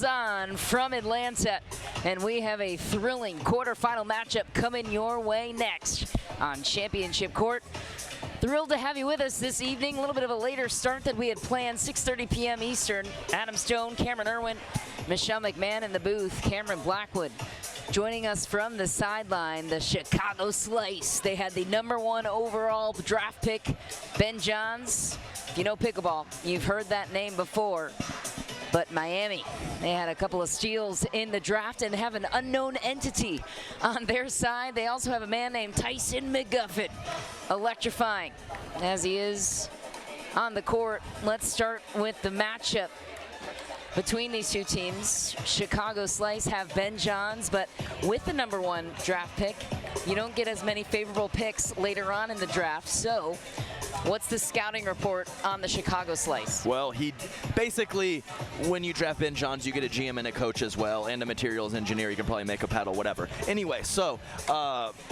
rolls on from Atlanta, and we have a thrilling quarterfinal matchup coming your way next on Championship Court. Thrilled to have you with us this evening. A little bit of a later start than we had planned, 6:30 p.m. Eastern. Adam Stone, Cameron Irwin, Michelle McMahon in the booth, Cameron Blackwood joining us from the sideline, the Chicago Slice. They had the #1 overall draft pick, Ben Johns. If you know pickleball, you've heard that name before. But Miami, they had a couple of steals in the draft and have an unknown entity on their side. They also have a man named Tyson McGuffin, electrifying as he is on the court. Let's start with the matchup between these two teams. Chicago Slice have Ben Johns, but with the #1 draft pick, you don't get as many favorable picks later on in the draft. So what's the scouting report on the Chicago Slice? Well, he basically, when you draft Ben Johns, you get a GM and a coach as well, and a materials engineer. You can probably make a paddle, whatever. Anyway, so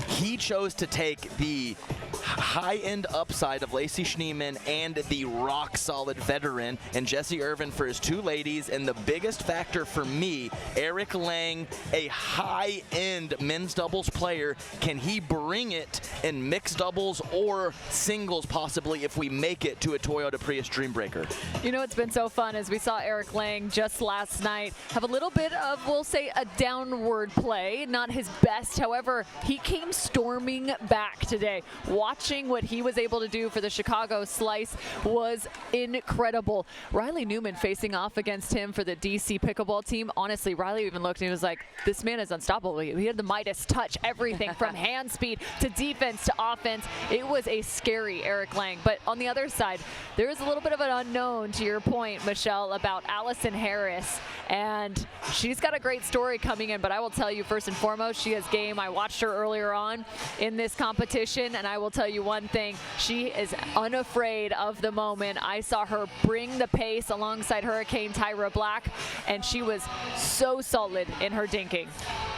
he chose to take the high-end upside of Lacey Schneemann and the rock-solid veteran and Jesse Irvin for his two ladies. And the biggest factor for me, Eric Lang, a high-end men's doubles player. Can he bring it in mixed doubles or singles possibly if we make it to a Toyota Prius Dreambreaker? You know, it's been so fun as we saw Eric Lang just last night have a little bit of, we'll say, a downward play, not his best. However, he came storming back today. Watching what he was able to do for the Chicago Slice was incredible. Riley Newman facing off against him for the DC Pickleball team. Honestly, Riley even looked and he was like, this man is unstoppable. He had the Midas touch, everything from hand speed to defense to offense. It was a scary Eric Lang. But on the other side, there is a little bit of an unknown, to your point, Michelle, about Allison Harris. And she's got a great story coming in, but I will tell you first and foremost, she has game. I watched her earlier on in this competition, and I will tell you one thing, she is unafraid of the moment. I saw her bring the pace alongside Hurricane Tyra Black, and she was so solid in her dinking.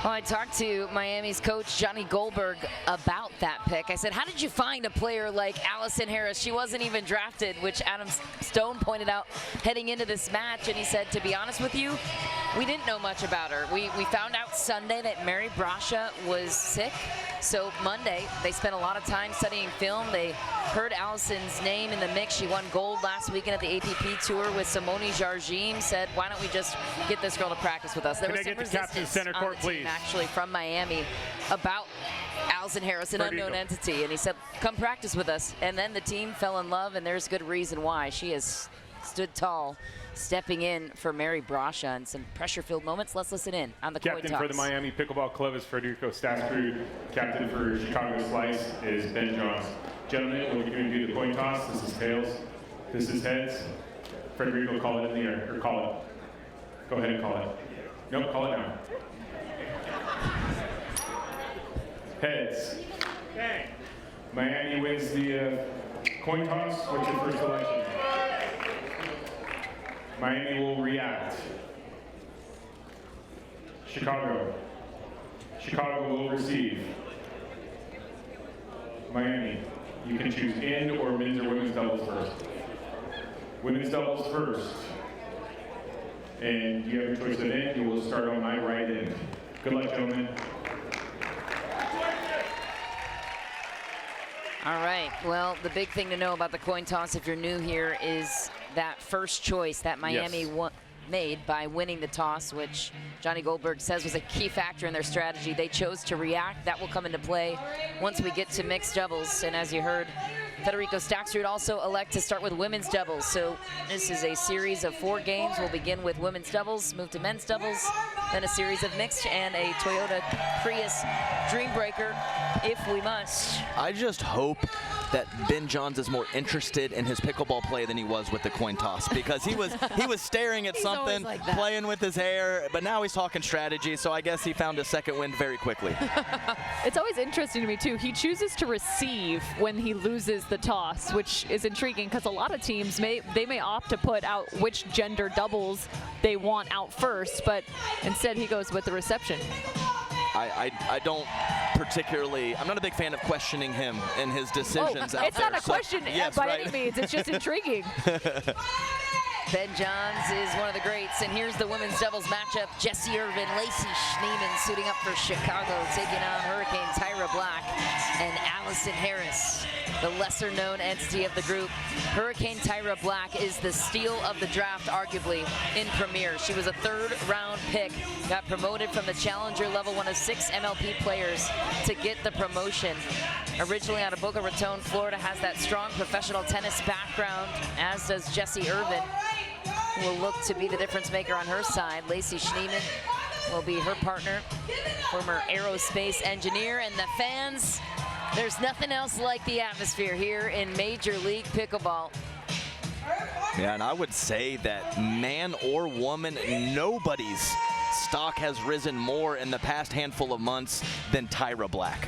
Well, I talked to Miami's coach, Johnny Goldberg, about that pick. I said, how did you find a player like Allison Harris? She wasn't even drafted, which Adam Stone pointed out heading into this match. And he said, to be honest with you, we didn't know much about her. We found out Sunday that Mary Brasha was sick. So Monday, they spent a lot of time studying film. They heard Allison's name in the mix. She won gold last weekend at the APP Tour with Simone Jardim. Said, why don't we just get this girl to practice with us? There was some resistance center court, on the team, actually, from Miami about Allison Harris, an unknown entity. And he said, come practice with us. And then the team fell in love, and there's good reason why. She has stood tall, stepping in for Mary Brasha in some pressure-filled moments. Let's listen in on the coin toss. Captain for the Miami Pickleball Club is Federico Stastrud. Captain for Chicago Slice is Ben Johns. Gentlemen, we're going to do the coin toss. This is tails. This is heads. Federico, call it in the air, or call it. Go ahead and call it. Nope, call it now. Heads. Okay. Miami wins the coin toss. What's your first selection? Miami will react. Chicago. Chicago will receive. Miami, you can choose in or men's or women's doubles first. Women's doubles first. And you have a choice of end. You will start on my right end. Good luck, gentlemen. All right, well, the big thing to know about the coin toss, if you're new here, is that first choice that Miami made by winning the toss, which Johnny Goldberg says was a key factor in their strategy. They chose to react. That will come into play once we get to mixed doubles. And as you heard, Federico Staksrud also elect to start with women's doubles. So this is a series of 4 games. We'll begin with women's doubles, move to men's doubles, then a series of mixed and a Toyota Prius Dreambreaker, if we must. I just hope that Ben Johns is more interested in his pickleball play than he was with the coin toss, because he was staring at something, like playing with his hair, but now he's talking strategy, so I guess he found a second wind very quickly. It's always interesting to me, too. He chooses to receive when he loses the toss, which is intriguing because a lot of teams may opt to put out which gender doubles they want out first, but instead he goes with the reception. I don't particularly, I'm not a big fan of questioning him and his decisions out it's there. Not a question yes, by right. any means, it's just intriguing. Ben Johns is one of the greats, and here's the women's doubles matchup. Jessie Irvin, Lacey Schneeman suiting up for Chicago, taking on Hurricane Tyra Black and Allison Harris, the lesser-known entity of the group. Hurricane Tyra Black is the steal of the draft, arguably, in Premier. She was a third-round pick, got promoted from the challenger level, one of 6 MLP players to get the promotion. Originally out of Boca Raton, Florida, has that strong professional tennis background, as does Jessie Irvin, who will look to be the difference maker on her side. Lacey Schneeman will be her partner, former aerospace engineer, and the fans, there's nothing else like the atmosphere here in Major League Pickleball. Yeah, and I would say that man or woman, nobody's stock has risen more in the past handful of months than Tyra Black.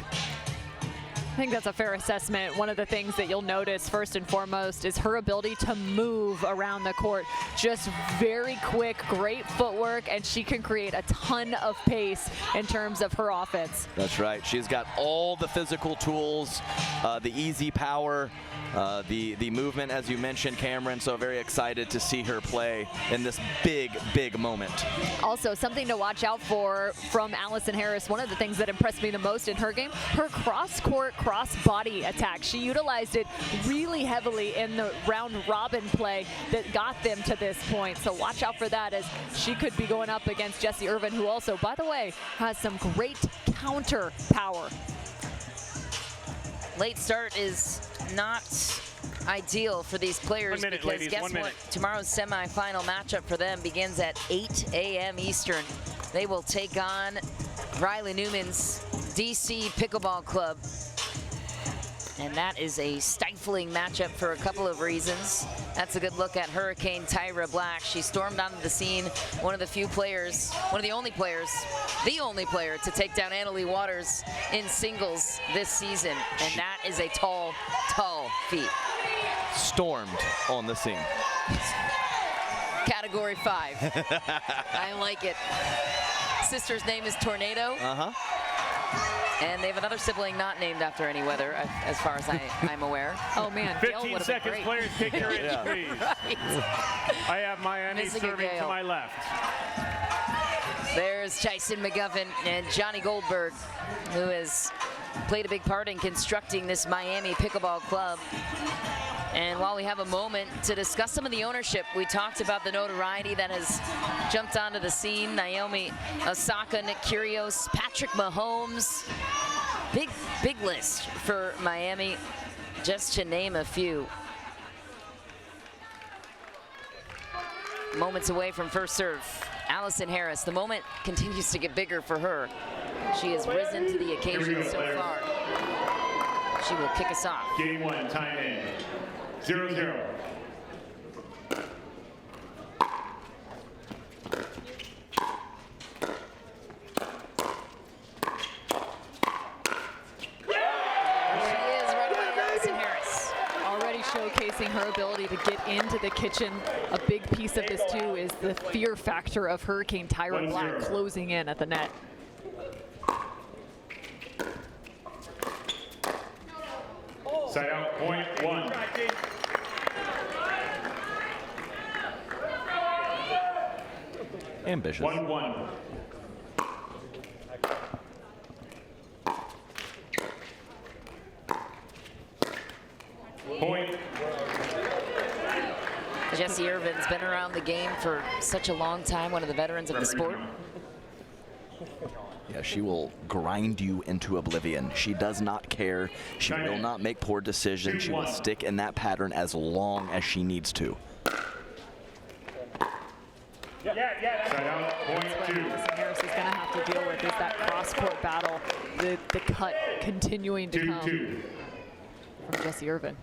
I think that's a fair assessment. One of the things that you'll notice first and foremost is her ability to move around the court. Just very quick, great footwork, and she can create a ton of pace in terms of her offense. That's right. She's got all the physical tools, the easy power, the movement, as you mentioned, Cameron. So very excited to see her play in this big, big moment. Also, something to watch out for from Allison Harris. One of the things that impressed me the most in her game, her cross-court, cross-body attack. She utilized it really heavily in the round-robin play that got them to this point. So watch out for that, as she could be going up against Jessie Irvin, who also, by the way, has some great counter power. Late start is not ideal for these players, 1 minute, because ladies, guess 1 what? minute. Tomorrow's semifinal matchup for them begins at 8 a.m. Eastern. They will take on Riley Newman's DC Pickleball Club. And that is a stifling matchup for a couple of reasons. That's a good look at Hurricane Tyra Black. She stormed onto the scene, one of the few players, one of the only players, the only player to take down Annalie Waters in singles this season. And that is a tall, tall feat. Stormed on the scene. Category 5. I like it. Sister's name is Tornado. And they have another sibling not named after any weather, as far as I'm aware. Oh, man. 15 seconds, players, take your inch, please. Right. I have Miami Missing a serving to Gale. my left. There's Tyson McGuffin and Johnny Goldberg, who has played a big part in constructing this Miami Pickleball Club. And while we have a moment to discuss some of the ownership, we talked about the notoriety that has jumped onto the scene. Naomi Osaka, Nick Kyrgios, Patrick Mahomes. Big list for Miami, just to name a few. Moments away from first serve. Allison Harris, the moment continues to get bigger for her. She has risen to the occasion so far. She will kick us off. Game 1, time in. 0-0. Showcasing her ability to get into the kitchen. A big piece of this too is the fear factor of Hurricane Tyra Black closing in at the net. Side out, point 1. Ambitious. 1-1. Point. Jessie Irvin's been around the game for such a long time, one of the veterans of the sport. Yeah, she will grind you into oblivion. She does not care. She will not make poor decisions. She will stick in that pattern as long as she needs to. Side out, point 2. Harris is going to have to deal with is that cross-court battle, the cut continuing to come 2-2. from Jessie Irvin.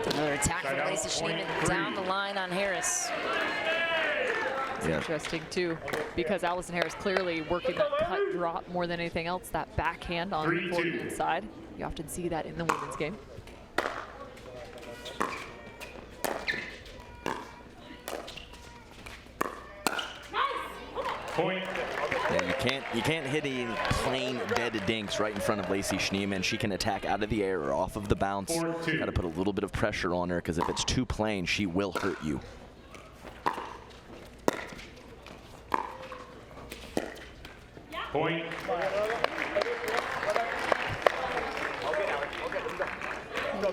Another attack from Lacey Schneeman down the line on Harris. It's interesting too, because Allison Harris clearly working that cut drop more than anything else, that backhand on the forehand side. You often see that in the women's game. Point. Yeah, you You can't hit any plain dead dinks right in front of Lacey Schneemann. She can attack out of the air or off of the bounce. Got to put a little bit of pressure on her, because if it's too plain, she will hurt you. Point.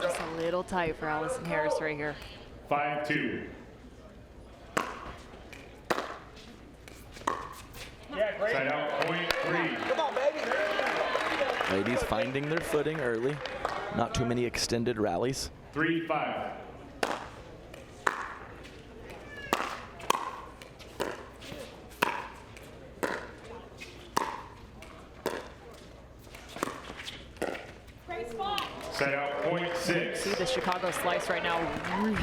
Just a little tight for Allison Harris right here. 5-2. Side out, point 3. Come on, baby. Ladies finding their footing early. Not too many extended rallies. 3-5. Side out, point 6. See the Chicago slice right now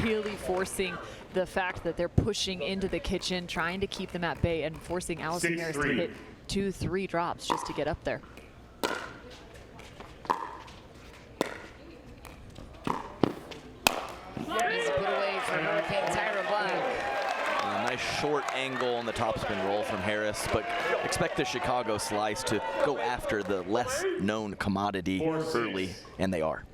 really forcing the fact that they're pushing into the kitchen, trying to keep them at bay and forcing Allison Harris to hit 2-3 drops just to get up there. Easy put away for Hurricane Tyra Blanc. A nice short angle on the topspin roll from Harris, but expect the Chicago slice to go after the less known commodity early, and they are.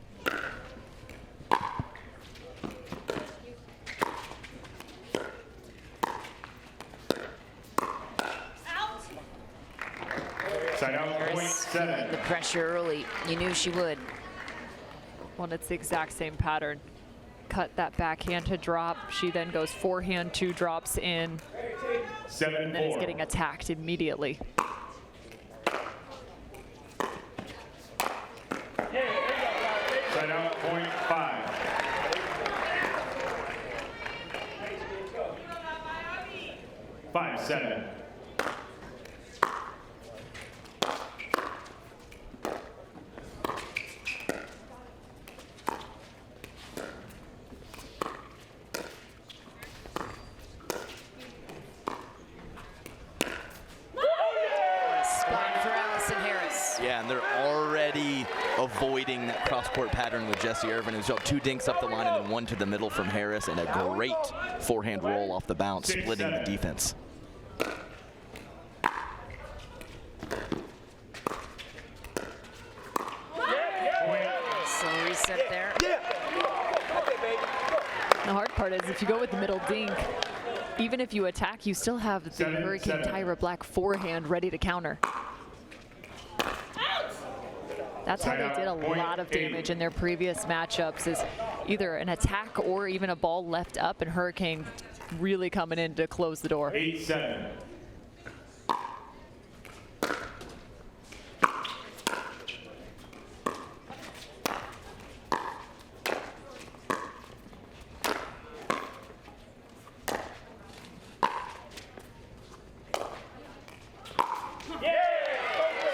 Side out, point 7. The pressure early. You knew she would. Well, it's the exact same pattern. Cut that backhand to drop. She then goes forehand, 2 drops in, 7-4. and then is getting attacked immediately. Side out, point 5. Five, 7. Spot for Allison Harris. Yeah, and they're already avoiding that cross-court pattern with Jessie Irvin, who's got 2 dinks up the line and then 1 to the middle from Harris, and a great forehand roll off the bounce, splitting the defense. So reset there. The hard part is if you go with the middle dink, even if you attack, you still have the Hurricane Tyra Black forehand ready to counter. That's how they did a lot of damage in their previous matchups, is either an attack or even a ball left up, and Hurricane really coming in to close the door. 8-7.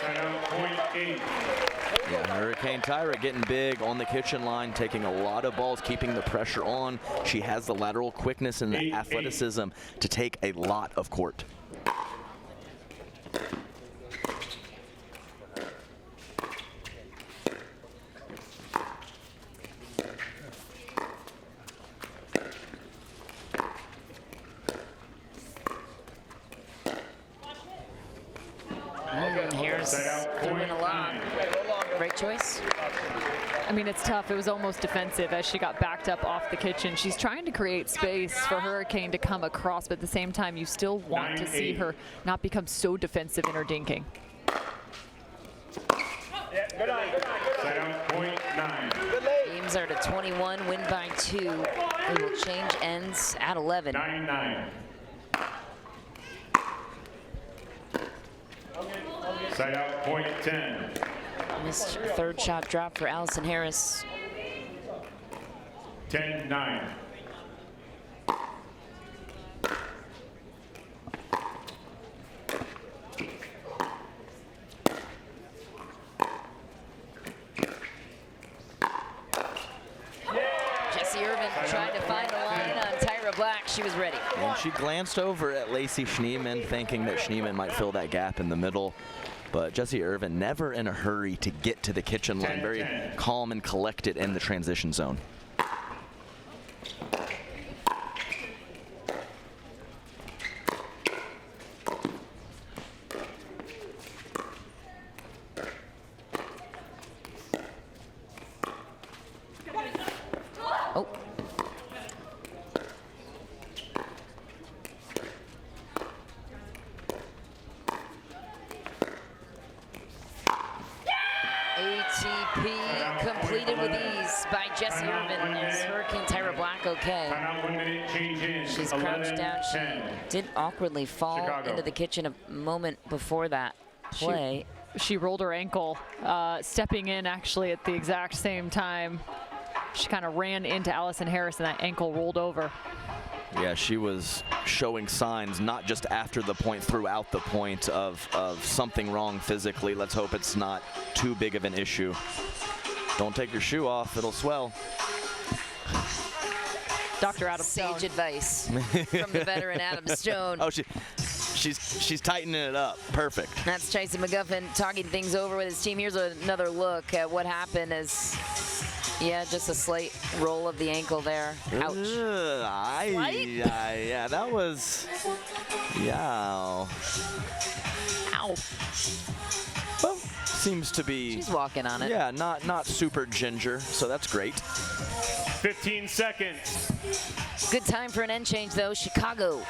Side out, point 8. Yeah, Hurricane Tyra getting big on the kitchen line, taking a lot of balls, keeping the pressure on. She has the lateral quickness and the athleticism to take a lot of court. Harris Side out, coming point along. 9. Great choice. I mean, it's tough. It was almost defensive as she got backed up off the kitchen. She's trying to create space for Hurricane to come across, but at the same time, you still want to see her not become so defensive in her dinking. Side out, point 9. Games are to 21, win by 2. They will change ends at 11. 9-9. Side out, point 10. Missed third shot drop for Allison Harris. 10-9. Jessie Irvin trying to find the line on Tyra Black. She was ready. And she glanced over at Lacey Schneemann, thinking that Schneemann might fill that gap in the middle. But Jessie Irvin never in a hurry to get to the kitchen line, very calm and collected in the transition zone. Oh. ATP completed with ease by Jessie Irvin. Is Hurricane Tyra Black okay? Timeout, 1 minute, change in. She's crouched down. She 11-10. did awkwardly fall Chicago. into the kitchen a moment before that play. She rolled her ankle, stepping in actually at the exact same time. She kind of ran into Allison Harris and that ankle rolled over. Yeah, she was showing signs, not just after the point, throughout the point of something wrong physically. Let's hope it's not too big of an issue. Don't take your shoe off, it'll swell. Dr. Adam Stone. Sage advice from the veteran Adam Stone. Oh, she's tightening it up. Perfect. That's Tracy McGuffin talking things over with his team. Here's another look at what happened as, yeah, just a slight roll of the ankle there. Ouch. Yeah, that was, yeah. Ow. Well, seems to be. She's walking on it. Yeah, not super ginger, so that's great. 15 seconds. Good time for an end change, though. Chicago,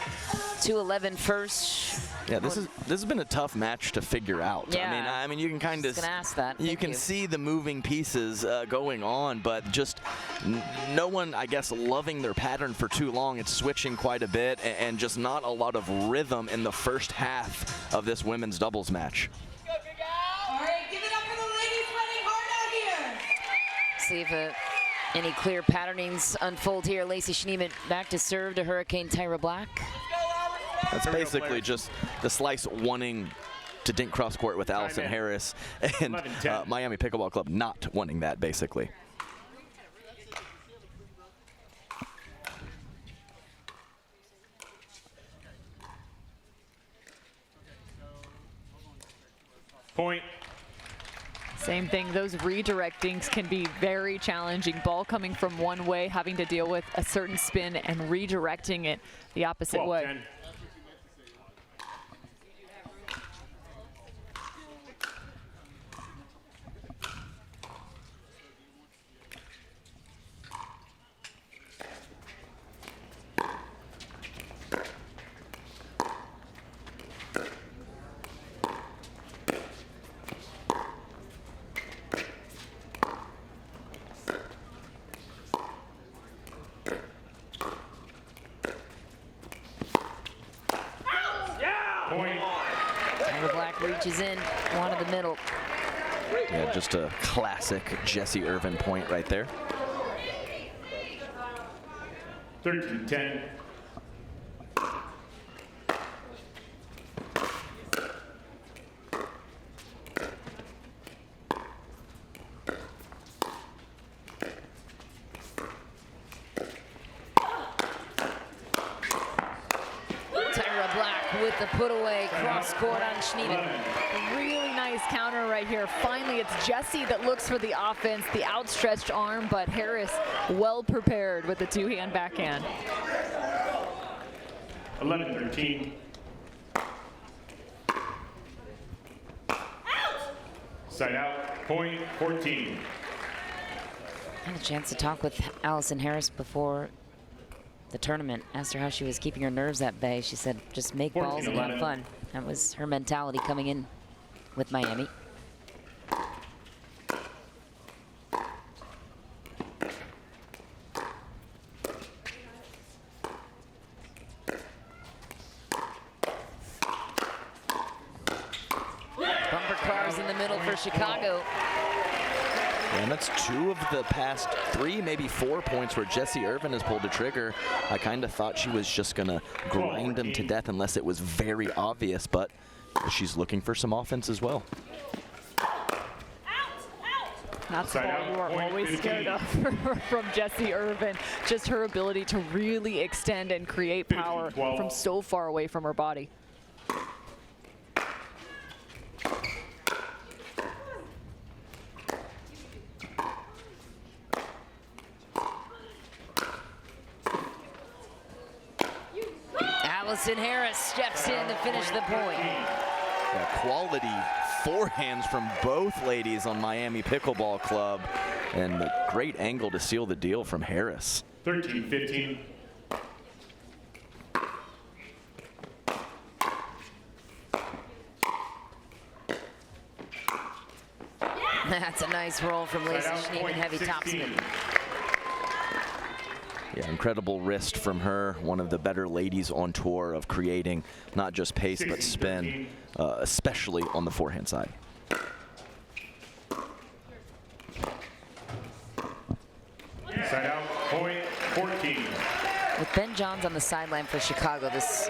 2-11 first. Yeah, this has been a tough match to figure out. Yeah. I mean, you can kind of. Gonna ask that. You Thank can you. see the moving pieces going on, but just no one, I guess, loving their pattern for too long. It's switching quite a bit, and just not a lot of rhythm in the first half of this women's doubles match. All right, give it up for the ladies running hard out here. See if any clear patternings unfold here. Lacey Schneeman back to serve to Hurricane Tyra Black. That's basically just the slice wanting to dink cross court with Allison Harris and 11-10. Miami Pickleball Club not wanting that, basically. Point. Same thing, those redirectings can be very challenging. Ball coming from one way, having to deal with a certain spin and redirecting it the opposite way. 12-10. Point. Tyra Black reaches in, one to the middle. Yeah, just a classic Jessie Irvin point right there. 13-10. Tyra Black with the put away cross court on Schneeman. Really nice counter right here. Finally, it's Jessie that looks for the offense, the outstretched arm, but Harris well prepared with the two-hand backhand. 11-13. Side out. Point. 14. I had a chance to talk with Allison Harris before the tournament. Asked her how she was keeping her nerves at bay. She said, just make balls and have fun. That was her mentality coming in with Miami. Bumper cars in the middle for Chicago. And that's 2 of the past 3, maybe 4 points where Jessie Irvin has pulled the trigger. I kind of thought she was just going to grind them to death unless it was very obvious, but she's looking for some offense as well. That's the ball you are always scared of from Jessie Irvin. Just her ability to really extend and create power from so far away from her body. Allison Harris steps in to finish the point. Yeah, quality forehands from both ladies on Miami Pickleball Club. And a great angle to seal the deal from Harris. 13-15. That's a nice roll from Lacey Side out, Schneeman, point heavy 16. topspin. Yeah, incredible wrist from her. One of the better ladies on tour of creating not just pace but spin, especially on the forehand side. Side out, point 14. With Ben Johns on the sideline for Chicago, this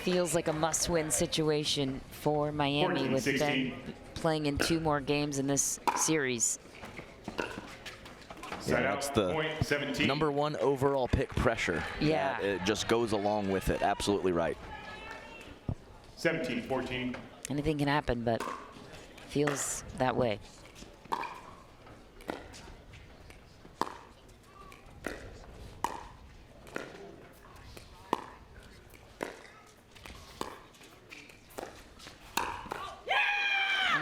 feels like a must-win situation for Miami with Ben 14-16. playing in 2 more games in this series. Side out, that's the point 17. #1 overall pick pressure. Yeah. It just goes along with it. Absolutely right. 17-14. Anything can happen, but feels that way.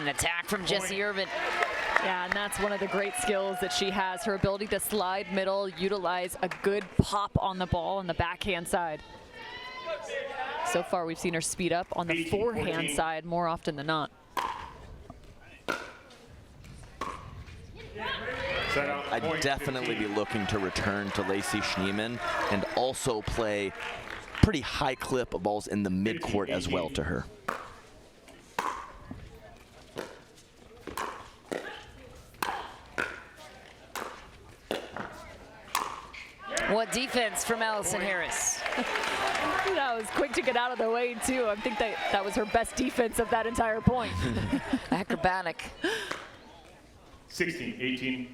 An attack from Jessie Irvin. Yeah, and that's one of the great skills that she has, her ability to slide middle, utilize a good pop on the ball on the backhand side. So far, we've seen her speed up on the 18-14. forehand side more often than not. Side out, I'd point definitely 15. be looking to return to Lacey Schneeman and also play pretty high clip of balls in the midcourt as well to her. What defense from Allison Harris. That was quick to get out of the way, too. I think that was her best defense of that entire point. Acrobatic. 16-18.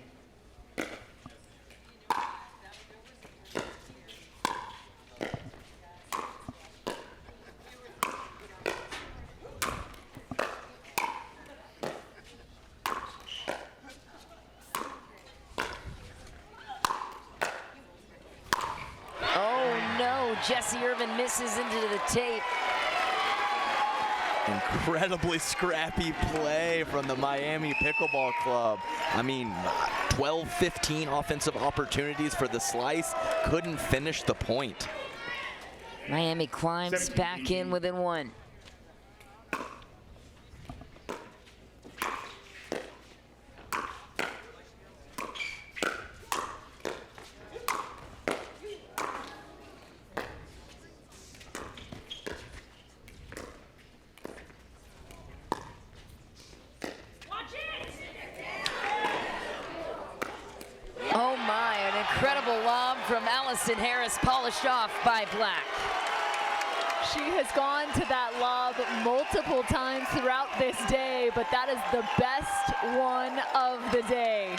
Oh no, Jessie Irvin misses into the tape. Incredibly scrappy play from the Miami Pickleball Club. I mean, 12, 15 offensive opportunities for the slice. Couldn't finish the point. Miami climbs back in within 1. Oh my, an incredible lob from Allison Harris, polished off by Black. She has gone to that lob multiple times throughout this day, but that is the best one of the day.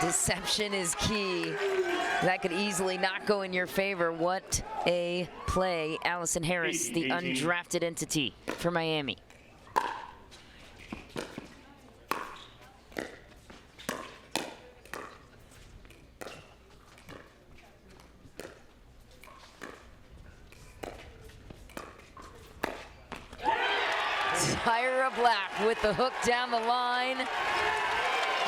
Deception is key. That could easily not go in your favor. What a play. Allison Harris, the 18. undrafted entity for Miami. Tyra Black with the hook down the line.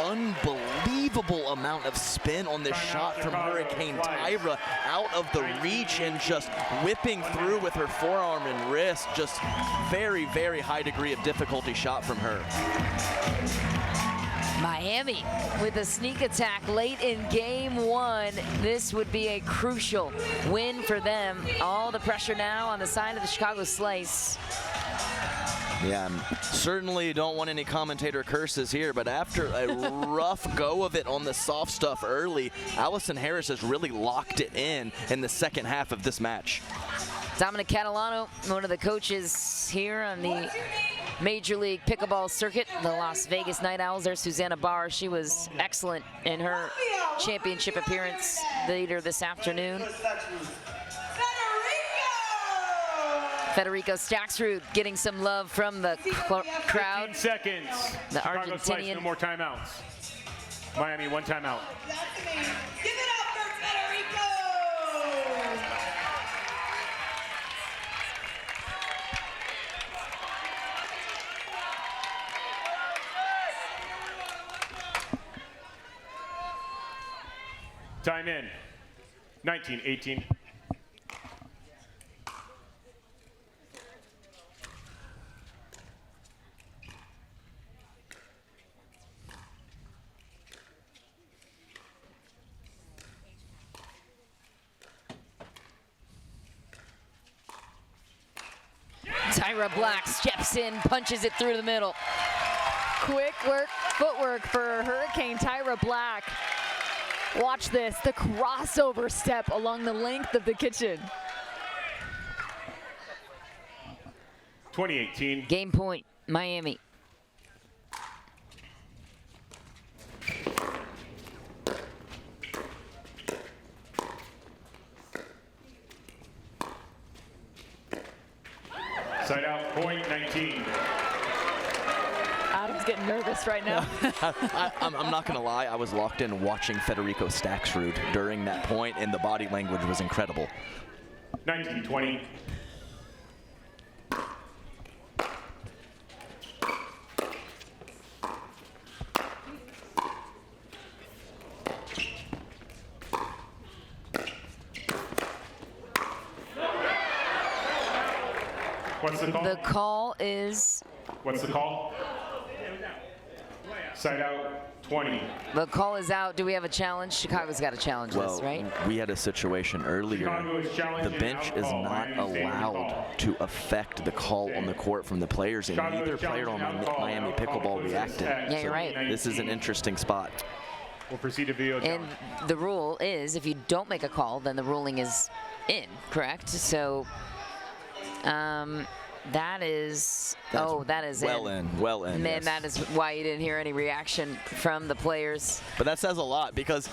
Unbelievable amount of spin on this shot from Hurricane Tyra, out of the reach and just whipping through with her forearm and wrist. Just very, very high degree of difficulty shot from her. Miami with a sneak attack late in game 1. This would be a crucial win for them. All the pressure now on the side of the Chicago Slice. Yeah, certainly don't want any commentator curses here, but after a rough go of it on the soft stuff early, Allison Harris has really locked it in the second half of this match. Dominic Catalano, one of the coaches here on the Major League Pickleball circuit, the Las Vegas Night Owls. There's Susanna Barr. She was excellent in her championship appearance later this afternoon. Federico Staxrud getting some love from the crowd. 15 seconds. The Chicago Slice, Argentinian. no more timeouts. Miami, 1 timeout. Give it up for Federico! Time in. 19-18. Tyra Black steps in, punches it through the middle. Quick work, footwork for Hurricane Tyra Black. Watch this, the crossover step along the length of the kitchen. 20-18. Game point, Miami. Side out, point 19. Adam's getting nervous right now. I'm not going to lie. I was locked in watching Federico Staxrud during that point, and the body language was incredible. 19-20. What's the call? The call is, What's the call? Side out, 20. the call is out. Do we have a challenge? Chicago's got to challenge this, right? We had a situation earlier. Chicago is challenging The bench is alcohol. not Miami's taking the allowed call. to affect the call on the court from the players, and Chicago neither is player on challenging alcohol. Miami Pickleball reacted. Yeah, you're right. This is an interesting spot. We'll proceed to video And challenge. the rule is if you don't make a call, then the ruling is in, correct? So that is, that is well in. Well in. Man, yes. that is why you didn't hear any reaction from the players. But that says a lot because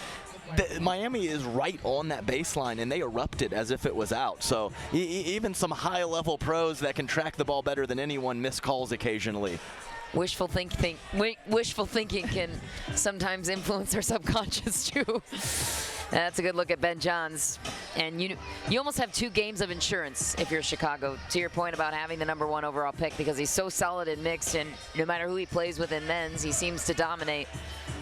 Miami is right on that baseline, and they erupted as if it was out. So even some high-level pros that can track the ball better than anyone miss calls occasionally. Wishful thinking can sometimes influence our subconscious too. That's a good look at Ben Johns. And you almost have 2 games of insurance if you're Chicago, to your point about having the #1 overall pick, because he's so solid in mixed, and no matter who he plays with in men's, he seems to dominate.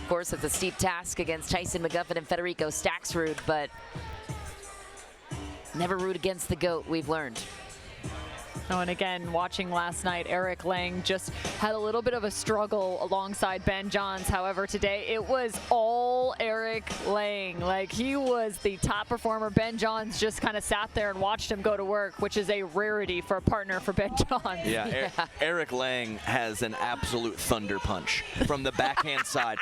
Of course, it's a steep task against Tyson McGuffin and Federico Staxrud, but never root against the GOAT, we've learned. Oh, and again, watching last night, Eric Lang just had a little bit of a struggle alongside Ben Johns. However, today it was all Eric Lang. Like, he was the top performer. Ben Johns just kind of sat there and watched him go to work, which is a rarity for a partner for Ben Johns. Yeah, Eric Lang has an absolute thunder punch from the backhand side.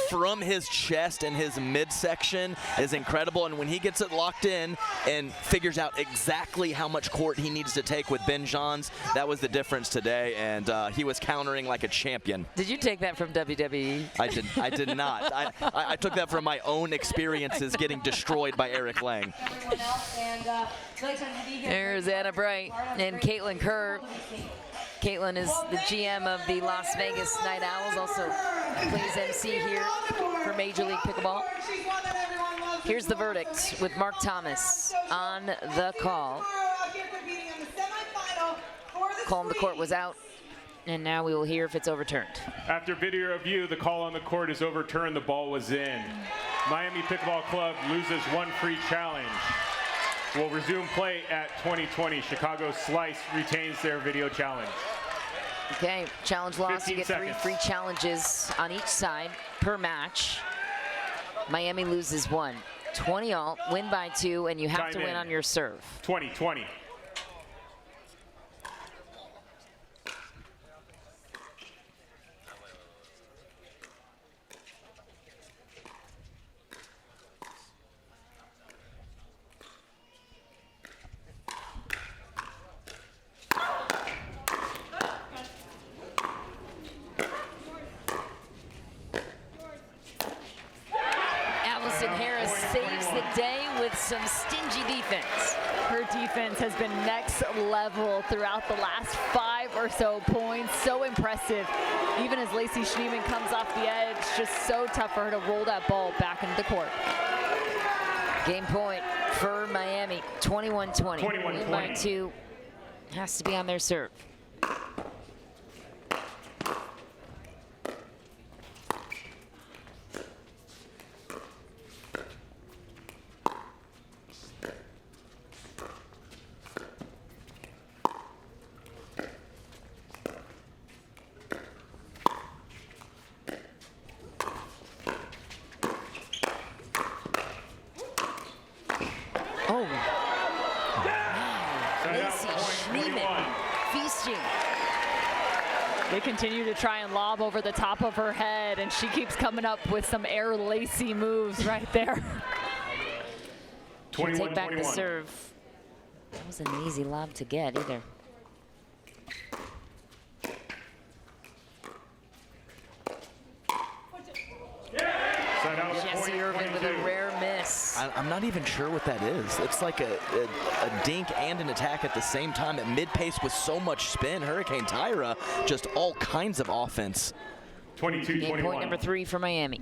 From his chest and his midsection is incredible, and when he gets it locked in and figures out exactly how much court he needs to take with Ben Johns, that was the difference today, and he was countering like a champion. Did you take that from WWE? I did not. I took that from my own experiences getting destroyed by Eric Lang. There's Anna Bright and Caitlin Kerr. Caitlin is the GM of the Las Vegas Night Owls, also plays MC here for Major League Pickleball. Here's the verdict with Mark Thomas on the call. Call on the court was out, and now we will hear if it's overturned. After video review, the call on the court is overturned. The ball was in. Miami Pickleball Club loses 1 free challenge. We'll resume play at 2020. Chicago Slice retains their video challenge. Okay, challenge loss. You 15 get 3 seconds. free challenges on each side per match. Miami loses 1. 20 all, win by 2, and you have Time to win in. on your serve. 2020. Allison Harris saves the day with some stingy defense. Her defense has been next level throughout the last 5 or so points. So impressive. Even as Lacey Schneeman comes off the edge, just so tough for her to roll that ball back into the court. Game point for Miami, 21-20. 21-20. Win by 2, has to be on their serve. Oh. Lacey Schneemann feasting. They continue to try and lob over the top of her head, and she keeps coming up with some air lacy moves right there. She'll take back the serve. That wasn't an easy lob to get either. Jesse Irvin with a rare miss. I'm not even sure what that is. It's like a dink and an attack at the same time at mid-pace with so much spin. Hurricane Tyra, just all kinds of offense. 22-21. Game point number 3 for Miami.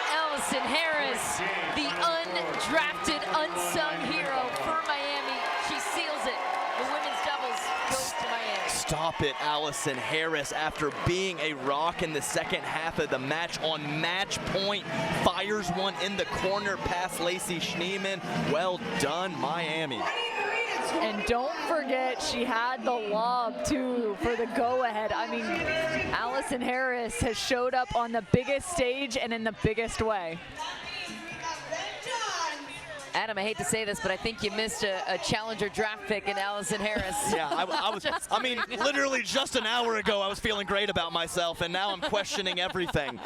Allison Harris, the undrafted, unsung hero for Miami. She seals it. The women's doubles goes to Miami. Stop it, Allison Harris, after being a rock in the second half of the match on match point, fires one in the corner past Lacey Schneemann. Well done, Miami. And don't forget, she had the lob, too, for the go-ahead. I mean, Allison Harris has showed up on the biggest stage and in the biggest way. Adam, I hate to say this, but I think you missed a challenger draft pick in Allison Harris. Yeah, I mean, literally just an hour ago, I was feeling great about myself, and now I'm questioning everything.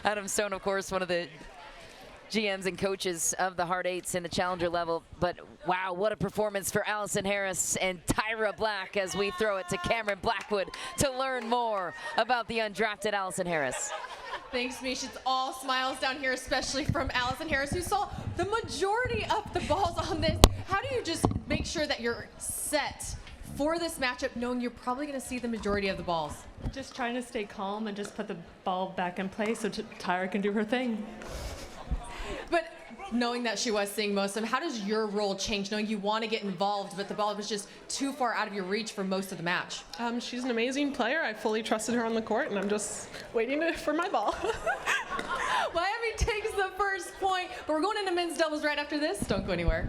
Adam Stone, of course, one of the GMs and coaches of the Hard Eights in the challenger level. But wow, what a performance for Allison Harris and Tyra Black as we throw it to Cameron Blackwood to learn more about the undrafted Allison Harris. Thanks, Mish. It's all smiles down here, especially from Allison Harris, who saw the majority of the balls on this. How do you just make sure that you're set for this matchup, knowing you're probably going to see the majority of the balls? Just trying to stay calm and just put the ball back in place so Tyra can do her thing. But knowing that she was seeing most of them, how does your role change, knowing you want to get involved, but the ball was just too far out of your reach for most of the match? She's an amazing player. I fully trusted her on the court, and I'm just waiting for my ball. Miami takes the first point, but we're going into men's doubles right after this. Don't go anywhere.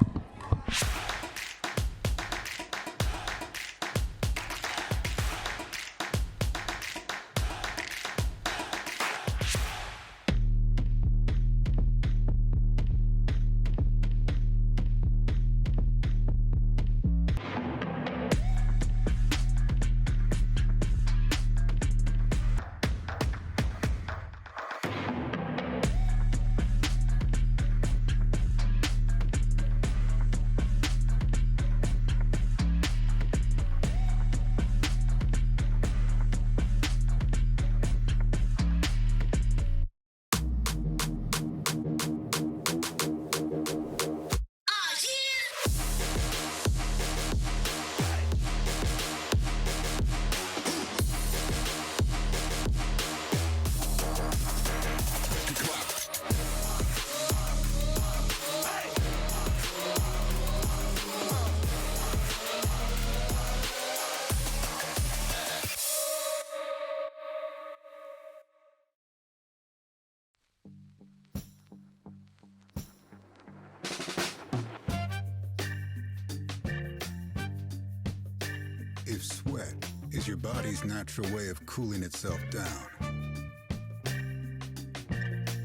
If sweat is your body's natural way of cooling itself down,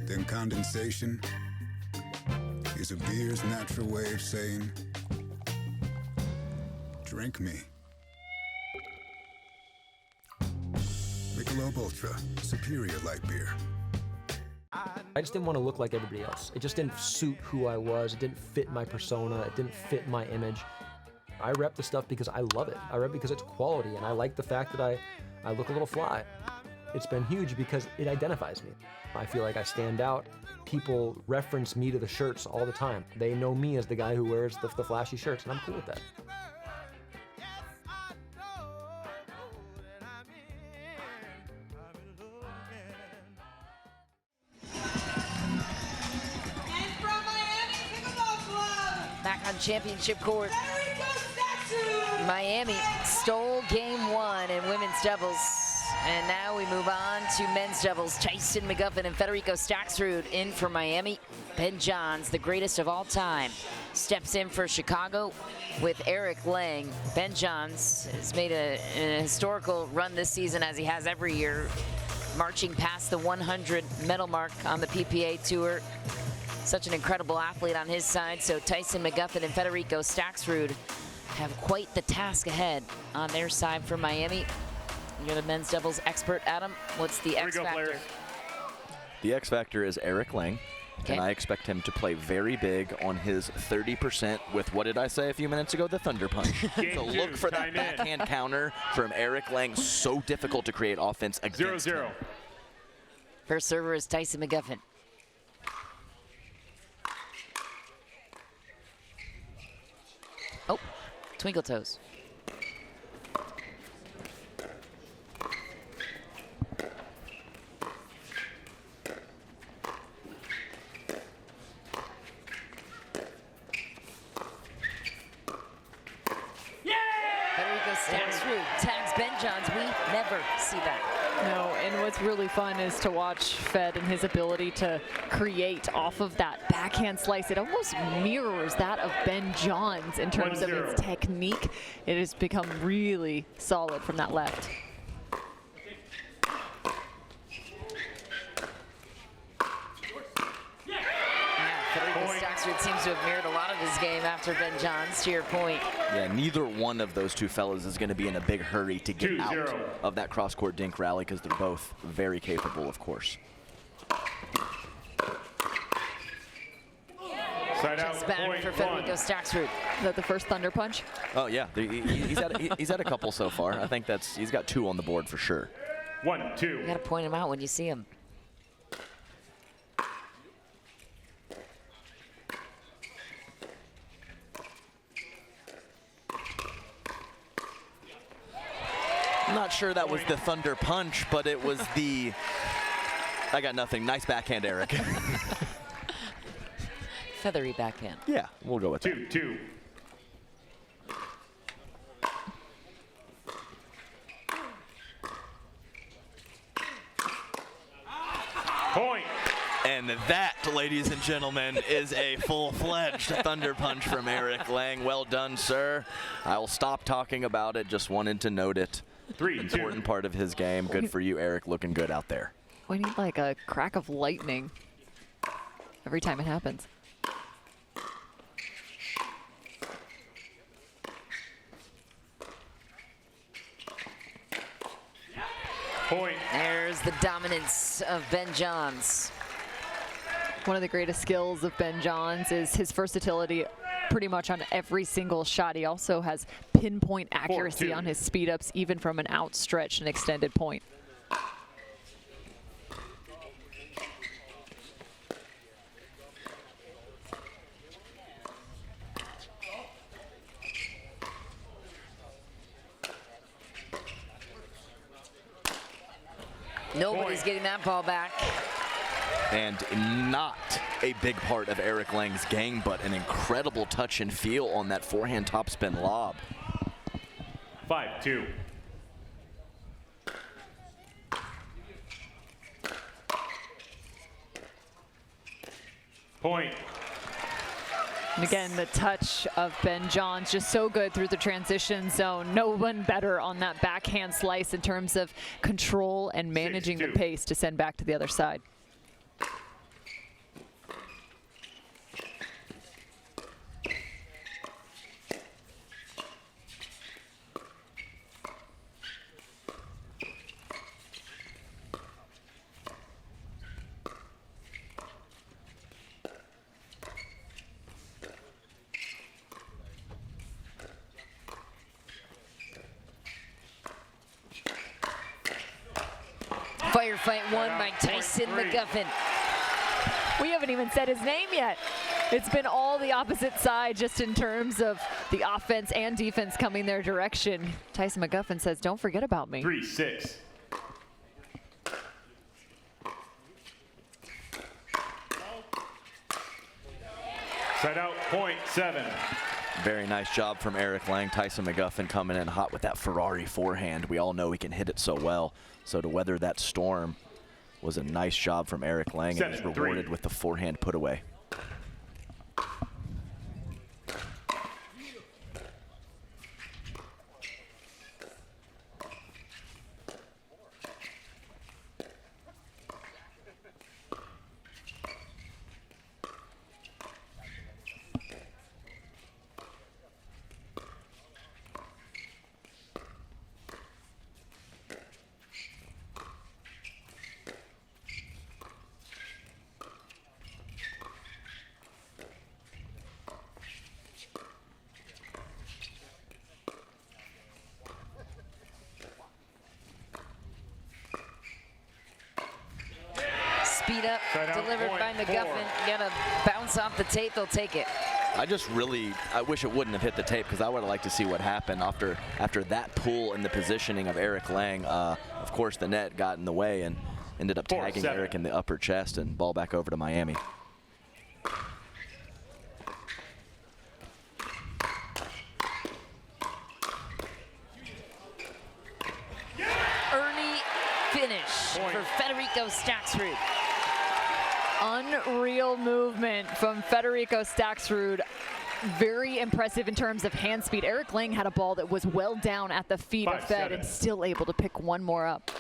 then condensation is a beer's natural way of saying, drink me. Michelob ULTRA, superior light beer. I just didn't want to look like everybody else. It just didn't suit who I was. It didn't fit my persona. It didn't fit my image. I rep the stuff because I love it. I rep because it's quality, and I like the fact that I look a little fly. It's been huge because it identifies me. I feel like I stand out. People reference me to the shirts all the time. They know me as the guy who wears the flashy shirts, and I'm cool with that. And from Miami Pickleball Club, Back on championship court, Federico Miami stole game 1 in women's doubles. And now we move on to men's doubles. Tyson McGuffin and Federico Staxrud in for Miami. Ben Johns, the greatest of all time, steps in for Chicago with Eric Lang. Ben Johns has made an historical run this season, as he has every year, marching past the 100 medal mark on the PPA Tour. Such an incredible athlete on his side. So Tyson McGuffin and Federico Staxrud have quite the task ahead on their side for Miami. You're the men's doubles expert, Adam. What's the X factor? The X factor is Eric Lang. Okay. And I expect him to play very big on his 30% with, what did I say a few minutes ago, the Thunder Punch. So look for that backhand counter from Eric Lang. So difficult to create offense against him. 0-0. First server is Tyson McGuffin. Oh, twinkle toes. Federico Staxrud tags Ben Johns. We never see that. No, and what's really fun is to watch Fed and his ability to create off of that backhand slice. It almost mirrors that of Ben Johns in terms of its technique. It has become really solid from that left. Staxrud seems to have mirrored a lot of his game after Ben Johns, to your point. Yeah, neither one of those two fellas is going to be in a big hurry to get out of that cross-court dink rally, because they're both very capable, of course. Side out, Just back for Federico Staxrud. Is that the first Thunder Punch? Oh, yeah. He's had a couple so far. I think he's got 2 on the board for sure. 1-2. You got to point him out when you see him. I'm not sure that was the Thunder Punch, but it was the... I got nothing. Nice backhand, Eric. Feathery backhand. Yeah, we'll go with that. 2-2. Point. And that, ladies and gentlemen, is a full-fledged Thunder Punch from Eric Lang. Well done, sir. I'll stop talking about it. Just wanted to note it. 3-2. Important part of his game. Good for you, Eric. Looking good out there. We need like a crack of lightning every time it happens. Point. There's the dominance of Ben Johns. One of the greatest skills of Ben Johns is his versatility pretty much on every single shot. He also has pinpoint accuracy 4-2. on his speed ups, even from an outstretched and extended point. Nobody's getting that ball back. And not a big part of Eric Lang's game, but an incredible touch and feel on that forehand topspin lob. 5-2. Point. And again, the touch of Ben Johns just so good through the transition zone. No one better on that backhand slice in terms of control and managing the pace to send back to the other side. Firefight won by Tyson McGuffin. We haven't even said his name yet. It's been all the opposite side just in terms of the offense and defense coming their direction. Tyson McGuffin says, don't forget about me. 3-6. Side out, point 7. Very nice job from Eric Lang. Tyson McGuffin coming in hot with that Ferrari forehand. We all know he can hit it so well. So to weather that storm was a nice job from Eric Lang, and was rewarded with the forehand put away. speed up delivered by McGuffin. Gotta bounce off the tape, they'll take it. I wish it wouldn't have hit the tape because I would have liked to see what happened after that pull and the positioning of Eric Lang. Of course, the net got in the way and ended up tagging Eric in the upper chest and ball back over to Miami. Finish for Federico Staxrud. Unreal movement from Federico Staxrud. Very impressive in terms of hand speed. Eric Lang had a ball that was well down at the feet of Fed and still able to pick one more up.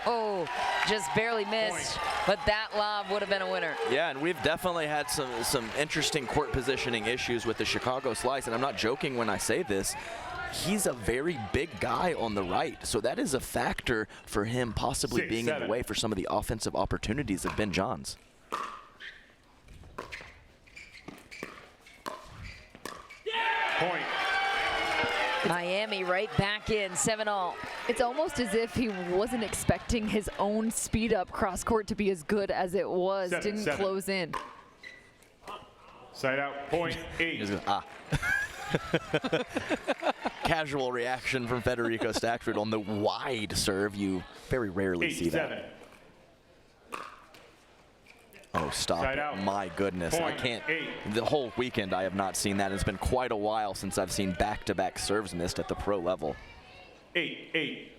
Oh, just barely missed, but that lob would have been a winner. Yeah, and we've definitely had some interesting court positioning issues with the Chicago Slice, and I'm not joking when I say this. He's a very big guy on the right, so that is a factor for him possibly being in the way for some of the offensive opportunities of Ben Johns. Point. Miami right back in, 7-all. It's almost as if he wasn't expecting his own speed up cross court to be as good as it was. Didn't close in. Side out, point 8. Casual reaction from Federico Staxrud on the wide serve. You very rarely see that. Oh, stop it. My goodness. I can't. The whole weekend I have not seen that. It's been quite a while since I've seen back-to-back serves missed at the pro level. 8-8.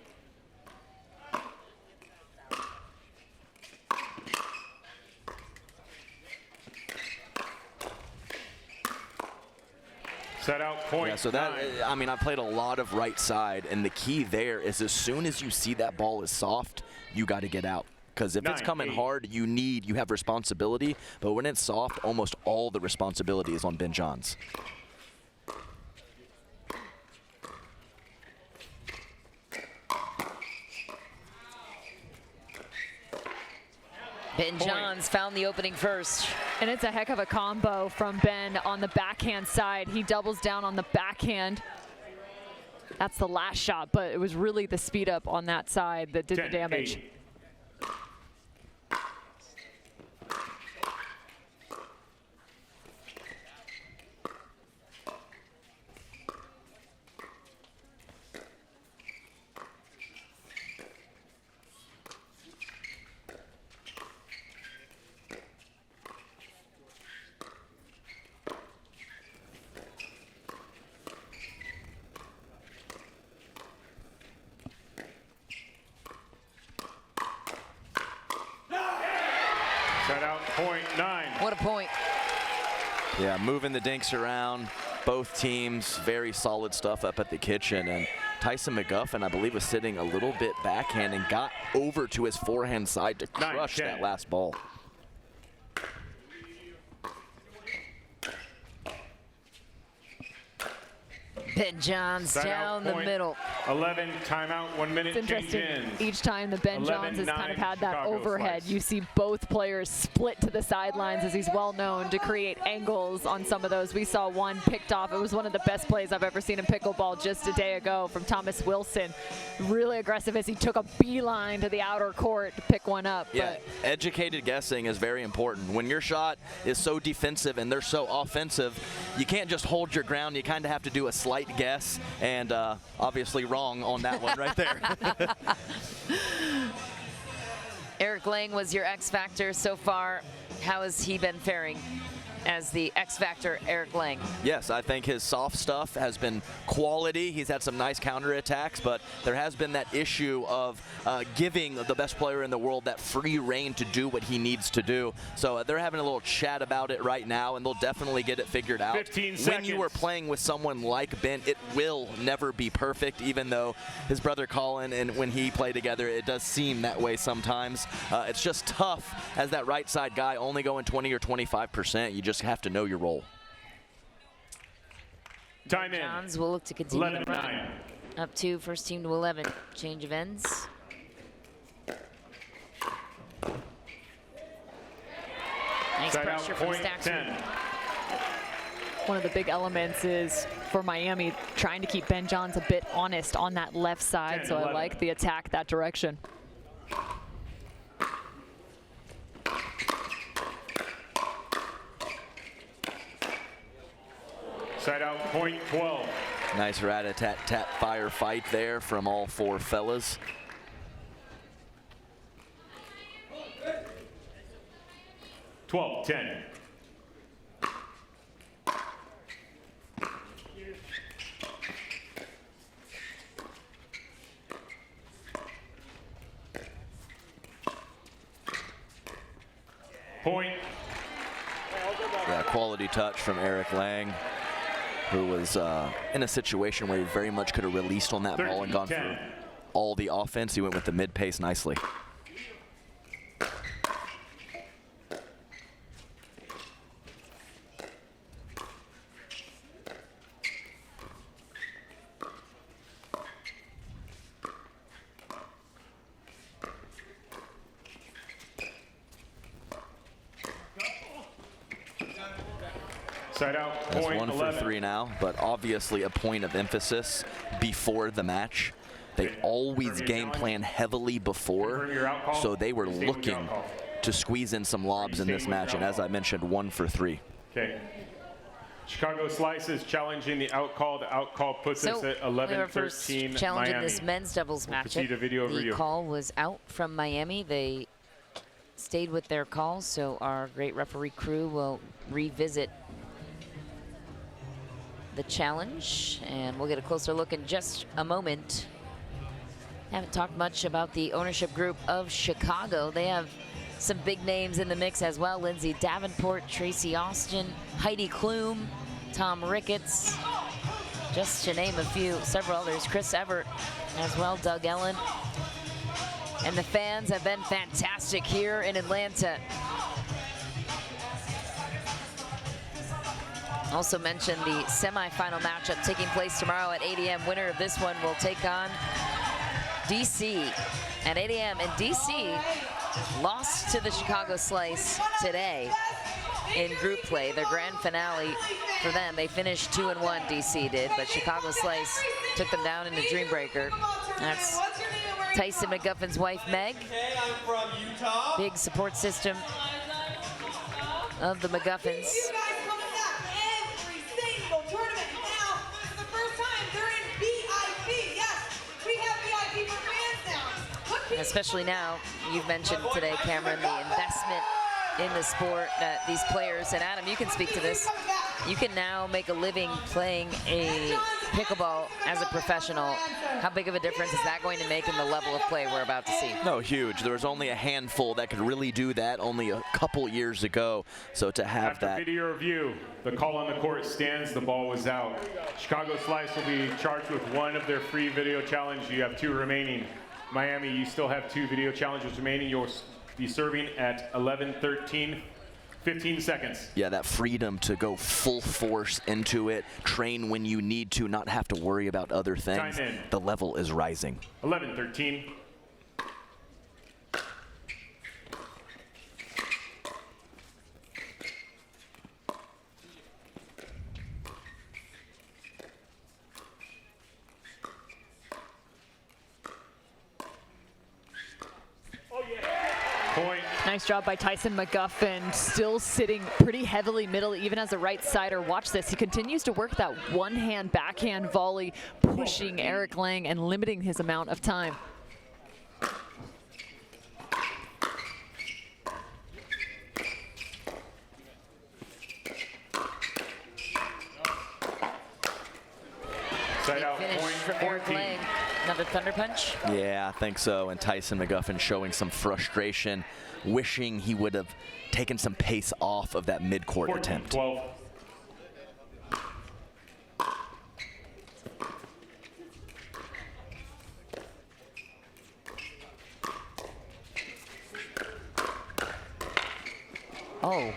Set out, point. Yeah, so that, I mean, I played a lot of right side, and the key there is as soon as you see that ball is soft, you got to get out. Because if it's coming hard, you have responsibility. But when it's soft, almost all the responsibility is on Ben Johns. Ben Johns found the opening first. And it's a heck of a combo from Ben on the backhand side. He doubles down on the backhand. That's the last shot, but it was really the speed up on that side that did the damage. 8. Set out, point 9. What a point. Yeah, moving the dinks around. Both teams, very solid stuff up at the kitchen. And Tyson McGuffin, I believe, was sitting a little bit backhand and got over to his forehand side to crush that last ball. Ben Johns down the middle. 11, timeout, 1 minute. It's interesting. Each time the Ben Johns has kind of had that overhead, you see both players split to the sidelines, as he's well known to create angles on some of those. We saw one picked off. It was one of the best plays I've ever seen in pickleball just a day ago from Thomas Wilson. Really aggressive as he took a beeline to the outer court to pick one up. Yeah, educated guessing is very important. When your shot is so defensive and they're so offensive, you can't just hold your ground. You kind of have to do a slight guess, and obviously wrong on that one right there. Eric Lang was your X factor so far. How has he been faring? as the X Factor Eric Lang. Yes, I think his soft stuff has been quality. He's had some nice counterattacks, but there has been that issue of giving the best player in the world that free reign to do what he needs to do. So they're having a little chat about it right now, and they'll definitely get it figured out. 15 when you are playing with someone like Ben, it will never be perfect, even though his brother Colin, and when he play together, it does seem that way sometimes. It's just tough as that right side guy only going 20 or 25%. You just have to know your role. Time in. Johns will look to continue 11-9. the run. Up to first team to 11. Change of ends. Nice Side pressure out, from point Staxford. 10. One of the big elements is for Miami trying to keep Ben Johns a bit honest on that left side, 10, so 11. I like the attack that direction. Side out, point 12. Nice rat-a-tat-tat firefight there from all four fellas. Twelve, 10. Point. Yeah, quality touch from Eric Lang, who was in a situation where he very much could have released on that ball and gone 13-10. for all the offense. He went with the mid-pace nicely. Side out, That's point 1 11. for 3 now, but obviously a point of emphasis before the match. They always game plan heavily before, so they were looking to squeeze in some lobs in this match, and as I mentioned, 1 for 3. Okay. Chicago Slices challenging the outcall. The outcall puts us at we were first 11-13 challenging Miami. this men's doubles We'll matchup. proceed to video The overview. call was out from Miami. They stayed with their calls, so our great referee crew will revisit the challenge, and we'll get a closer look in just a moment. Haven't talked much about the ownership group of Chicago. They have some big names in the mix as well. Lindsay Davenport, Tracy Austin, Heidi Klum, Tom Ricketts, just to name a few, several others. Chris Everett as well, Doug Ellen. And the fans have been fantastic here in Atlanta. Also mentioned the semifinal matchup taking place tomorrow at 8 a.m. Winner of this one will take on DC at 8 a.m. And DC lost to the Chicago Slice today in group play. Their grand finale for them, they finished 2-1, DC did, but Chicago Slice took them down in the Dreambreaker. That's Tyson McGuffin's wife, Meg. I'm from Utah. Big support system of the McGuffins. Especially now, you've mentioned today, Cameron, the investment in the sport that these players, and Adam, you can speak to this, you can now make a living playing a pickleball as a professional. How big of a difference is that going to make in the level of play we're about to see? No, huge. There was only a handful that could really do that only a couple years ago. So to have After that. video review, the call on the court stands. The ball was out. Chicago Slice will be charged with one of their free video challenge. You have 2 remaining. Miami, you still have 2 video challenges remaining. You'll be serving at 11-13, 15 seconds. Yeah, that freedom to go full force into it, train when you need to, not have to worry about other things. Time in. The level is rising. 11-13. Point. Nice job by Tyson McGuffin, still sitting pretty heavily middle, even as a right-sider. Watch this, he continues to work that one-hand backhand volley, pushing Eric Lang and limiting his amount of time. Side out, Finish point from Eric 14. Lang. Another Thunder Punch. Yeah, I think so. And Tyson McGuffin showing some frustration, wishing he would have taken some pace off of that mid-court 14, attempt. 12. Oh.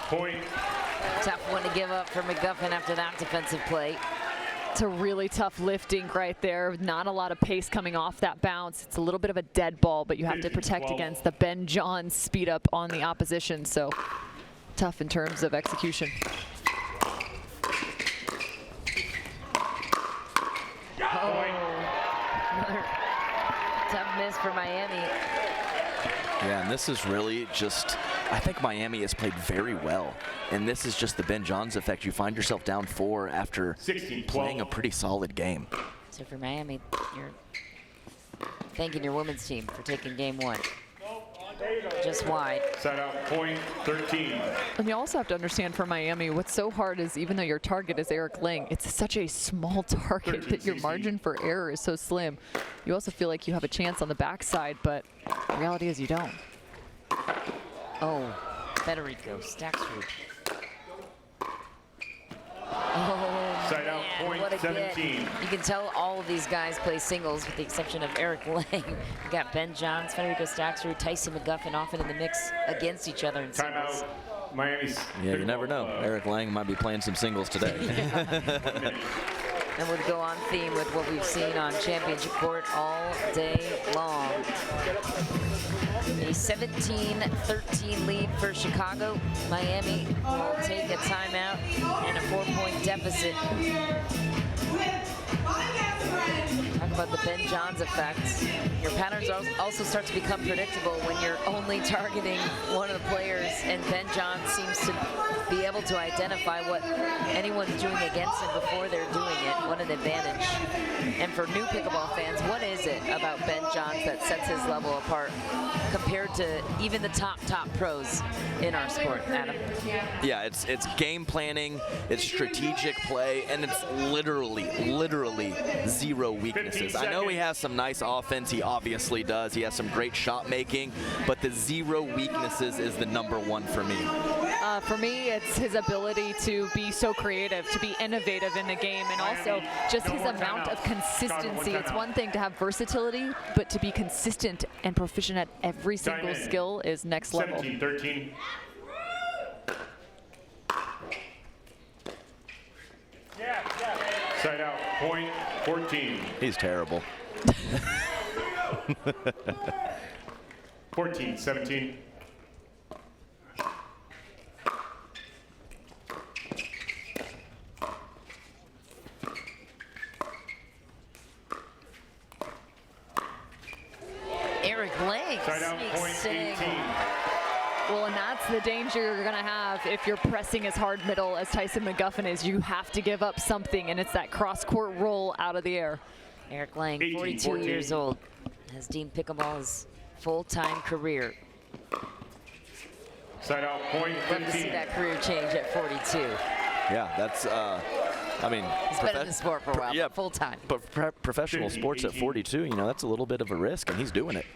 Point. Tough one to give up for McGuffin after that defensive play. It's a really tough lifting right there. Not a lot of pace coming off that bounce. It's a little bit of a dead ball, but you have to protect 12. against the Ben Johns speed up on the opposition. So tough in terms of execution. Another tough miss for Miami. Yeah, and this is really just, I think Miami has played very well. And this is just the Ben Johns effect. You find yourself down 4 after 16, playing 12. a pretty solid game. So for Miami, you're thanking your women's team for taking game 1. Just wide. Side out, point 13. And you also have to understand for Miami, what's so hard is even though your target is Eric Lang, it's such a small target that your margin for error is so slim. You also feel like you have a chance on the backside, but the reality is you don't. Oh, Federico Staxford. Oh, Side out, man, point what a 17. get. You can tell all of these guys play singles with the exception of Eric Lang. You got Ben Johns, Federico Staxford, Tyson McGuffin often in the mix against each other in singles. Timeout, Miami's. Yeah, you never know. Eric Lang might be playing some singles today. And would go on theme with what we've seen on championship court all day long. A 17-13 lead for Chicago. Miami will take a timeout and a 4-point deficit. Talk about the Ben Johns effect. Your patterns also start to become predictable when you're only targeting one of the players, and Ben Johns seems to be able to identify what anyone's doing against him before they're doing it. What an advantage. And for new pickleball fans, what is it about Ben Johns that sets his level apart compared to even the top pros in our sport, Adam? Yeah, it's game planning, it's strategic play, and it's literally zero weaknesses. I know he has some nice offense, he obviously does. He has some great shot making, but the zero weaknesses is the #1 for me. For me, it's his ability to be so creative, to be innovative in the game, and also just his amount of consistency. It's one thing to have versatility, but to be consistent and proficient at every single skill is next level. 17-13. Side out, point 14. He's terrible. 14-17. Eric Lang Side out, point 18. Well, and that's the danger you're going to have if you're pressing as hard middle as Tyson McGuffin is. You have to give up something, and it's that cross-court roll out of the air. Eric Lang, 18, 42 14. years old, has deemed pickleball his full-time career. Side out, point Love to see 15. that career change at 42. Yeah, that's, I mean, He's been in the sport for a while, yeah, but full-time. But professional 15, sports at 18. 42, you know, that's a little bit of a risk, and he's doing it.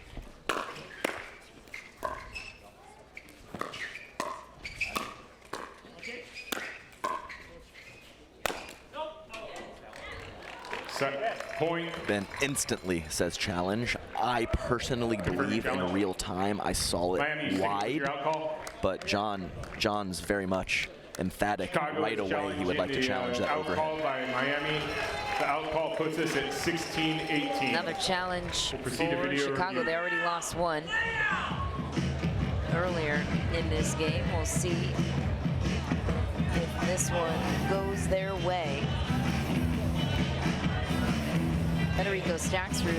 Point. Ben instantly says challenge. I personally believe in real time I saw it Miami, wide, your outcall. but John's very much emphatic Chicago right is away. He would like to challenge that overhead. Outcall by Miami. The outcall puts us at 16-18. Another challenge We'll proceed to for video Chicago. review. They already lost one earlier in this game. We'll see if this one goes their way. Federico Staxford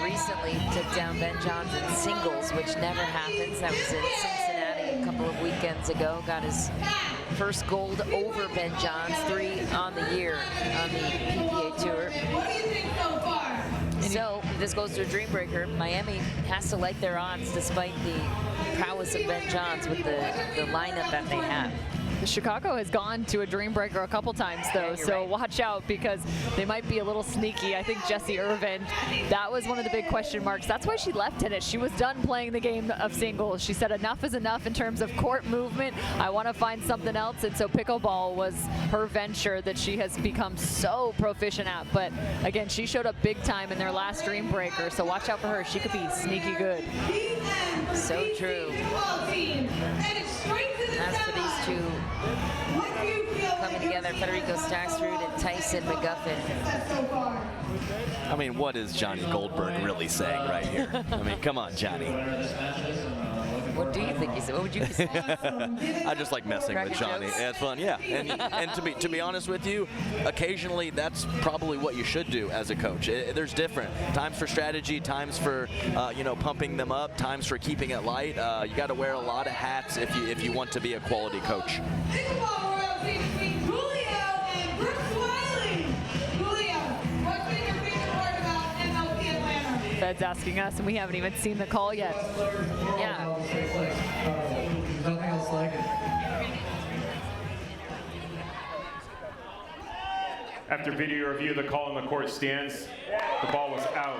recently took down Ben Johns in singles, which never happens. That was in Cincinnati a couple of weekends ago. Got his first gold over Ben Johns, 3 on the year on the PPA Tour. What do you think so far? So this goes to a dream breaker, Miami has to like their odds despite the prowess of Ben Johns with the lineup that they have. Chicago has gone to a dream breaker a couple times, though, so right. watch out because they might be a little sneaky. I think Jessie Irvin, that was one of the big question marks. That's why she left tennis. She was done playing the game of singles. She said enough is enough in terms of court movement. I want to find something else, and so pickleball was her venture that she has become so proficient at. But again, she showed up big time in their last dream breaker, so watch out for her. She could be sneaky good. So true. As for these two coming together, Federico Staksrud and Tyson McGuffin. I mean, what is Johnny Goldberg really saying right here? I mean, come on, Johnny. What do you think he said? What would you say? I just like messing with Johnny. It's fun, yeah. And to be honest with you, occasionally that's probably what you should do as a coach. There's different times for strategy, times for pumping them up, times for keeping it light. You got to wear a lot of hats if you want to be a quality coach. Pickleball royalty between Grillo and Brooks Wiley. Grillo, what's been your favorite part about MLP Atlanta? Fed's asking us, and we haven't even seen the call yet. Yeah. Nothing else like it. After video review, the call on the court stands. The ball was out.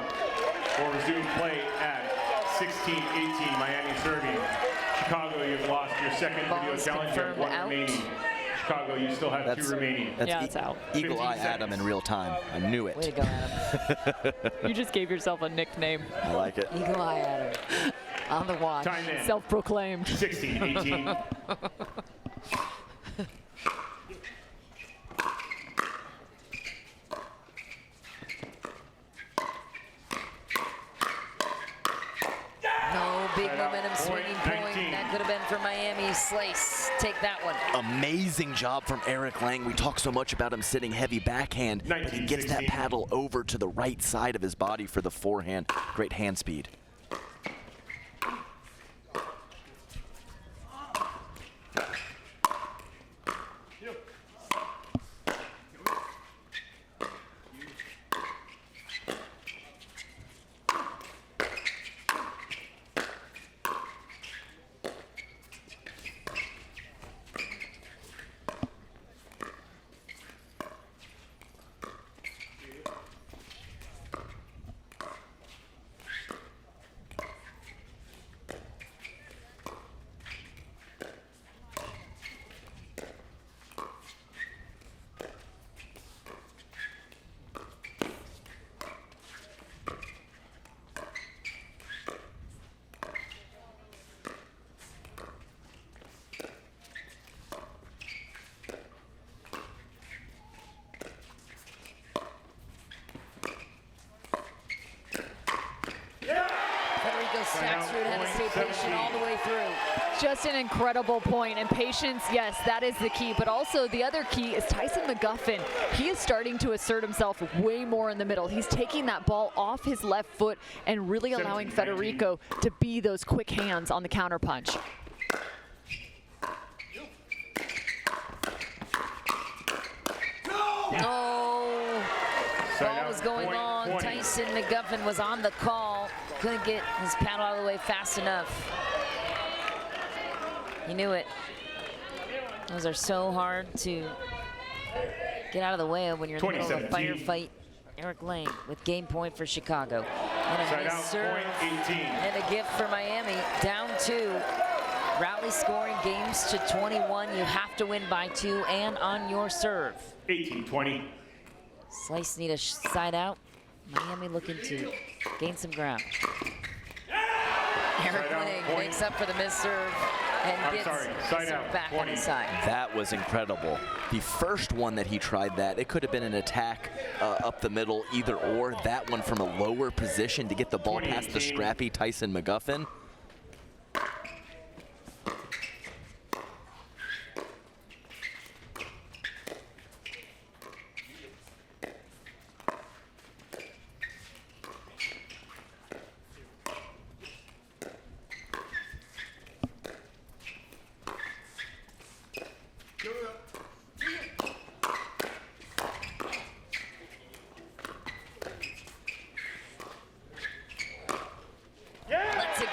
We'll resume play at 16-18, Miami serving. Chicago, you've lost your second video challenge. You have one remaining. Chicago, you still have two remaining. Yeah, it's out. Eagle eye Adam in real time. I knew it. Way to go, Adam. You just gave yourself a nickname. I like it. Eagle eye Adam. On the watch. Time in. Self-proclaimed. 16-18. No big momentum swinging point. That could have been for Miami. Slice. Take that one. Amazing job from Eric Lang. We talk so much about him sitting heavy backhand, but he gets that paddle over to the right side of his body for the forehand. Great hand speed. Staksrud had to stay patient all the way through. Just an incredible point, and patience, yes, that is the key, but also the other key is Tyson McGuffin. He is starting to assert himself way more in the middle. He's taking that ball off his left foot and really allowing Federico to be those quick hands on the counterpunch. Oh, ball was going long. Tyson McGuffin was on the call. Couldn't get his paddle out of the way fast enough. He knew it. Those are so hard to get out of the way of when you're in the middle of a firefight. Eric Lang with game point for Chicago. And a nice serve and a gift for Miami. Down 2. Rally scoring games to 21. You have to win by 2 and on your serve. 18-20. Slice need a side out. Miami looking to gain some ground. Eric Lang makes up for the missed serve and gets serve back on his side. That was incredible. The first one that he tried it could have been an attack up the middle, either or. That one from a lower position to get the ball past the scrappy Tyson McGuffin.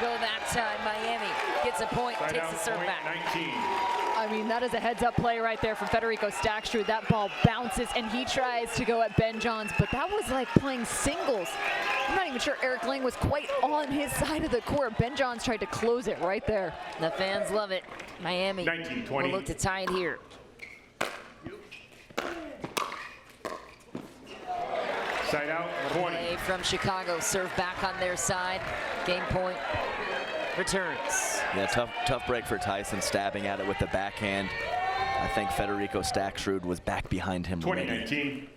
go that time. Miami gets a point, Side takes out, the serve point, back. 19. I mean, that is a heads-up play right there from Federico Staksrud. That ball bounces, and he tries to go at Ben Johns, but that was like playing singles. I'm not even sure Eric Lang was quite on his side of the court. Ben Johns tried to close it right there. The fans love it. Miami 19-20. will look to tie it here. Side out, 20. Play from Chicago, serve back on their side. Game point returns. Yeah, tough break for Tyson, stabbing at it with the backhand. I think Federico Staksrud was back behind him. 2019.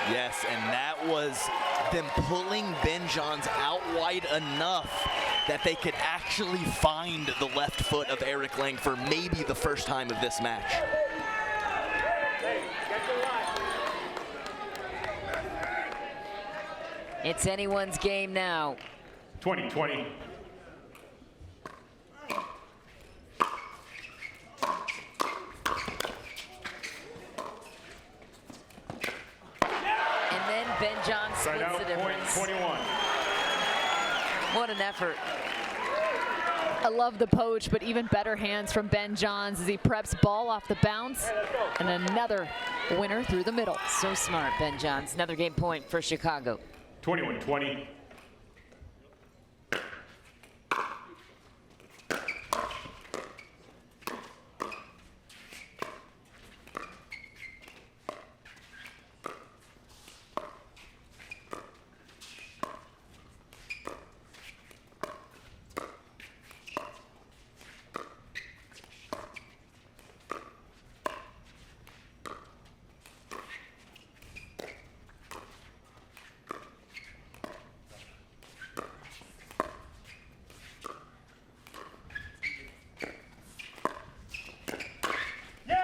Yes, and that was them pulling Ben Johns out wide enough that they could actually find the left foot of Eric Lang for maybe the first time of this match. It's anyone's game now. 20-20. And then Ben Johns splits Side out, the difference. point 21. What an effort. I love the poach, but even better hands from Ben Johns as he preps ball off the bounce, and another winner through the middle. So smart, Ben Johns. Another game point for Chicago. 21-20.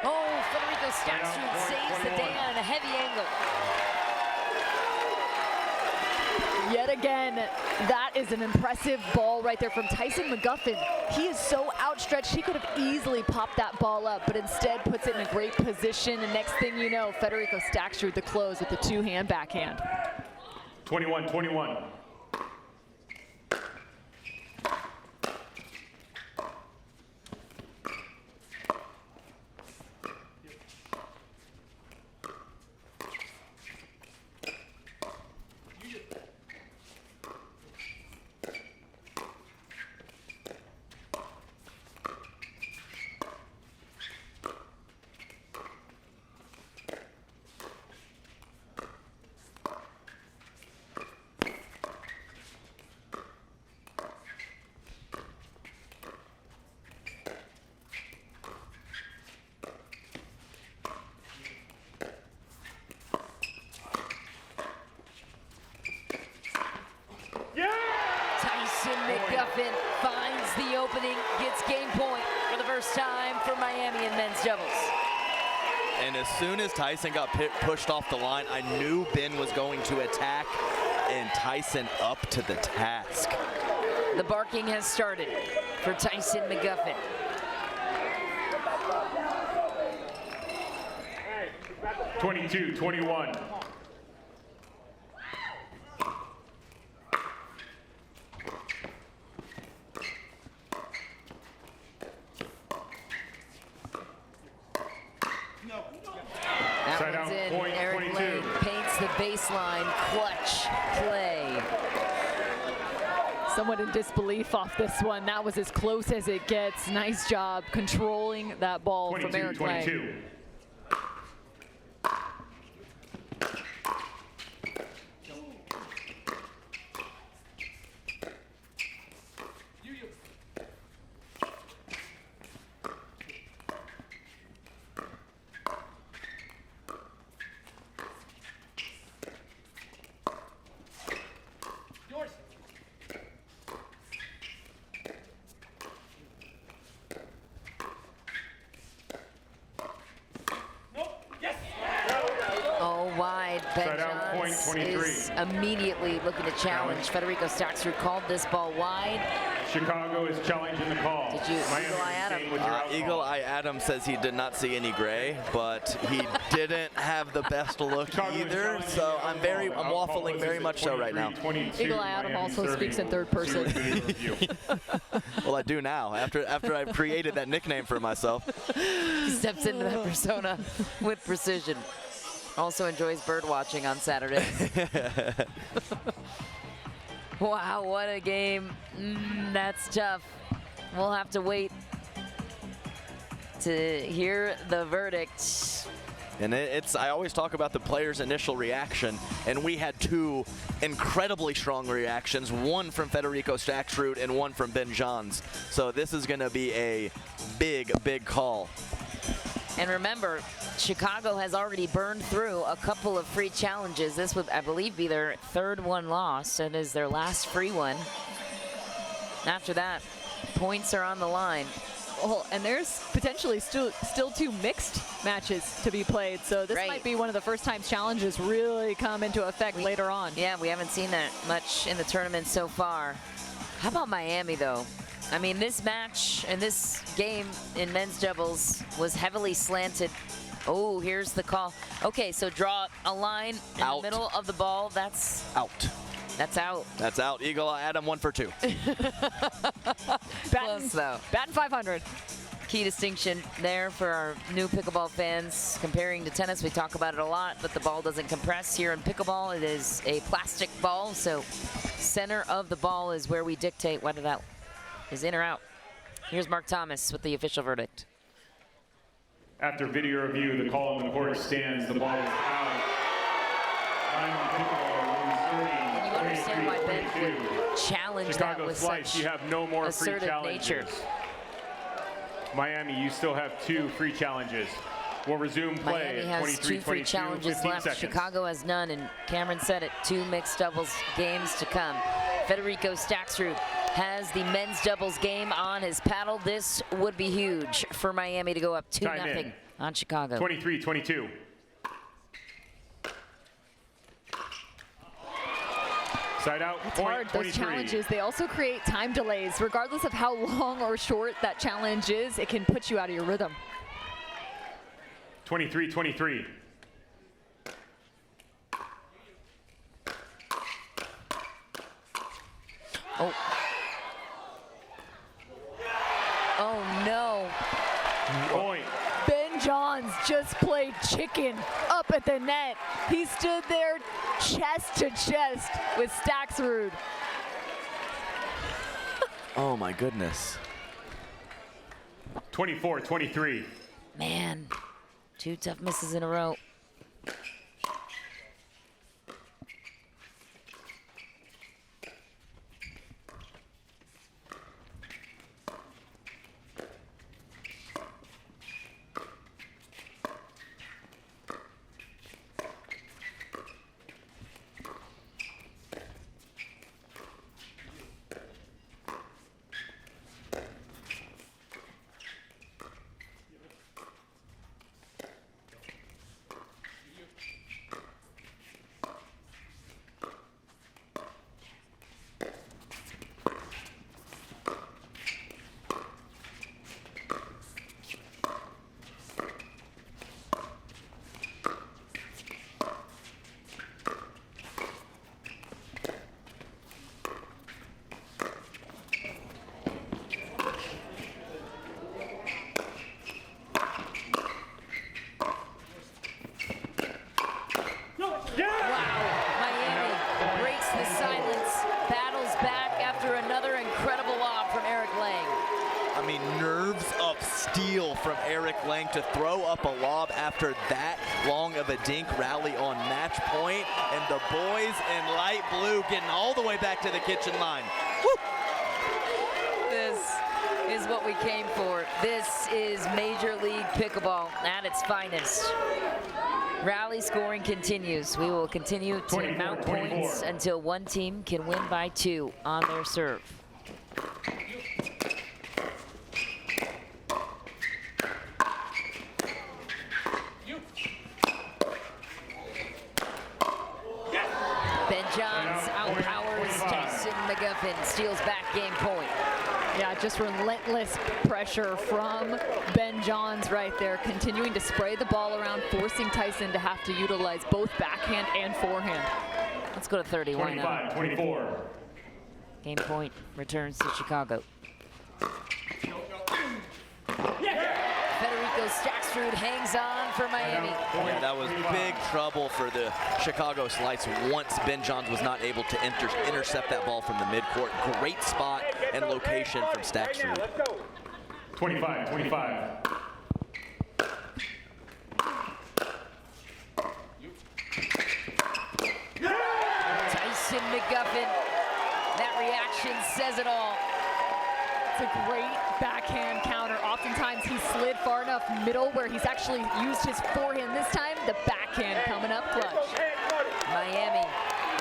Oh, Federico Staksrud saves the day on a heavy angle. Yet again, that is an impressive ball right there from Tyson McGuffin. He is so outstretched, he could have easily popped that ball up, but instead puts it in a great position. And next thing you know, Federico Staksrud the close with the two-hand backhand. 21-21. Tyson McGuffin finds the opening, gets game point for the first time for Miami in men's doubles. And as soon as Tyson got pushed off the line, I knew Ben was going to attack, and Tyson up to the task. The barking has started for Tyson McGuffin. Hey, 22-21. That Side one's out, in. point Eric 22. Lang paints the baseline. Clutch play. Somewhat in disbelief off this one. That was as close as it gets. Nice job controlling that ball from Eric Lang. 22-22. immediately looking to challenge. Federico Staxrud called this ball wide. Chicago is challenging the call. Did you Eagle Eye Adam? Eagle Eye Adam says he did not see any gray, but he didn't have the best look either. So I'm waffling very much so right now. Eagle Eye Adam also speaks in third person. Well, I do now after I've created that nickname for myself. He steps into that persona with precision. Also enjoys bird watching on Saturdays. Wow, what a game. That's tough. We'll have to wait to hear the verdict. And I always talk about the player's initial reaction, and we had two incredibly strong reactions, one from Federico Staxrud and one from Ben Johns. So this is going to be a big, big call. And remember, Chicago has already burned through a couple of free challenges. This would, I believe, be their third one lost, and is their last free one. After that, points are on the line. Well, and there's potentially still two mixed matches to be played, so this might be one of the first times challenges really come into effect later on. Yeah, we haven't seen that much in the tournament so far. How about Miami, though? I mean, this match and this game in men's doubles was heavily slanted. Oh, here's the call. Okay, so draw a line in the middle of the ball. That's out. That's out. That's out. Eagle Eye Adam 1 for 2. Close, though. Batting 500. Key distinction there for our new pickleball fans. Comparing to tennis, we talk about it a lot, but the ball doesn't compress. Here in pickleball, it is a plastic ball, so center of the ball is where we dictate whether that is in or out. Here's Mark Thomas with the official verdict. After video review, the call on the court stands. The ball is out. Can you understand why Ben would challenge Chicago that with Slice, such you have no more free assertive challenges. nature? Miami, you still have 2 free challenges. We'll resume play. Miami has 2 free challenges left. Seconds. Chicago has none, and Cameron said it, 2 mixed doubles games to come. Federico Staxrud has the men's doubles game on his paddle. This would be huge for Miami to go up 2-0 on Chicago. 23-22. Side out, it's point hard. 23. Those challenges, they also create time delays. Regardless of how long or short that challenge is, it can put you out of your rhythm. 23-23. Oh. Oh, no. Point. Ben Johns just played chicken up at the net. He stood there chest to chest with Staxrud. Oh, my goodness. 24-23. Man, 2 tough misses in a row. To throw up a lob after that long of a dink rally on match point, and the boys in light blue getting all the way back to the kitchen line. Woo! This is what we came for. This is Major League Pickleball at its finest. Rally scoring continues. We will continue to mount points until one team can win by 2 on their serve. steals back game point. Yeah, just relentless pressure from Ben Johns right there, continuing to spray the ball around, forcing Tyson to have to utilize both backhand and forehand. Let's go to 30. Why not? 25-24. Game point returns to Chicago. Federico Staksrud hangs on for Miami. Yeah, that was big trouble for the Chicago Slice once Ben Johns was not able to intercept that ball from the midcourt. Great spot and location from Staksrud. 25-25. Tyson McGuffin. That reaction says it all. It's a great backhand counter. Oftentimes he slid far enough middle where he's actually used his forehand. This time, the backhand coming up clutch. Miami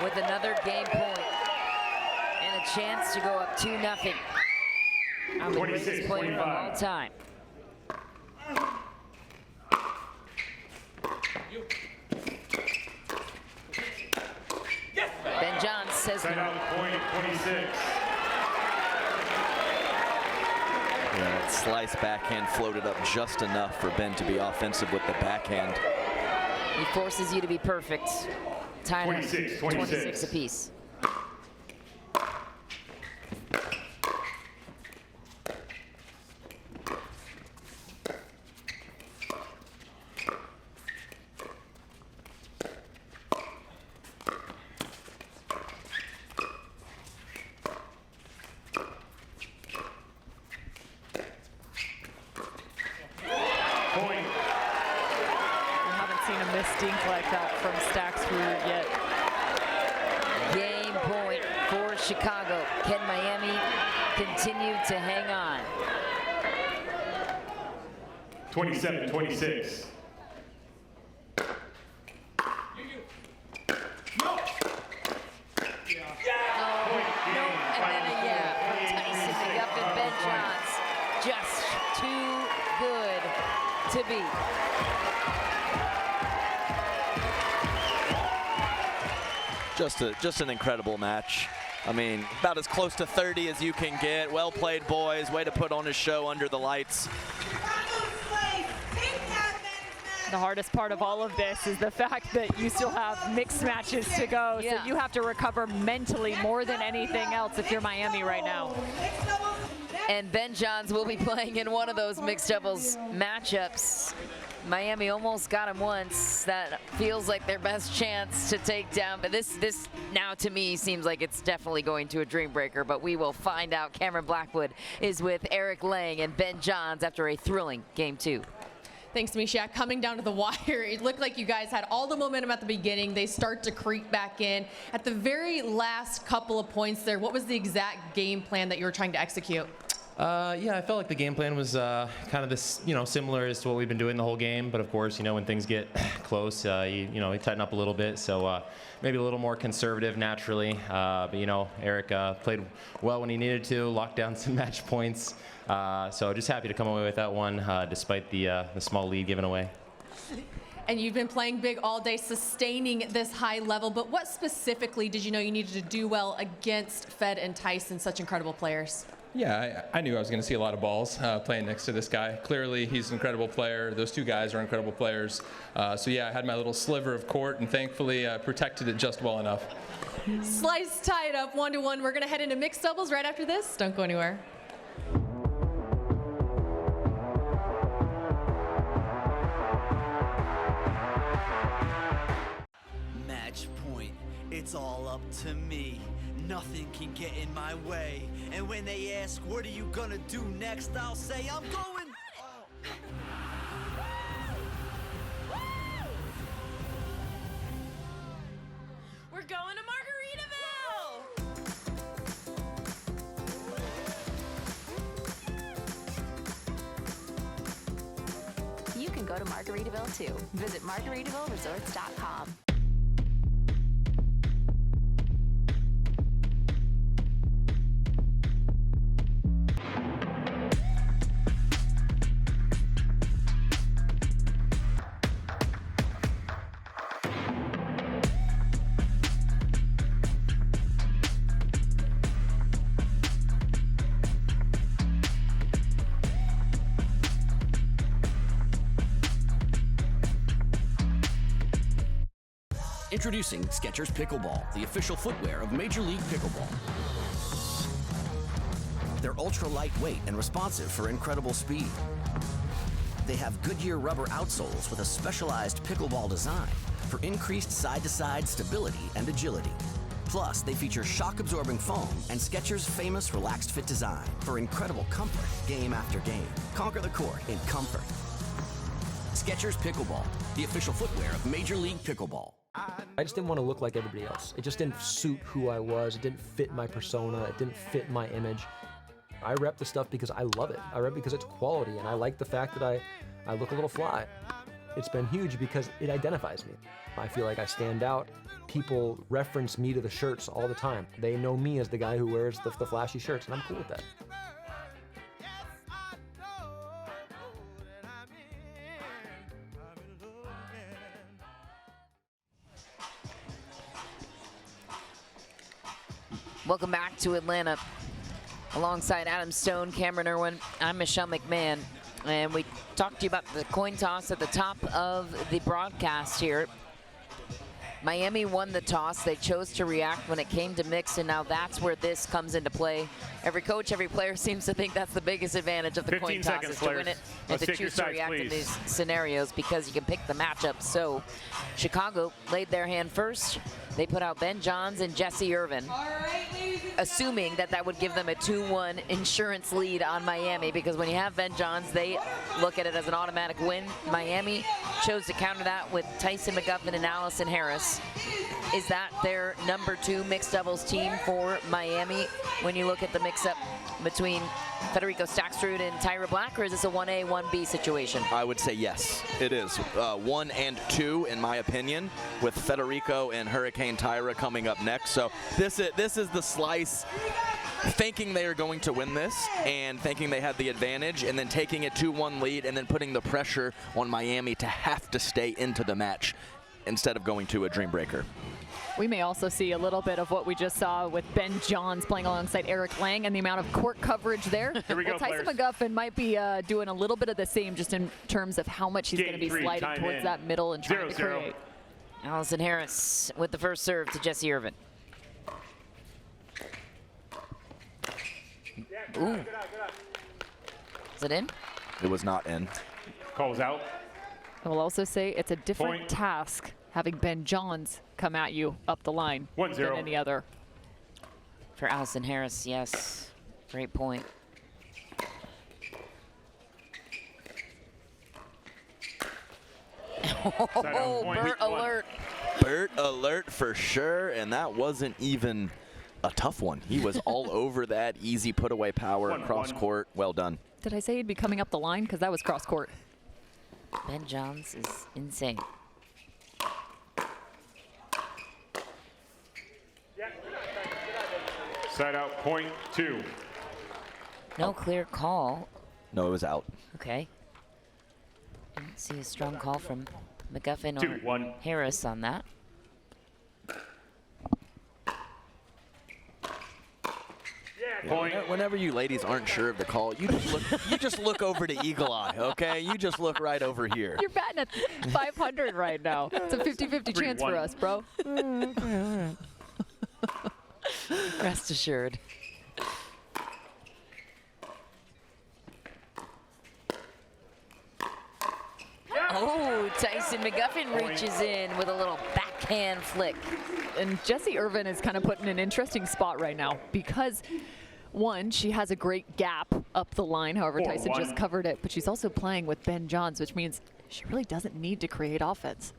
with another game point and a chance to go up 2-0 on the greatest player of all time. Ben Johns says no. Point 26. Yeah, that slice backhand floated up just enough for Ben to be offensive with the backhand. He forces you to be perfect. Tied up 26 apiece. Dink like that from Staksrud yet. Game point for Chicago. Can Miami continue to hang on? 27-26. Tyson McGuffin, Ben Johns, just too good to beat. Just an incredible match. I mean, about as close to 30 as you can get. Well played, boys. Way to put on a show under the lights. The hardest part of all of this is the fact that you still have mixed matches to go. Yeah. So you have to recover mentally more than anything else if you're Miami right now. And Ben Johns will be playing in one of those mixed doubles matchups. Miami almost got him once. That feels like their best chance to take down. But this now to me seems like it's definitely going to a dream breaker. But we will find out. Cameron Blackwood is with Eric Lang and Ben Johns after a thrilling game 2. Thanks, Misha. Coming down to the wire, it looked like you guys had all the momentum at the beginning. They start to creep back in. At the very last couple of points there, what was the exact game plan that you were trying to execute? Yeah, I felt like the game plan was kind of this, similar as to what we've been doing the whole game. But of course, when things get close, you tighten up a little bit. So maybe a little more conservative naturally. But Eric played well when he needed to, locked down some match points. So just happy to come away with that one, despite the small lead given away. And you've been playing big all day, sustaining this high level. But what specifically did you know you needed to do well against Fed and Tyson, such incredible players? Yeah, I knew I was going to see a lot of balls playing next to this guy. Clearly, he's an incredible player. Those two guys are incredible players. So yeah, I had my little sliver of court, and thankfully protected it just well enough. Slice tied up 1-1. We're going to head into mixed doubles right after this. Don't go anywhere. Match point. It's all up to me. Nothing can get in my way. And when they ask, what are you gonna do next? I'll say, I'm going. We're going to Margaritaville! You can go to Margaritaville too. Visit MargaritavilleResorts.com. Introducing Skechers Pickleball, the official footwear of Major League Pickleball. They're ultra lightweight and responsive for incredible speed. They have Goodyear rubber outsoles with a specialized pickleball design for increased side-to-side stability and agility. Plus, they feature shock-absorbing foam and Skechers' famous relaxed fit design for incredible comfort game after game. Conquer the court in comfort. Skechers Pickleball, the official footwear of Major League Pickleball. I just didn't want to look like everybody else. It just didn't suit who I was. It didn't fit my persona. It didn't fit my image. I rep the stuff because I love it. I rep because it's quality, and I like the fact that I look a little fly. It's been huge because it identifies me. I feel like I stand out. People reference me to the shirts all the time. They know me as the guy who wears the flashy shirts, and I'm cool with that. Welcome back to Atlanta. Alongside Adam Stone, Cameron Irwin, I'm Michelle McMahon. And we talked to you about the coin toss at the top of the broadcast here. Miami won the toss. They chose to react when it came to mix, and now that's where this comes into play. Every coach, every player seems to think that's the biggest advantage of the coin toss, is to win it and to choose to react in these scenarios, because you can pick the matchup. So Chicago laid their hand first. They put out Ben Johns and Jesse Irvin, assuming that that would give them a 2-1 insurance lead on Miami, because when you have Ben Johns, they look at it as an automatic win. Miami chose to counter that with Tyson McGuffin and Allison Harris. Is that their #2 mixed doubles team for Miami when you look at the mix-up between Federico Staksrud and Tyra Black, or is this a 1A, 1B situation? I would say yes, it is. 1 and 2, in my opinion, with Federico and Hurricane Tyra coming up next. So this is the slice, thinking they are going to win this and thinking they have the advantage, and then taking a 2-1 lead and then putting the pressure on Miami to have to stay into the match instead of going to a dream breaker. We may also see a little bit of what we just saw with Ben Johns playing alongside Eric Lang and the amount of court coverage there. Here we go, Tyson players. McGuffin might be doing a little bit of the same, just in terms of how much he's going to be sliding towards that middle and trying to create. Allison Harris with the first serve to Jesse Irvin. Ooh. Is it in? It was not in. Calls out. I will also say it's a different task having Ben Johns come at you up the line 1-0 than any other. For Allison Harris, yes. Great point. Oh, Bert alert. Bert alert for sure, and that wasn't even a tough one. He was all over that easy put-away power across court. Well done. Did I say he'd be coming up the line? Because that was cross court. Ben Johns is insane. Side out, point 2. No clear call. No, it was out. Okay. Didn't see a strong call from McGuffin 2-1. or Harris on that. Whenever you ladies aren't sure of the call, you just look over to Eagle Eye, okay? You just look right over here. You're batting at 500 right now. It's a 50-50 chance for us, bro. Rest assured. Oh, Tyson McGuffin reaches in with a little backhand flick. And Jesse Irvin is kind of put in an interesting spot right now because, one, she has a great gap up the line. However, Tyson just covered it. But she's also playing with Ben Johns, which means she really doesn't need to create offense.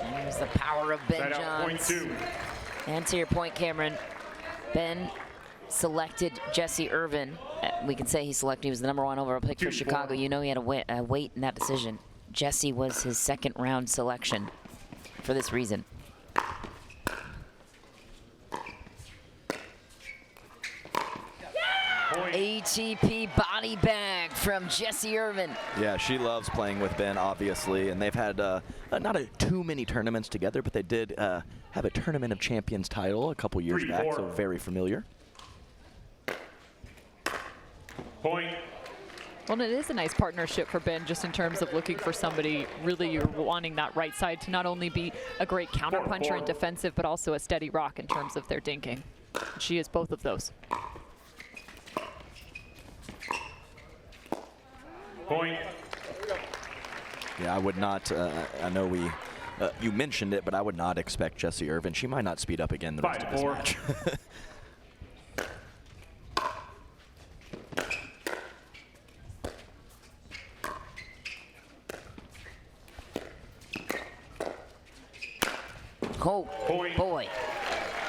There's the power of Ben Johns. Point 2. And to your point, Cameron, Ben selected Jesse Irvin. We can say he was the #1 overall pick for Chicago. You know he had a weight in that decision. Jesse was his second-round selection for this reason. Point ATP body bag from Jessie Irvin. Yeah, she loves playing with Ben, obviously, and they've had not too many tournaments together, but they did have a Tournament of Champions title a couple years back, so very familiar. Point. Well, it is a nice partnership for Ben, just in terms of looking for somebody really you're wanting that right side to not only be a great counter puncher and defensive, but also a steady rock in terms of their dinking. She is both of those. Point. Yeah, I would not, I know you mentioned it, but I would not expect Jessie Irvin. She might not speed up again the rest of this match. Oh, boy.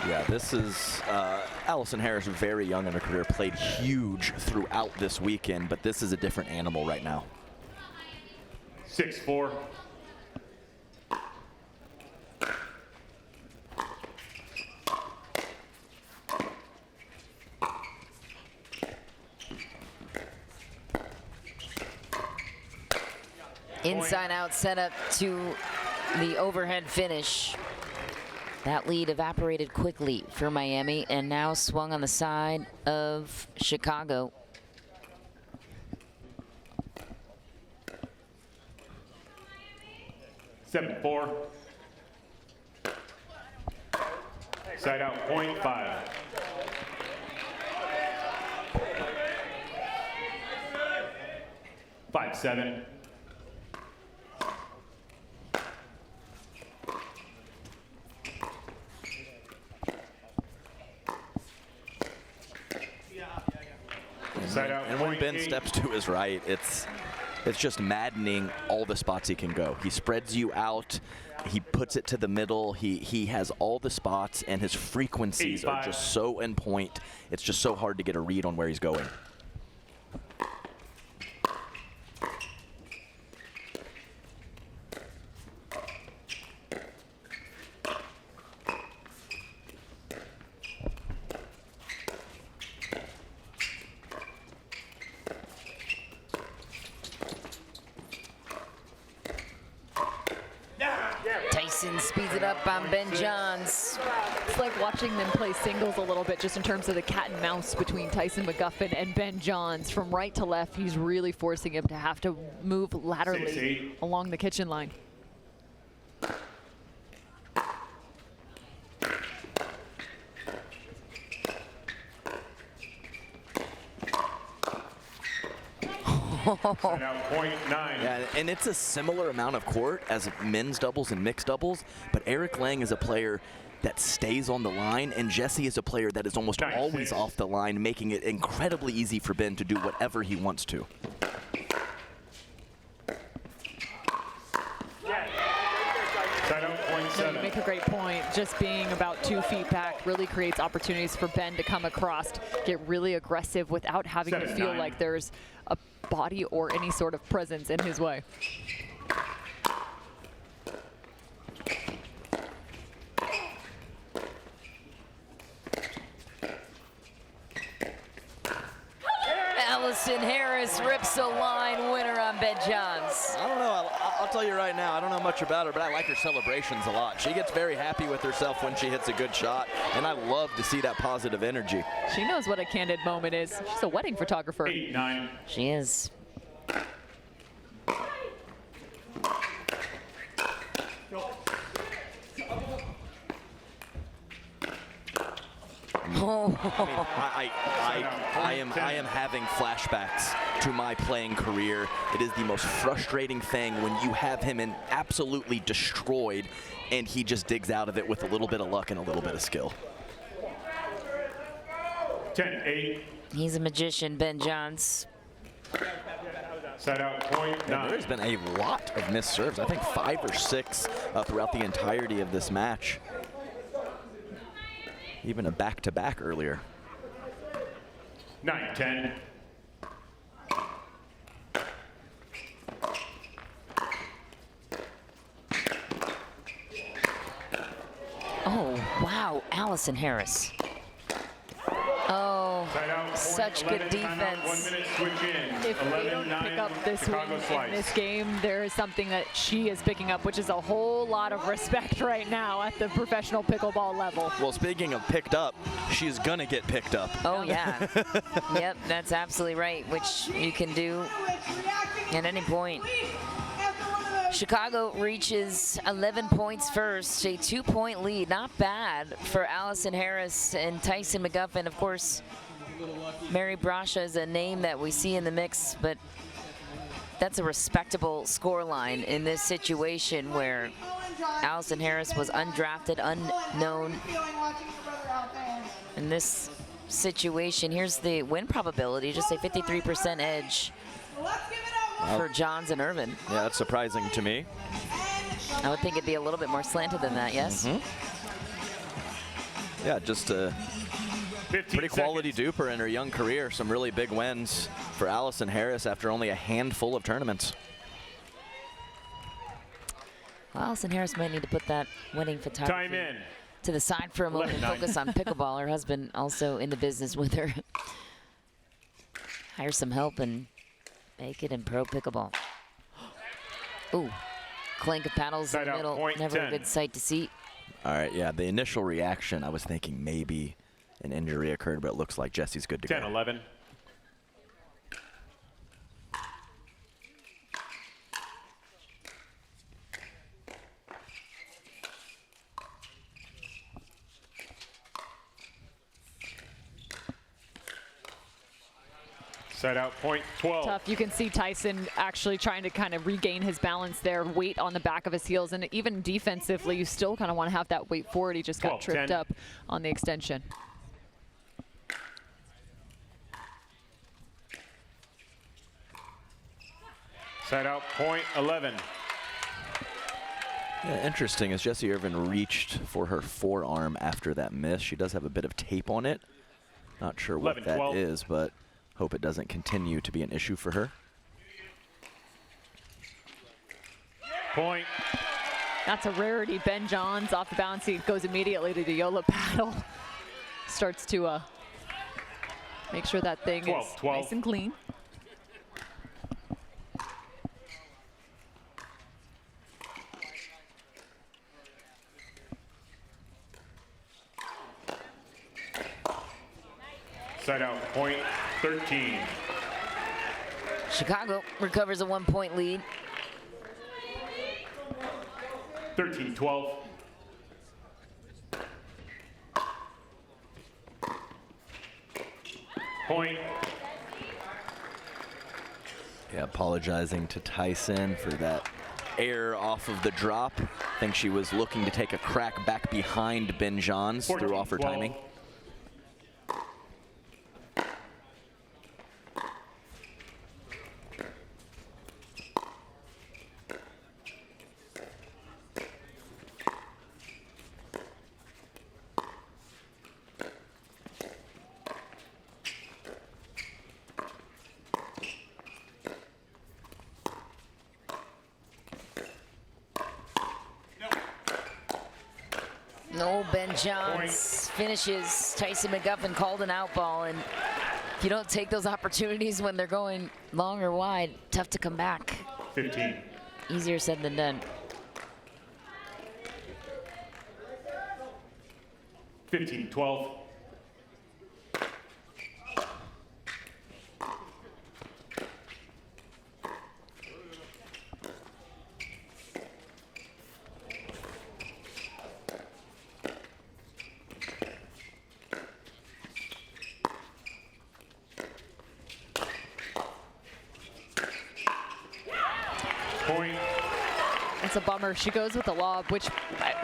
Yeah, this is Allison Harris, very young in her career, played huge throughout this weekend, but this is a different animal right now. 6-4. Inside out setup to the overhead finish. That lead evaporated quickly for Miami and now swung on the side of Chicago. 7-4. Side out, point 5. Five, 7. And when Ben steps to his right, it's just maddening all the spots he can go. He spreads you out. He puts it to the middle. He has all the spots, and his frequencies are just so in point. It's just so hard to get a read on where he's going. Speeds it up on Ben Johns. It's like watching them play singles a little bit, just in terms of the cat and mouse between Tyson McGuffin and Ben Johns. From right to left, he's really forcing him to have to move laterally along the kitchen line. Yeah, and it's a similar amount of court as men's doubles and mixed doubles, but Eric Lang is a player that stays on the line, and Jessie is a player that is almost always off the line, making it incredibly easy for Ben to do whatever he wants to. You make a great point. Just being about 2 feet back really creates opportunities for Ben to come across, get really aggressive without having to feel like there's a body or any sort of presence in his way. Allison Harris rips a line winner on Ben Johns. I don't know. I'll tell you right now, I don't know much about her, but I like her celebrations a lot. She gets very happy with herself when she hits a good shot, and I love to see that positive energy. She knows what a candid moment is. She's a wedding photographer. 8-9. She is. I am having flashbacks to my playing career. It is the most frustrating thing when you have him in absolutely destroyed, and he just digs out of it with a little bit of luck and a little bit of skill. 10-8. He's a magician, Ben Johns. Side out, point 9. There's been a lot of missed serves. I think 5 or 6 throughout the entirety of this match. Even a back-to-back earlier. 9-10. Oh, wow, Allison Harris. Oh, Such good defense. 1 minute switch in. If they don't pick up this win in this game, there is something that she is picking up, which is a whole lot of respect right now at the professional pickleball level. Well, speaking of picked up, she's gonna get picked up. Oh yeah. Yep, that's absolutely right, which you can do at any point. Chicago reaches 11 points first, a 2-point lead. Not bad for Allison Harris and Tyson McGuffin. Of course, Mary Brasha is a name that we see in the mix, but that's a respectable scoreline in this situation where Allison Harris was undrafted, unknown. In this situation, here's the win probability, just a 53% edge for Johns and Irvin. Yeah, that's surprising to me. I would think it'd be a little bit more slanted than that, yes? Yeah, just a pretty quality DUPR in her young career. Some really big wins for Allison Harris after only a handful of tournaments. Well, Allison Harris might need to put that wedding photography to the side for a moment and focus on pickleball. Her husband also in the business with her. Hire some help and make it in pro pickleball. Ooh, clank of paddles in the middle. Never a good sight to see. All right, yeah, the initial reaction, I was thinking maybe an injury occurred, but it looks like Jesse's good to go. 10-11. Set out point 12. Tough. You can see Tyson actually trying to kind of regain his balance there, weight on the back of his heels, and even defensively, you still kind of want to have that weight forward. He just got tripped up on the extension. Set out point 11. Yeah, interesting as Jessie Irvin reached for her forearm after that miss. She does have a bit of tape on it. Not sure what that is, but hope it doesn't continue to be an issue for her. Point. That's a rarity. Ben Johns off the bounce. He goes immediately to the YOLO paddle. Starts to make sure that thing is nice and clean. Set out point 13. Chicago recovers a 1-point lead. 13-12. Point. Yeah, apologizing to Tyson for that error off of the drop. I think she was looking to take a crack back behind Ben Johns through off her timing. No, Ben Johns finishes. Tyson McGuffin called an out ball, and if you don't take those opportunities when they're going long or wide, tough to come back. 15. Easier said than done. 15-12. It's a bummer. She goes with the lob, which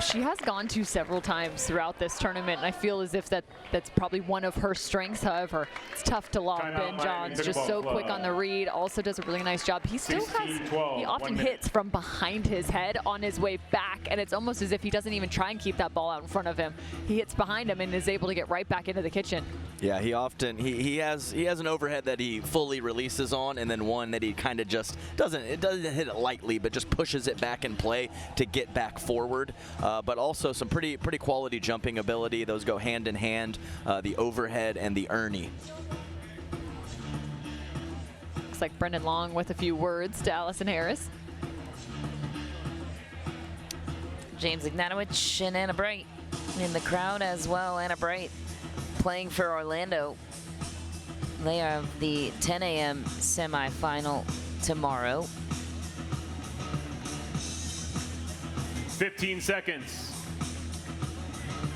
she has gone to several times throughout this tournament, and I feel as if that's probably one of her strengths. However, it's tough to lob. Ben Johns just so quick on the read, also does a really nice job. He still has, he often hits from behind his head on his way back, and it's almost as if he doesn't even try and keep that ball out in front of him. He hits behind him and is able to get right back into the kitchen. Yeah, he often, he has an overhead that he fully releases on, and then one that he kind of just doesn't hit it lightly, but just pushes it back in play to get back forward. But also some pretty quality jumping ability. Those go hand in hand, the overhead and the Ernie. Looks like Brendan Long with a few words to Allison Harris. James Ignatowicz and Anna Bright in the crowd as well. Anna Bright playing for Orlando. They have the 10 a.m. semifinal tomorrow. 15 seconds.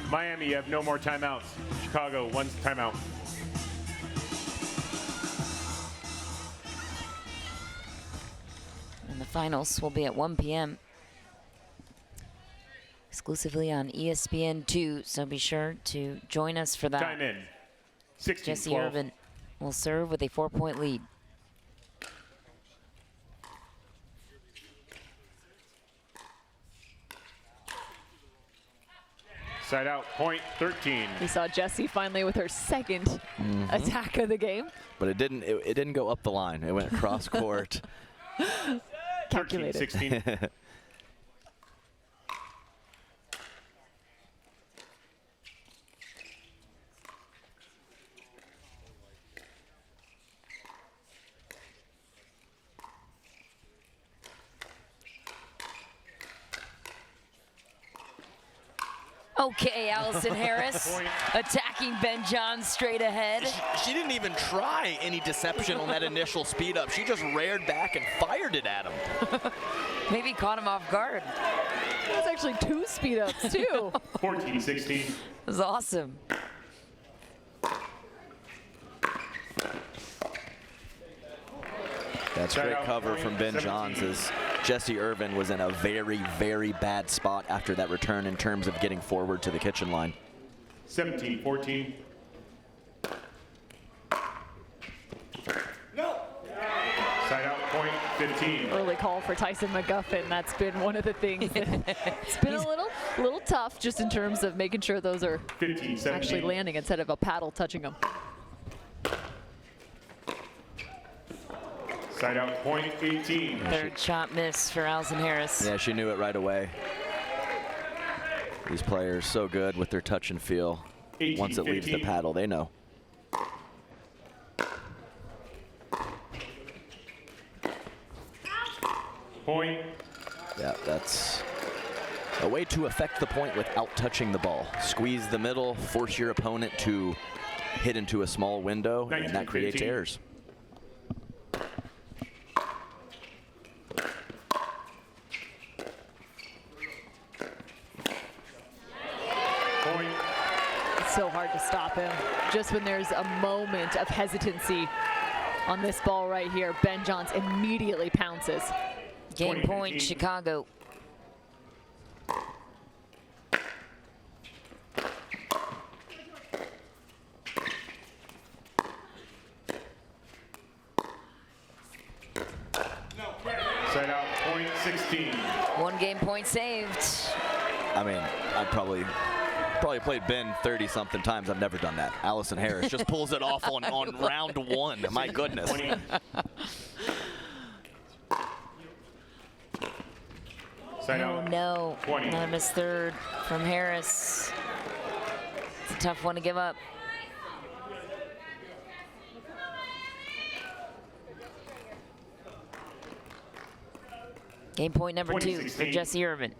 Miami, you have no more timeouts. Chicago, 1 timeout. And the finals will be at 1 p.m. exclusively on ESPN2, so be sure to join us for that. Time in. 16-12. Jesse Irvin will serve with a 4-point lead. Side out, point 13. We saw Jessie finally with her second attack of the game. But it didn't go up the line. It went across court. Calculated. 13-16. Okay, Allison Harris attacking Ben Johns straight ahead. She didn't even try any deception on that initial speed up. She just reared back and fired it at him. Maybe caught him off guard. That's actually 2 speed ups too. 14-16. It was awesome. That's great cover from Ben Johns, as Jesse Irvin was in a very, very bad spot after that return in terms of getting forward to the kitchen line. 17-14. No. Side out, point 15. Early call for Tyson McGuffin. That's been one of the things that it's been a little tough just in terms of making sure those are 15-17. actually landing instead of a paddle touching them. Side out, point 18. Third shot miss for Allison Harris. Yeah, she knew it right away. These players so good with their touch and feel. 18, Once it leaves the 15. paddle, they know. Point. Yeah, that's a way to affect the point without touching the ball. Squeeze the middle, force your opponent to hit into a small window, 19, and that creates 15. errors. Point. It's so hard to stop him. Just when there's a moment of hesitancy on this ball right here, Ben Johns immediately pounces. Game point, Chicago. Side out, point 16. 1 game point saved. I mean, I've probably played Ben 30-something times. I've never done that. Allison Harris just pulls it off on round 1. My goodness. Side Oh out. no, 20. anonymous third from Harris. It's a tough one to give up. Game point number 2 for 20-16. Jesse Irvin.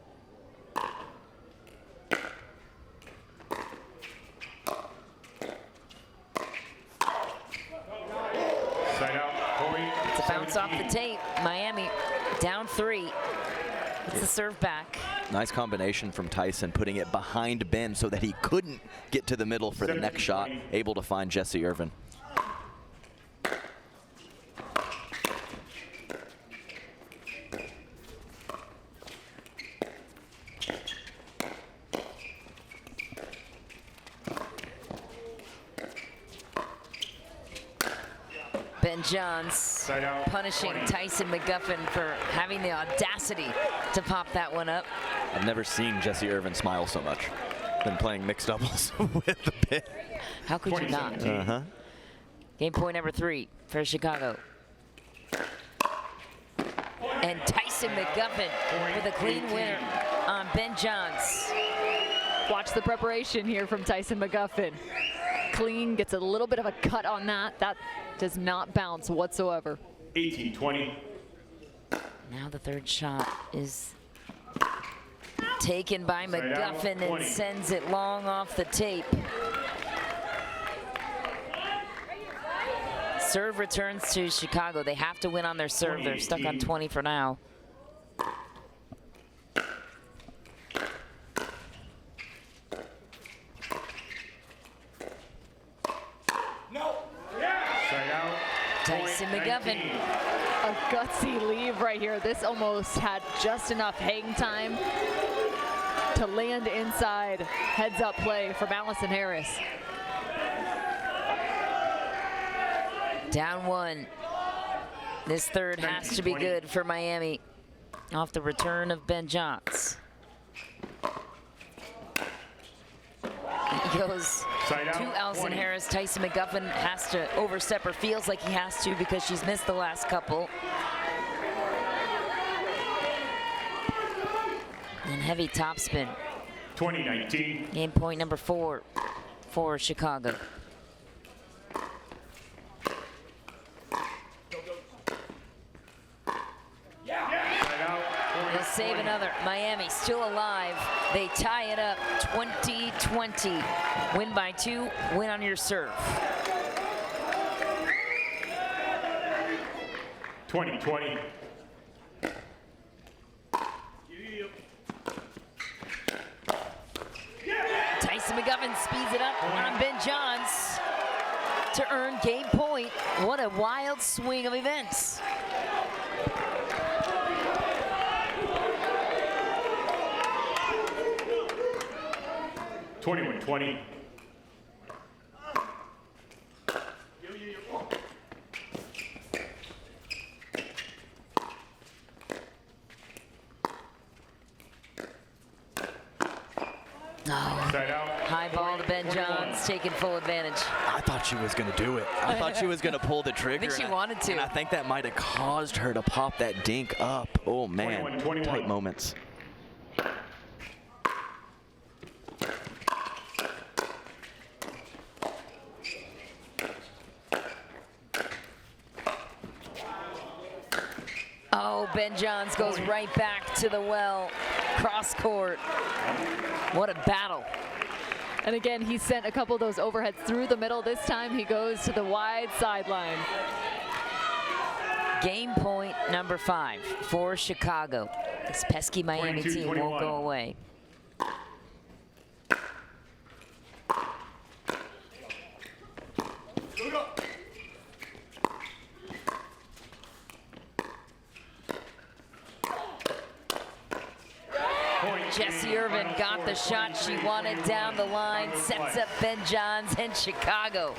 Side out, point. It's a bounce off the 17. tape. Miami down 3. It's the serve back. Nice combination from Tyson, putting it behind Ben so that he couldn't get to the middle for the next shot, able to find Jesse Irvin. Ben Johns Side out, punishing 20. Tyson McGuffin for having the audacity to pop that one up. I've never seen Jesse Irvin smile so much than playing mixed doubles with the Ben. How could you not? 2017. Uh-huh. Game point number 3 for Chicago. And Tyson McGuffin with a clean win on Ben Johns. Watch the preparation here from Tyson McGuffin. Clean, gets a little bit of a cut on that. That does not bounce whatsoever. 18-20. Now the third shot is taken by McGuffin and sends it long off the tape. Serve returns to Chicago. They have to win on their serve. They're stuck on 20 for now. Tyson McGuffin. A gutsy leave right here. This almost had just enough hang time to land inside. Heads up play from Allison Harris. Down one. This third has to be good for Miami off the return of Ben Johns. He goes to Allison Harris. Tyson McGuffin has to overstep, or feels like he has to, because she's missed the last couple. And heavy topspin. 20-19. Game point number 4 for Chicago. They'll save another. Miami still alive. They tie it up 20-20. Win by 2, win on your serve. 20-20. Tyson McGuffin speeds it up on Ben Johns to earn game point. What a wild swing of events. 21-20. High ball to Ben Johns, taking full advantage. I thought she was going to do it. I thought she was going to pull the trigger. I think she wanted to. And I think that might have caused her to pop that dink up. Oh, man. 21. Tight moments. Oh, Ben Johns goes right back to the well, cross court. What a battle. And again, he sent a couple of those overheads through the middle. This time he goes to the wide sideline. Game point number 5 for Chicago. This pesky Miami team won't go away. Jessie Irvin got the shot she wanted down the line, sets up Ben Johns, and Chicago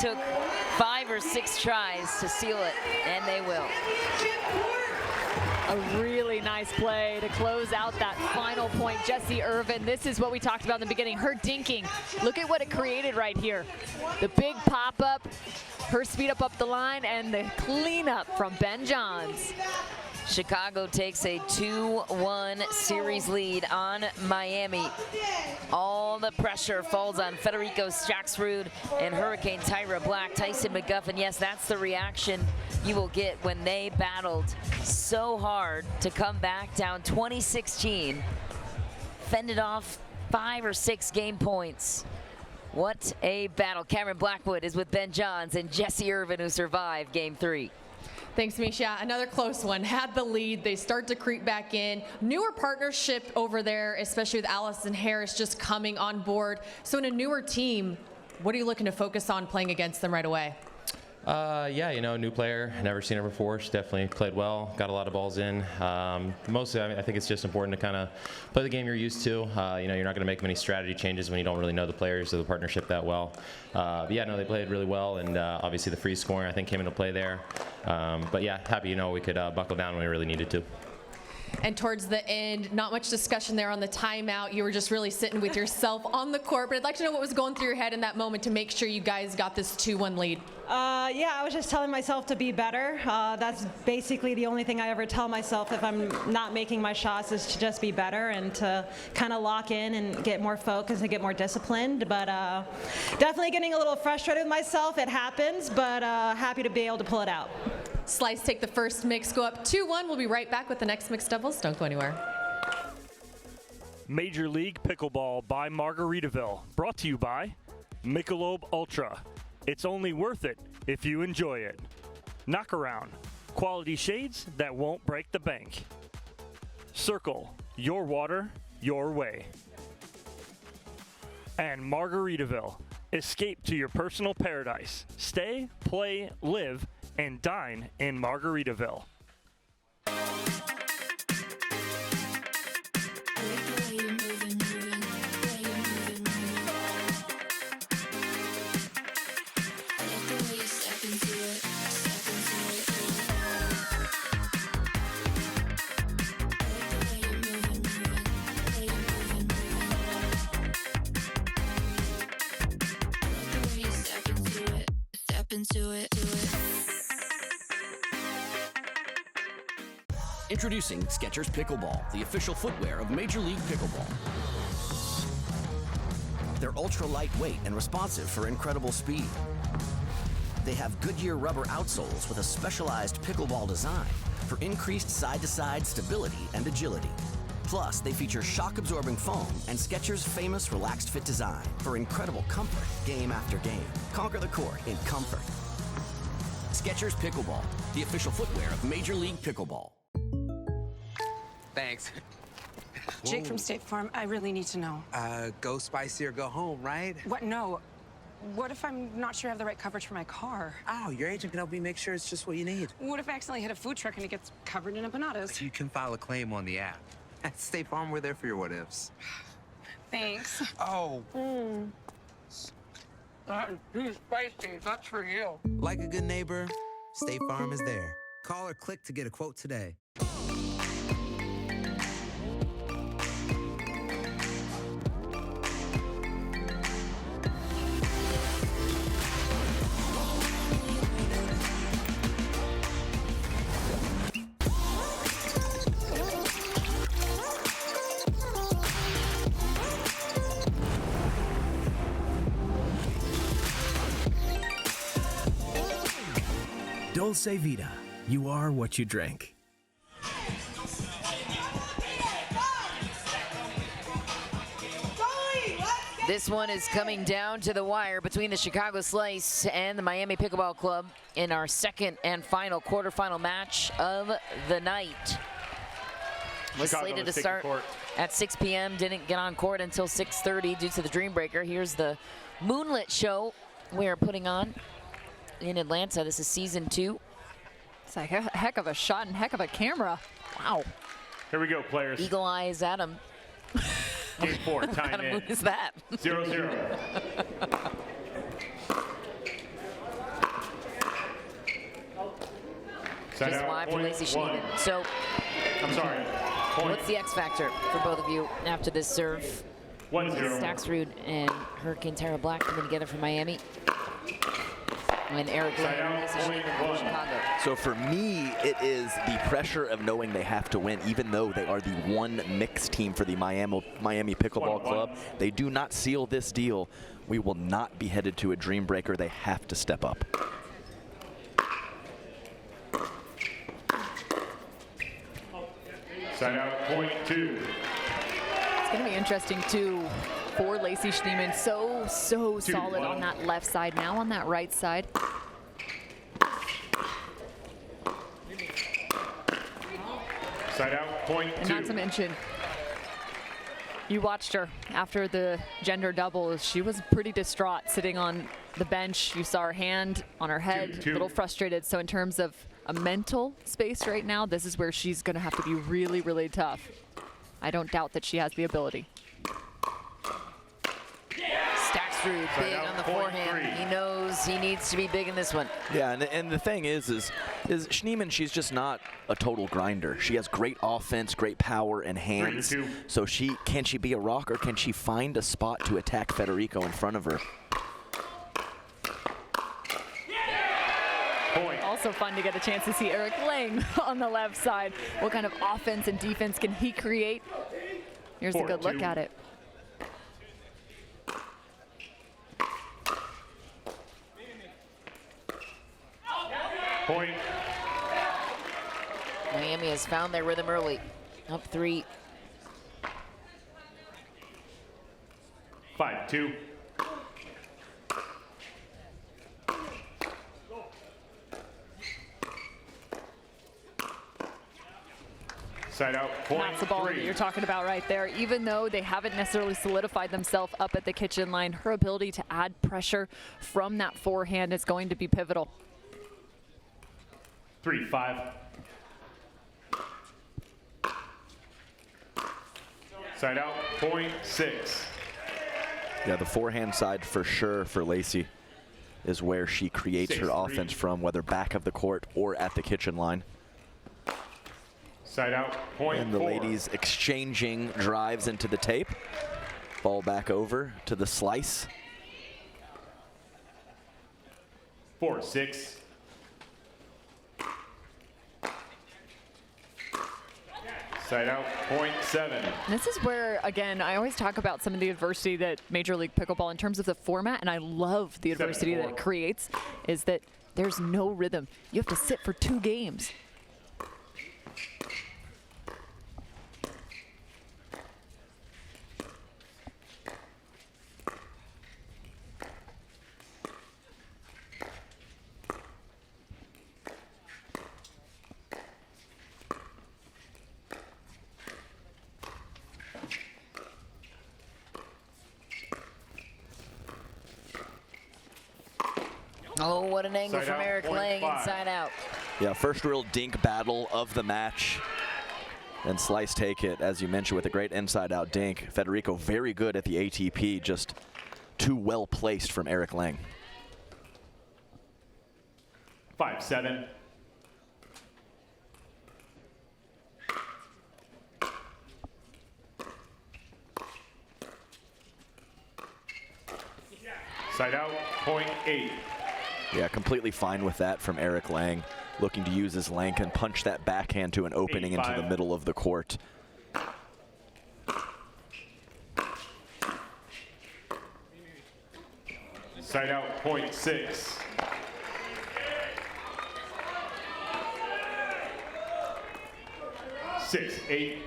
took 5 or 6 tries to seal it, and they will. A really nice play to close out that final point. Jessie Irvin, this is what we talked about in the beginning, her dinking. Look at what it created right here. The big pop-up, her speed up the line, and the cleanup from Ben Johns. Chicago takes a 2-1 series lead on Miami. All the pressure falls on Federico Straxrud and Hurricane Tyra Black. Tyson McGuffin, yes, that's the reaction you will get when they battled so hard to come back down 2016. Fended off 5 or 6 game points. What a battle. Cameron Blackwood is with Ben Johns and Jessie Irvin, who survived game 3. Thanks, Misha. Another close one. Had the lead. They start to creep back in. Newer partnership over there, especially with Allison Harris just coming on board. So in a newer team, what are you looking to focus on playing against them right away? Yeah, you know, new player, never seen her before. She definitely played well, got a lot of balls in. Mostly, I think it's just important to kind of play the game you're used to. You know, you're not going to make many strategy changes when you don't really know the players or the partnership that well. But yeah, no, they played really well, and obviously the free scoring, I think, came into play there. But yeah, happy, you know, we could buckle down when we really needed to. And towards the end, not much discussion there on the timeout. You were just really sitting with yourself on the court. But I'd like to know what was going through your head in that moment to make sure you guys got this 2-1 lead. Yeah, I was just telling myself to be better. That's basically the only thing I ever tell myself if I'm not making my shots, is to just be better and to kind of lock in and get more focused and get more disciplined. But definitely getting a little frustrated with myself. It happens, but happy to be able to pull it out. Slice take the first mix, go up 2-1. We'll be right back with the next mixed doubles. Don't go anywhere. Major League Pickleball by Margaritaville, brought to you by Michelob ULTRA. It's only worth it if you enjoy it. Knockaround, quality shades that won't break the bank. Cirkul, your water, your way. And Margaritaville, escape to your personal paradise. Stay, play, live, and dine in Margaritaville. Introducing Skechers Pickleball, the official footwear of Major League Pickleball. They're ultra lightweight and responsive for incredible speed. They have Goodyear rubber outsoles with a specialized pickleball design for increased side-to-side stability and agility. Plus, they feature shock-absorbing foam and Skechers' famous relaxed fit design for incredible comfort game after game. Conquer the court in comfort. Skechers Pickleball, the official footwear of Major League Pickleball. Thanks. Jake from State Farm, I really need to know. Go spicy or go home, right? What? No. What if I'm not sure I have the right coverage for my car? Oh, your agent can help me make sure it's just what you need. What if I accidentally hit a food truck and it gets covered in empanadas? You can file a claim on the app. At State Farm, we're there for your what-ifs. Thanks. Oh. That is too spicy. That's for you. Like a good neighbor, State Farm is there. Call or click to get a quote today. Dulce Vida, you are what you drink. This one is coming down to the wire between the Chicago Slice and the Miami Pickleball Club in our second and final quarterfinal match of the night. Was slated to start at 6 p.m. Didn't get on court until 6:30 due to the Dreambreaker. Here's the Moonlit show we are putting on in Atlanta. This is season 2. It's a heck of a shot and heck of a camera. Wow. Here we go, players. Eagle eyes at him. Game 4, What time kind of in. moon is that? 0-0. Just wide for Lacey Schneeman. So, I'm sorry. Point. what's the X factor for both of you after this serve? 1-0. Staxrud and Hurricane Tara Black coming together for Miami. And Eric Lang and Lacey Schneeman from Chicago. So for me, it is the pressure of knowing they have to win, even though they are the one mixed team for the Miami Pickleball Club. They do not seal this deal. We will not be headed to a Dreambreaker. They have to step up. Side out, point 2. It's going to be interesting, too, for Lacey Schneeman. So solid on that left side. Now on that right side. Side out, point 2. And not to mention, you watched her after the gender doubles. She was pretty distraught sitting on the bench. You saw her hand on her head, a little frustrated. So in terms of a mental space right now, this is where she's going to have to be really, really tough. I don't doubt that she has the ability. Staxrud big on the forehand. He knows he needs to be big in this one. Yeah, and the thing is Schneeman, she's just not a total grinder. She has great offense, great power and hands. So can she be a rock, or can she find a spot to attack Federico in front of her? Also fun to get a chance to see Eric Lang on the left side. What kind of offense and defense can he create? Here's a good look at it. Point Miami has found their rhythm early. Up 3. 5-2. Side out, point That's the ball that 3. you're talking about right there. Even though they haven't necessarily solidified themselves up at the kitchen line, her ability to add pressure from that forehand is going to be pivotal. 3-5. Side out, point 6. Yeah, the forehand side for sure for Lacey is where she creates her 6-3. offense from, whether back of the court or at the kitchen line. Side out, point And the 4. ladies exchanging drives into the tape. Ball back over to the slice. 4-6. Side out, point 7. This is where, again, I always talk about some of the adversity that Major League Pickleball in terms of the format, and I love the adversity that it creates, is that there's no rhythm. You have to sit for 2 games. Oh, what an angle Side from out, Eric point Lang 5. inside out. Yeah, first real dink battle of the match. And Slice take it, as you mentioned, with a great inside-out dink. Federico very good at the ATP, just too well placed from Eric Lang. 5-7. Side out, point 8. Yeah, completely fine with that from Eric Lang, looking to use his length and punch that backhand to an opening into the 8-5. middle of the court. Side out, point 6. Six, 8.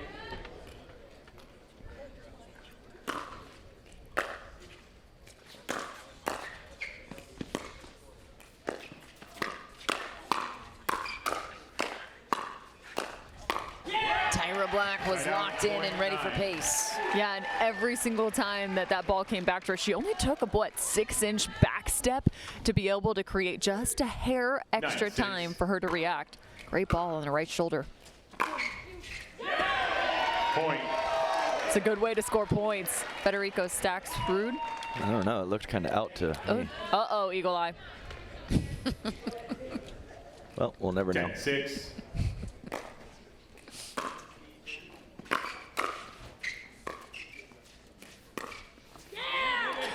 Tyra Black was locked in and ready for pace. Yeah, and every single time that that ball came back to her, she only took a, 6-inch back step to be able to create just a hair extra 9-6. time for her to react. Great ball on the right shoulder. Point. It's a good way to score points. Federico stacks Rude. I don't know, it looked kind of out to me. Uh-oh, eagle eye. Well, we'll never know. 10-6.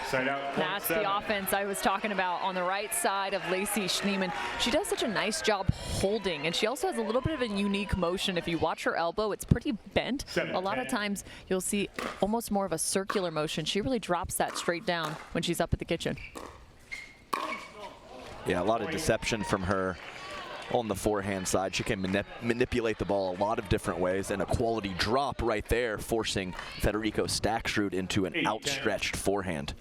Side out, point That's 7. the offense I was talking about on the right side of Lacey Schneemann. She does such a nice job holding, and she also has a little bit of a unique motion. If you watch her elbow, it's pretty bent. A lot of times you'll see almost more of a circular motion. She really drops that straight down when she's up at the kitchen. Yeah, a lot of deception from her on the forehand side. She can manipulate the ball a lot of different ways, and a quality drop right there, forcing Federico Staksrud into an 8-10. outstretched forehand.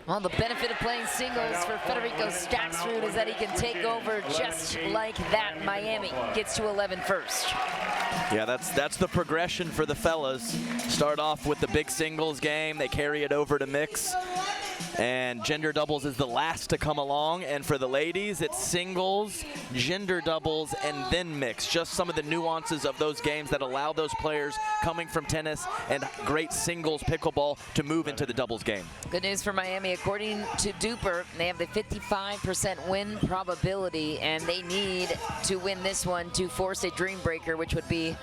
Well, the benefit of playing singles for Federico Staksrud is that he can take over just like that. Miami gets to 11 first. Yeah, that's the progression for the fellas. Start off with the big singles game. They carry it over to mix. And gender doubles is the last to come along. And for the ladies, it's singles, gender doubles, and then mix. Just some of the nuances of those games that allow those players coming from tennis and great singles pickleball to move into the doubles game. Good news for Miami. According to DUPR, they have the 55% win probability, and they need to win this one to force a dream breaker, which would be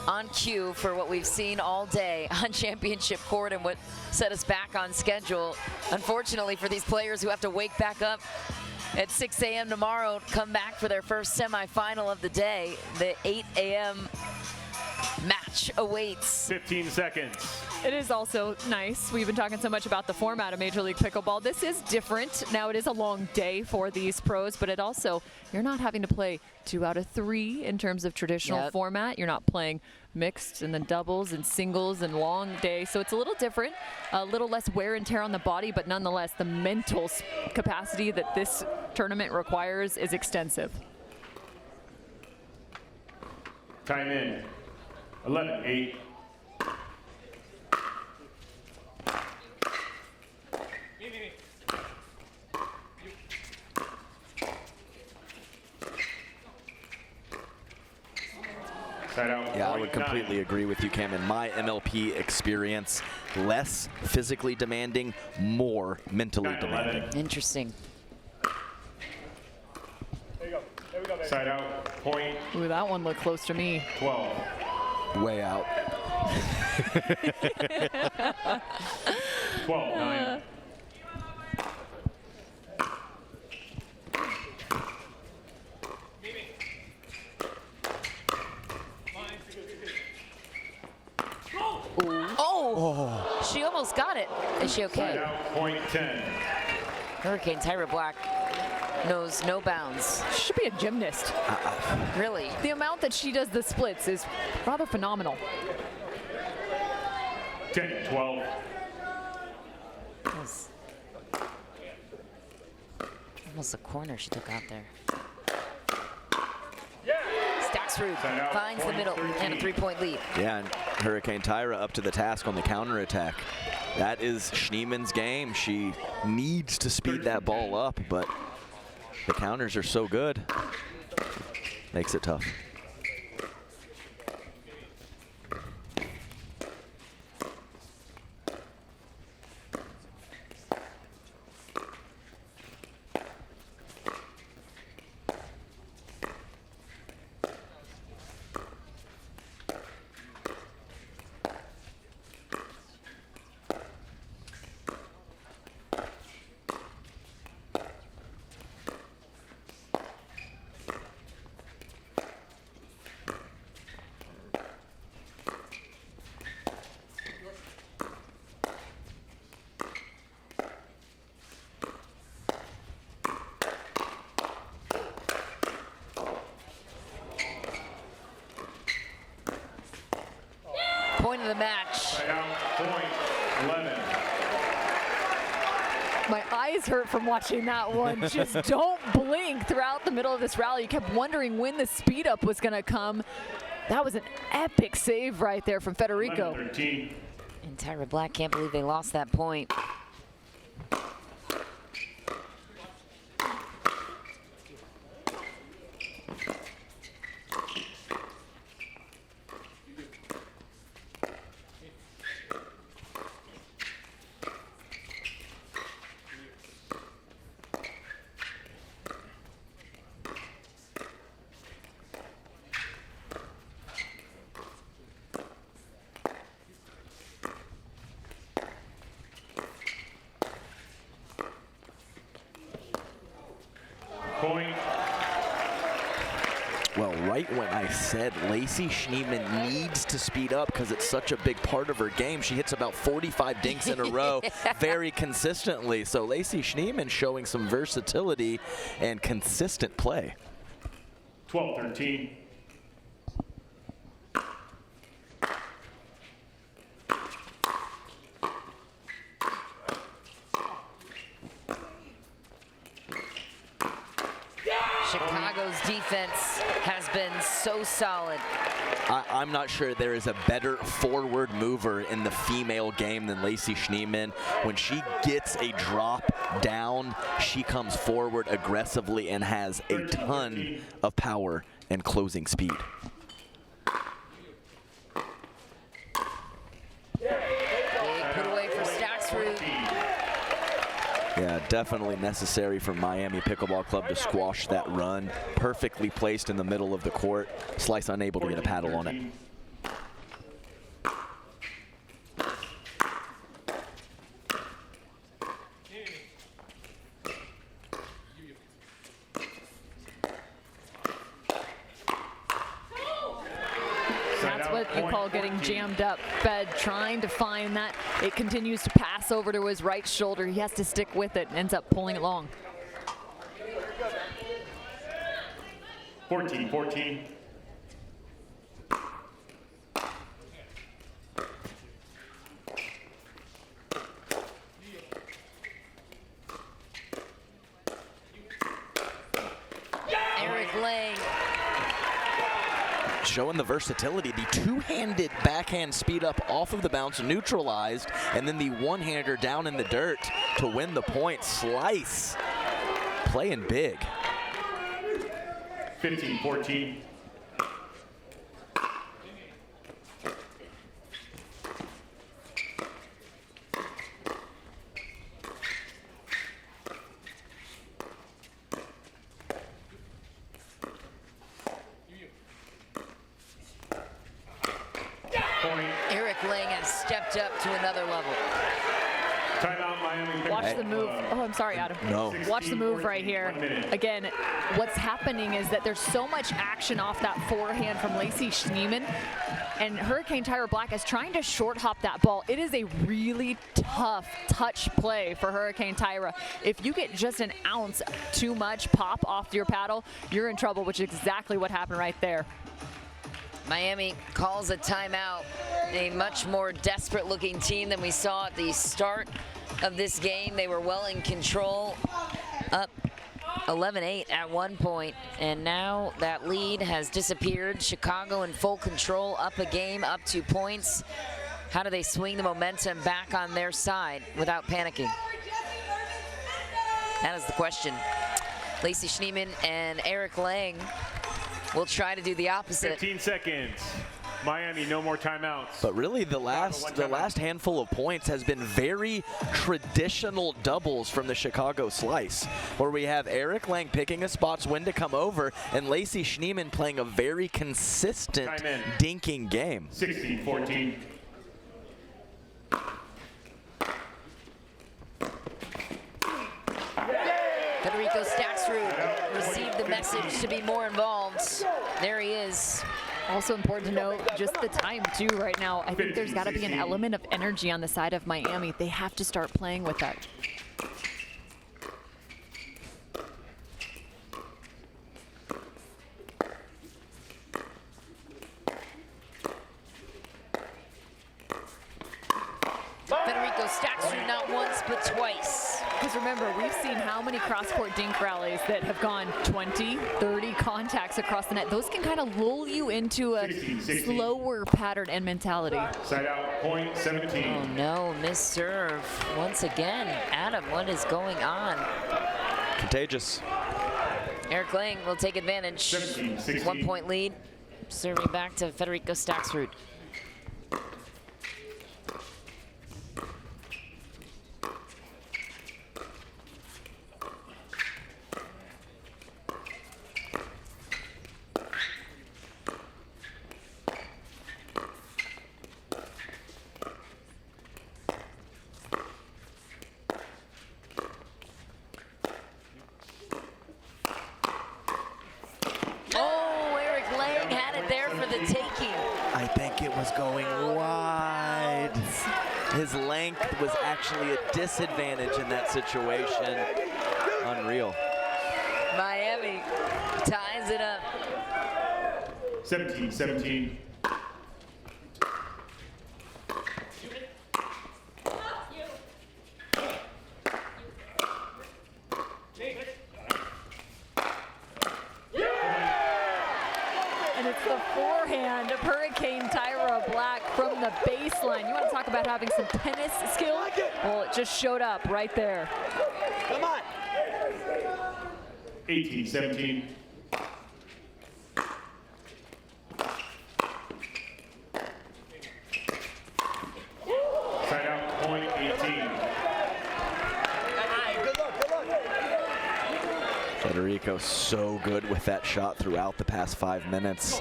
on cue for what we've seen all day on championship court and what set us back on schedule. Unfortunately for these players who have to wake back up at 6 a.m. tomorrow, come back for their first semifinal of the day. The 8 a.m. match awaits. 15 seconds. It is also nice. We've been talking so much about the format of Major League Pickleball. This is different. Now, it is a long day for these pros, but it also, you're not having to play 2 out of 3 in terms of traditional format. You're not playing mixed and then doubles and singles and long day. So it's a little different, a little less wear and tear on the body, but nonetheless, the mental capacity that this tournament requires is extensive. Time in. 11-8. Yeah, I would completely agree with you, Cam. In my MLP experience, less physically demanding, more mentally demanding. Interesting. There you go. There we go, baby. Side out, point. Ooh, that one looked close to me. 12. Way out. 12-9. Oh, she almost got it. Is she okay? Side out, point 10. Hurricane Tyra Black knows no bounds. She should be a gymnast. Really? The amount that she does the splits is rather phenomenal. 10-12. Almost a corner she took out there. Stacksrud finds the middle and a 3-point lead. Yeah, and Hurricane Tyra up to the task on the counterattack. That is Schneeman's game. She needs to speed that ball up, but the counters are so good. Makes it tough. Point of the match. Side out, point 11. My eyes hurt from watching that one. Just don't blink throughout the middle of this rally. You kept wondering when the speed up was going to come. That was an epic save right there from Federico. 11-13. And Tyra Black can't believe they lost that point. Point. Well, right when I said Lacey Schneeman needs to speed up because it's such a big part of her game, she hits about 45 dinks in a row very consistently. So Lacey Schneeman showing some versatility and consistent play. 12-13. Chicago's defense has been so solid. I'm not sure there is a better forward mover in the female game than Lacey Schneeman. When she gets a drop down, she comes forward aggressively and has a ton of power and closing speed. Big put away for Stacksrud. Yeah, definitely necessary for Miami Pickleball Club to squash that run. Perfectly placed in the middle of the court. Slice unable to get a paddle on it. you call getting jammed up. Fed trying to find that. It continues to pass over to his right shoulder. He has to stick with it and ends up pulling it long. 14-14. Showing the versatility, the two-handed backhand speed up off of the bounce, neutralized, and then the one-hander down in the dirt to win the point. Slice, playing big. 15-14. Eric Lang has stepped up to another level. Timeout, Miami. Watch the move. Oh, I'm sorry, Adam. No. Watch the move right here. Again, what's happening is that there's so much action off that forehand from Lacey Schneemann, and Hurricane Tyra Black is trying to short hop that ball. It is a really tough touch play for Hurricane Tyra. If you get just an ounce too much pop off your paddle, you're in trouble, which is exactly what happened right there. Miami calls a timeout. A much more desperate looking team than we saw at the start of this game. They were well in control, up 11-8 at one point, and now that lead has disappeared. Chicago in full control, up a game, up 2 points. How do they swing the momentum back on their side without panicking? That is the question. Lacey Schneemann and Eric Lang will try to do the opposite. 15 seconds. Miami, no more timeouts. But really, the last handful of points has been very traditional doubles from the Chicago Slice, where we have Eric Lang picking a spots when to come over, and Lacey Schneemann playing a very consistent dinking game. 16-14. Federico Staxrud received the message to be more involved. There he is. Also important to note, just the time too right now. I think there's got to be an element of energy on the side of Miami. They have to start playing with that. Federico Staxrud not once but twice. Because remember, we've seen how many cross-court dink rallies that have gone 20, 30 contacts across the net. Those can kind of lull you into a 16. slower pattern and mentality. Side out, point 17. Oh no, miss serve once again. Adam, what is going on? Contagious. Eric Lang will take advantage. 17-16. 1 point lead. Serving back to Federico Staxrud. I think it was going wide. His length was actually a disadvantage in that situation. Unreal. Miami ties it up. 17-17. And it's the forehand of Hurricane Tyra Black from the baseline. You want to talk about having some tennis skill? Well, it just showed up right there. Come on. 18-17. Side out, point 18. Federico so good with that shot throughout the past 5 minutes.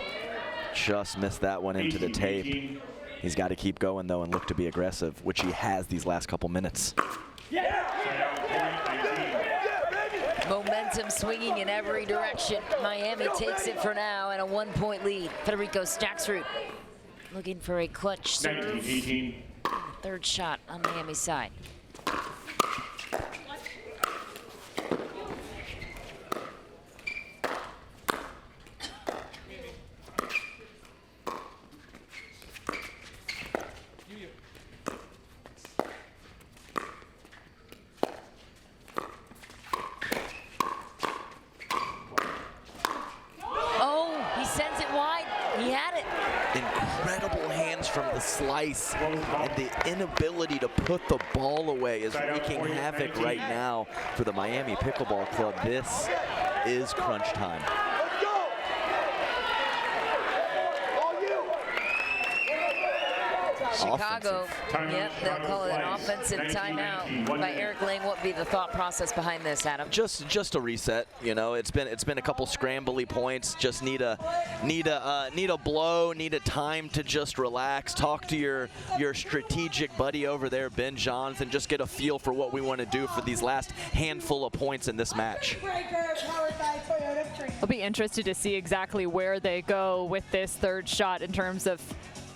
Just missed that one into the tape. He's got to keep going, though, and look to be aggressive, which he has these last couple minutes. Momentum swinging in every direction. Miami takes it for now and a 1 point lead. Federico Staxrud looking for a clutch serve. 19-18. Third shot on Miami's side. Incredible hands from the slice, and the inability to put the ball away is wreaking havoc right now for the Miami Pickleball Club. This is crunch time. Chicago, yep, they'll call it an offensive timeout by Eric Lang. What would be the thought process behind this, Adam? Just a reset. You know, it's been a couple scrambly points. Just need a blow, need a time to just relax. Talk to your strategic buddy over there, Ben Johns, and just get a feel for what we want to do for these last handful of points in this match. I'll be interested to see exactly where they go with this third shot in terms of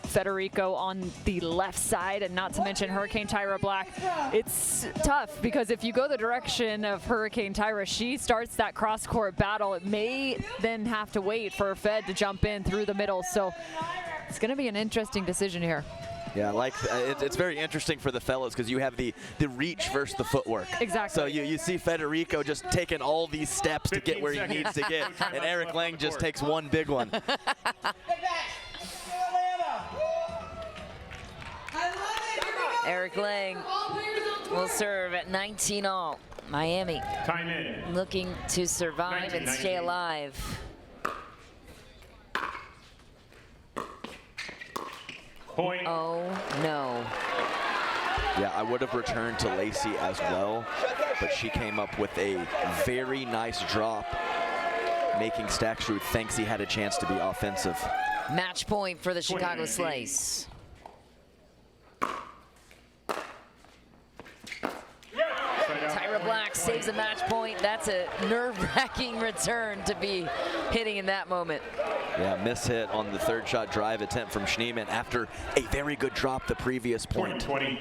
Federico on the left side, and not to mention Hurricane Tyra Black. It's tough because if you go the direction of Hurricane Tyra, she starts that cross-court battle. It may then have to wait for Fed to jump in through the middle. So it's going to be an interesting decision here. Yeah, like it's very interesting for the fellas because you have the reach versus the footwork. Exactly. So you see Federico just taking all these steps to get where he needs to get, and Eric Lang just takes one big one. Eric Lang will serve at 19-all. Miami time in. Looking to survive and stay alive. Point. Oh, no. Yeah, I would have returned to Lacey as well, but she came up with a very nice drop, making Stacksrud thinks he had a chance to be offensive. Match point for the Chicago Slice. Tyra Black saves a match point. That's a nerve-wracking return to be hitting in that moment. Yeah, miss hit on the third shot drive attempt from Schneemann after a very good drop the previous point. 20.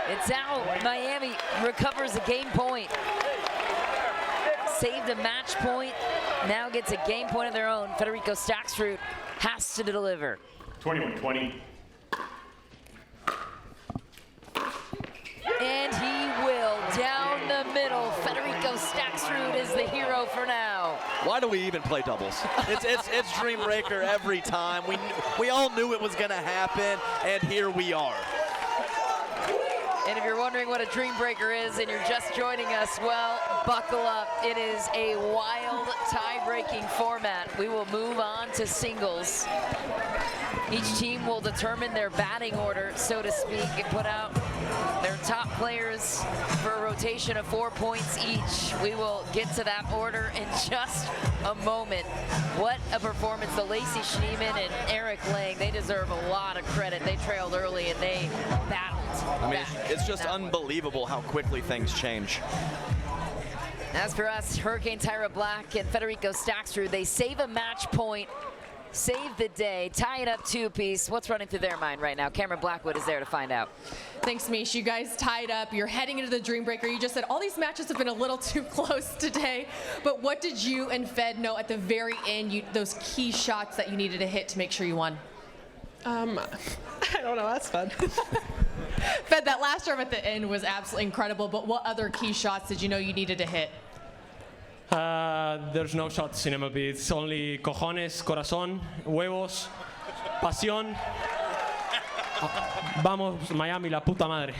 It's out. Miami recovers a game point. Saved a match point. Now gets a game point of their own. Federico Stacksrud has to deliver. 21-20. And he will down the middle. Federico Stacksrud is the hero for now. Why do we even play doubles? It's Dream Breaker every time. We all knew it was gonna happen, and here we are. And if you're wondering what a Dream Breaker is and you're just joining us, well, buckle up. It is a wild tie-breaking format. We will move on to singles. Each team will determine their batting order, so to speak, and put out their top players for a rotation of 4 points each. We will get to that order in just a moment. What a performance. The Lacey Schneemann and Eric Lang, they deserve a lot of credit. They trailed early and they battled. I mean, it's just unbelievable how quickly things change. As for us, Hurricane Tyra Black and Federico Stacksrud, they save a match point, save the day, tie it up 2-apiece. What's running through their mind right now? Cameron Blackwood is there to find out. Thanks, Mish. You guys tied up. You're heading into the Dream Breaker. You just said all these matches have been a little too close today. But what did you and Fed know at the very end, those key shots that you needed to hit to make sure you won? I don't know. That's fun. Fed, that last serve at the end was absolutely incredible. But what other key shots did you know you needed to hit? There's no shots in MLP. It's only cojones, corazón, huevos, pasión. Vamos, Miami, la puta madre.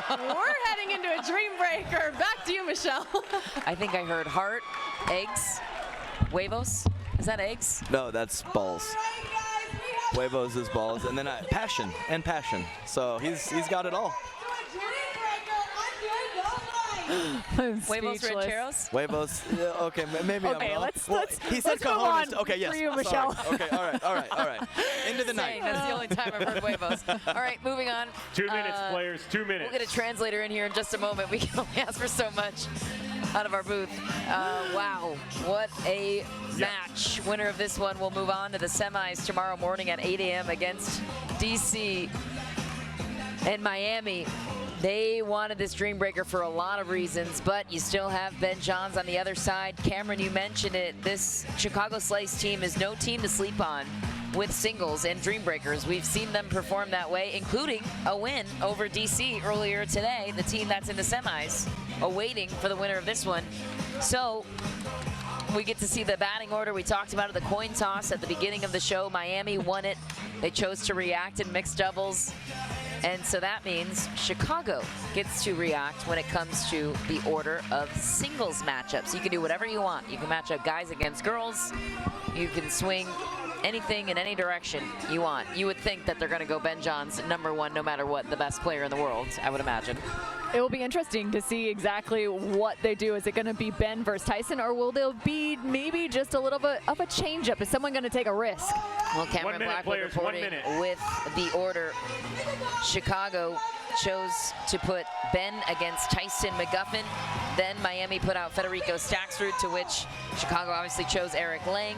We're heading into a Dream Breaker. Back to you, Michelle. I think I heard heart, eggs, huevos. Is that eggs? No, that's balls. Huevos is balls, and then passion and passion. So he's got it all. Huevos rancheros? Huevos. Yeah, okay, maybe okay, I'm wrong. let's He said move cojones. on Okay, yes. for you, Sorry. Michelle. Okay, all right. Into the night. That's the only time I've heard huevos. All right, moving on. 2 minutes, players. 2 minutes. We'll get a translator in here in just a moment. We can only ask for so much. out of our booth. Wow, what a match. Winner of this one will move on to the semis tomorrow morning at 8 a.m. against DC and Miami. They wanted this dream breaker for a lot of reasons, but you still have Ben Johns on the other side. Cameron, you mentioned it. This Chicago Slice team is no team to sleep on with singles and dream breakers. We've seen them perform that way, including a win over DC earlier today, the team that's in the semis, awaiting for the winner of this one. So we get to see the batting order. We talked about it, the coin toss at the beginning of the show. Miami won it. They chose to react in mixed doubles. And so that means Chicago gets to react when it comes to the order of singles matchups. You can do whatever you want. You can match up guys against girls. You can swing anything in any direction you want. You would think that they're going to go Ben Johns #1 no matter what, the best player in the world, I would imagine. It will be interesting to see exactly what they do. Is it going to be Ben versus Tyson, or will there be maybe just a little bit of a change-up? Is someone going to take a risk? Well, Cameron Blackwood reporting with the order. Chicago chose to put Ben against Tyson McGuffin. Then Miami put out Federico Staxrud, to which Chicago obviously chose Eric Lang.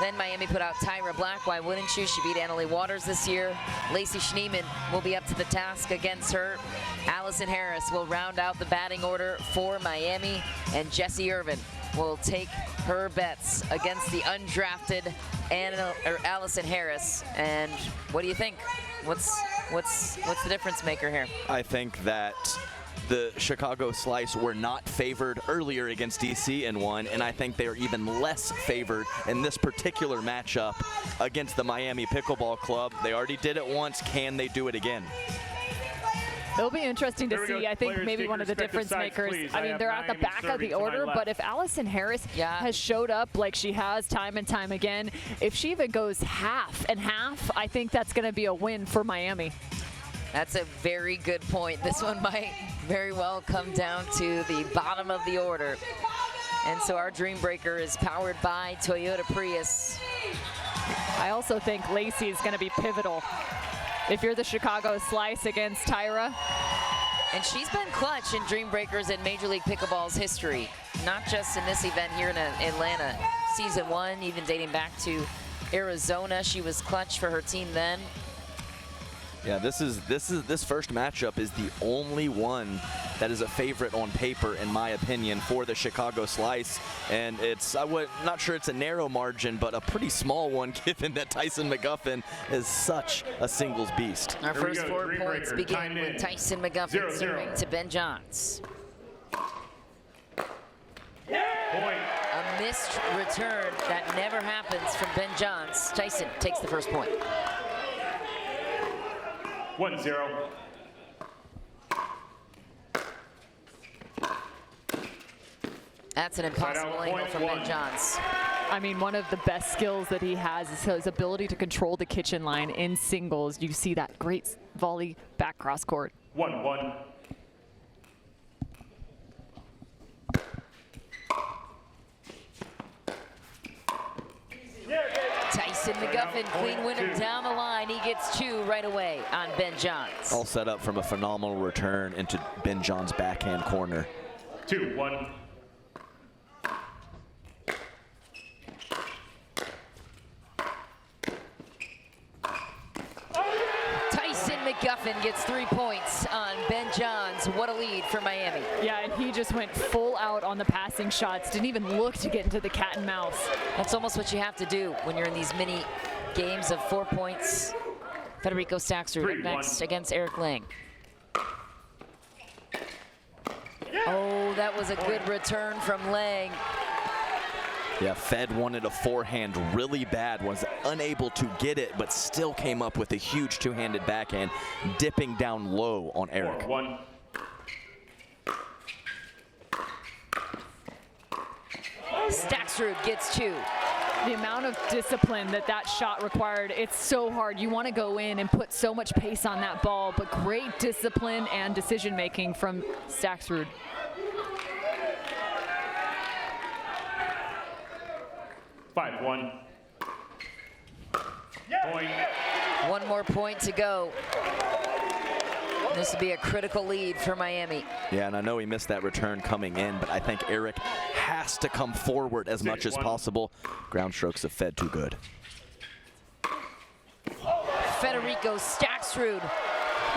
Then Miami put out Tyra Black. Why wouldn't you? She beat Annalie Waters this year. Lacey Schneeman will be up to the task against her. Allison Harris will round out the batting order for Miami, and Jessie Irvin will take her bets against the undrafted Allison Harris. And what do you think? What's the difference maker here? I think that the Chicago Slice were not favored earlier against DC and won, and I think they are even less favored in this particular matchup against the Miami Pickleball Club. They already did it once. Can they do it again? It'll be interesting to see. I think maybe one of the difference makers, I mean, they're at the back of the order, but if Allison Harris has showed up like she has time and time again, if she even goes half and half, I think that's going to be a win for Miami. That's a very good point. This one might very well come down to the bottom of the order. And so our Dream Breaker is powered by Toyota Prius. I also think Lacey is going to be pivotal. If you're the Chicago Slice against Tyra. And she's been clutch in Dream Breakers in Major League Pickleball's history, not just in this event here in Atlanta. Season 1, even dating back to Arizona, she was clutch for her team then. Yeah, this first matchup is the only one that is a favorite on paper, in my opinion, for the Chicago Slice. And not sure it's a narrow margin, but a pretty small one, given that Tyson McGuffin is such a singles beast. Our first 4 points begin with Tyson McGuffin serving to Ben Johns. A missed return that never happens from Ben Johns. Tyson takes the first point. 1-0. That's an impossible angle from Ben Johns. I mean, one of the best skills that he has is his ability to control the kitchen line in singles. You see that great volley back cross court. 1-1. Tyson McGuffin, clean winner down the line. He gets 2 right away on Ben Johns. All set up from a phenomenal return into Ben Johns' backhand corner. 2-1. Tyson McGuffin gets 3 points on Ben Johns. What a lead for Miami. Yeah, and he just went full out on the passing shots. Didn't even look to get into the cat and mouse. That's almost what you have to do when you're in these mini games of 4 points. Federico Staxrud up next against Eric Lang. Oh, that was a good return from Lang. Yeah, Fed wanted a forehand really bad, was unable to get it, but still came up with a huge two-handed backhand, dipping down low on Eric. 4-1. Staxrud gets 2. The amount of discipline that shot required, it's so hard. You want to go in and put so much pace on that ball, but great discipline and decision-making from Staxrud. 5-1. Point. 1 more point to go. This would be a critical lead for Miami. Yeah, and I know he missed that return coming in, but I think Eric has to come forward as much as possible. Ground strokes have fed too good. Federico Staksrud.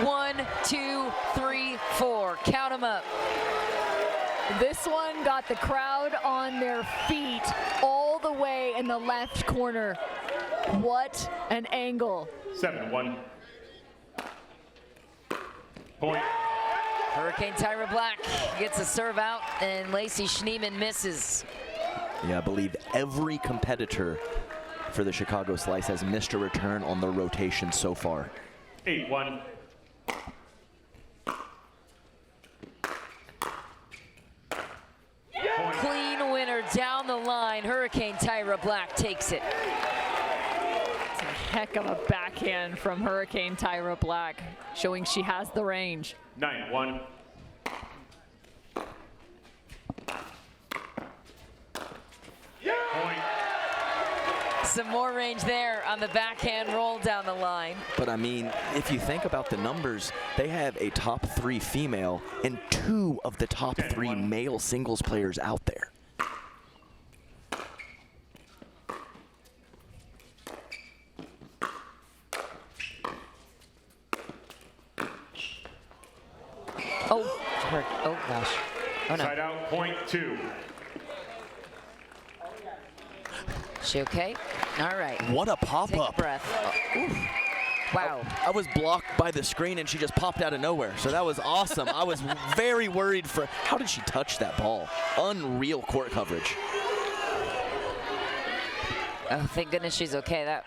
1, 2, 3, 4. Count them up. This one got the crowd on their feet all the way in the left corner. What an angle. 7-1. Point. Hurricane Tyra Black gets a serve out, and Lacey Schneeman misses. Yeah, I believe every competitor for the Chicago Slice has missed a return on their rotation so far. 8-1. Clean winner down the line. Hurricane Tyra Black takes it. It's a heck of a backhand from Hurricane Tyra Black, showing she has the range. 9-1. Some more range there on the backhand roll down the line. But I mean, if you think about the numbers, they have a top 3 female and 2 of the top 3 male singles players out there. Oh gosh. Oh no. Side out, point 2. She okay? All right. What a pop-up. Take a breath. Oof. Wow. I was blocked by the screen and she just popped out of nowhere. So that was awesome. I was very worried for, how did she touch that ball? Unreal court coverage. Oh, thank goodness she's okay. That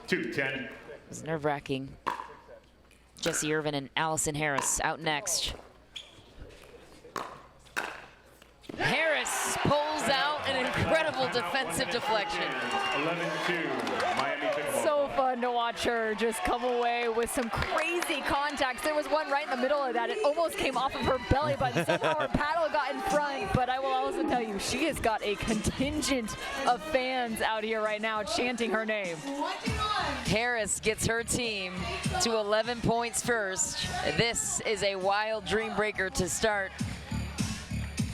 2-10. was nerve-wracking. Jessie Irvin and Allison Harris out next. Harris pulls out an incredible defensive deflection. 11-2, Miami Pickleball. So fun to watch her just come away with some crazy contacts. There was one right in the middle of that. It almost came off of her belly button. Somehow her paddle got in front. But I will also tell you, she has got a contingent of fans out here right now chanting her name. Harris gets her team to 11 points first. This is a wild dream breaker to start.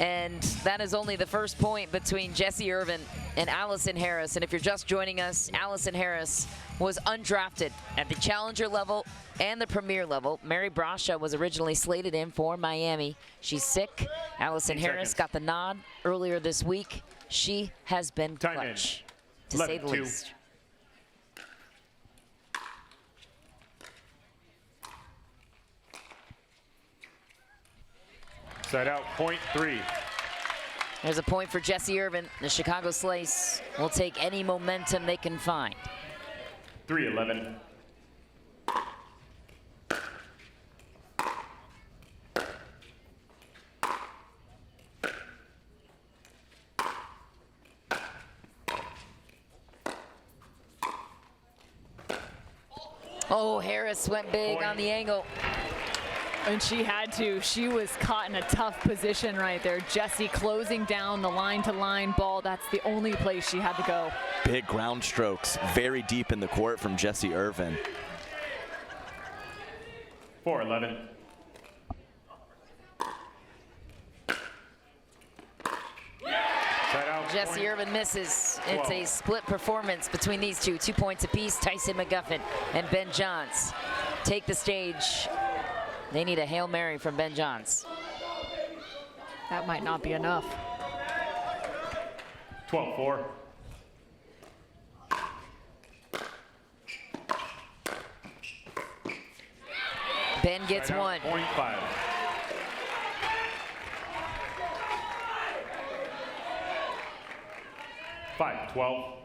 And that is only the first point between Jessie Irvin and Allison Harris. And if you're just joining us, Allison Harris was undrafted at the challenger level and the premier level. Mary Brasha was originally slated in for Miami. She's sick. Allison Harris got the nod earlier this week. She has been clutch, to say the least. Side out, point 3. There's a point for Jessie Irvin. The Chicago Slice will take any momentum they can find. 3-11. Oh, Harris went big on the angle. And she had to. She was caught in a tough position right there. Jessie closing down the line-to-line ball. That's the only place she had to go. Big ground strokes, very deep in the court from Jessie Irvin. 4-11. Jessie Irvin misses. It's a split performance between these two. 2 points apiece. Tyson McGuffin and Ben Johns take the stage. They need a Hail Mary from Ben Johns. That might not be enough. 12-4. Ben gets one. Point 5. Five, 12.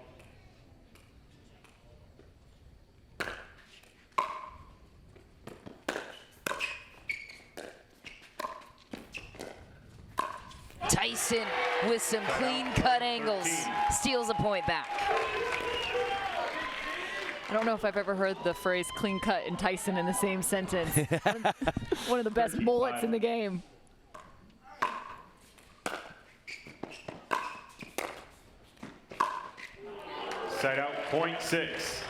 Tyson with some clean cut angles steals a point back. I don't know if I've ever heard the phrase clean cut and Tyson in the same sentence. One of the best mullets in the game. Side out, point 6.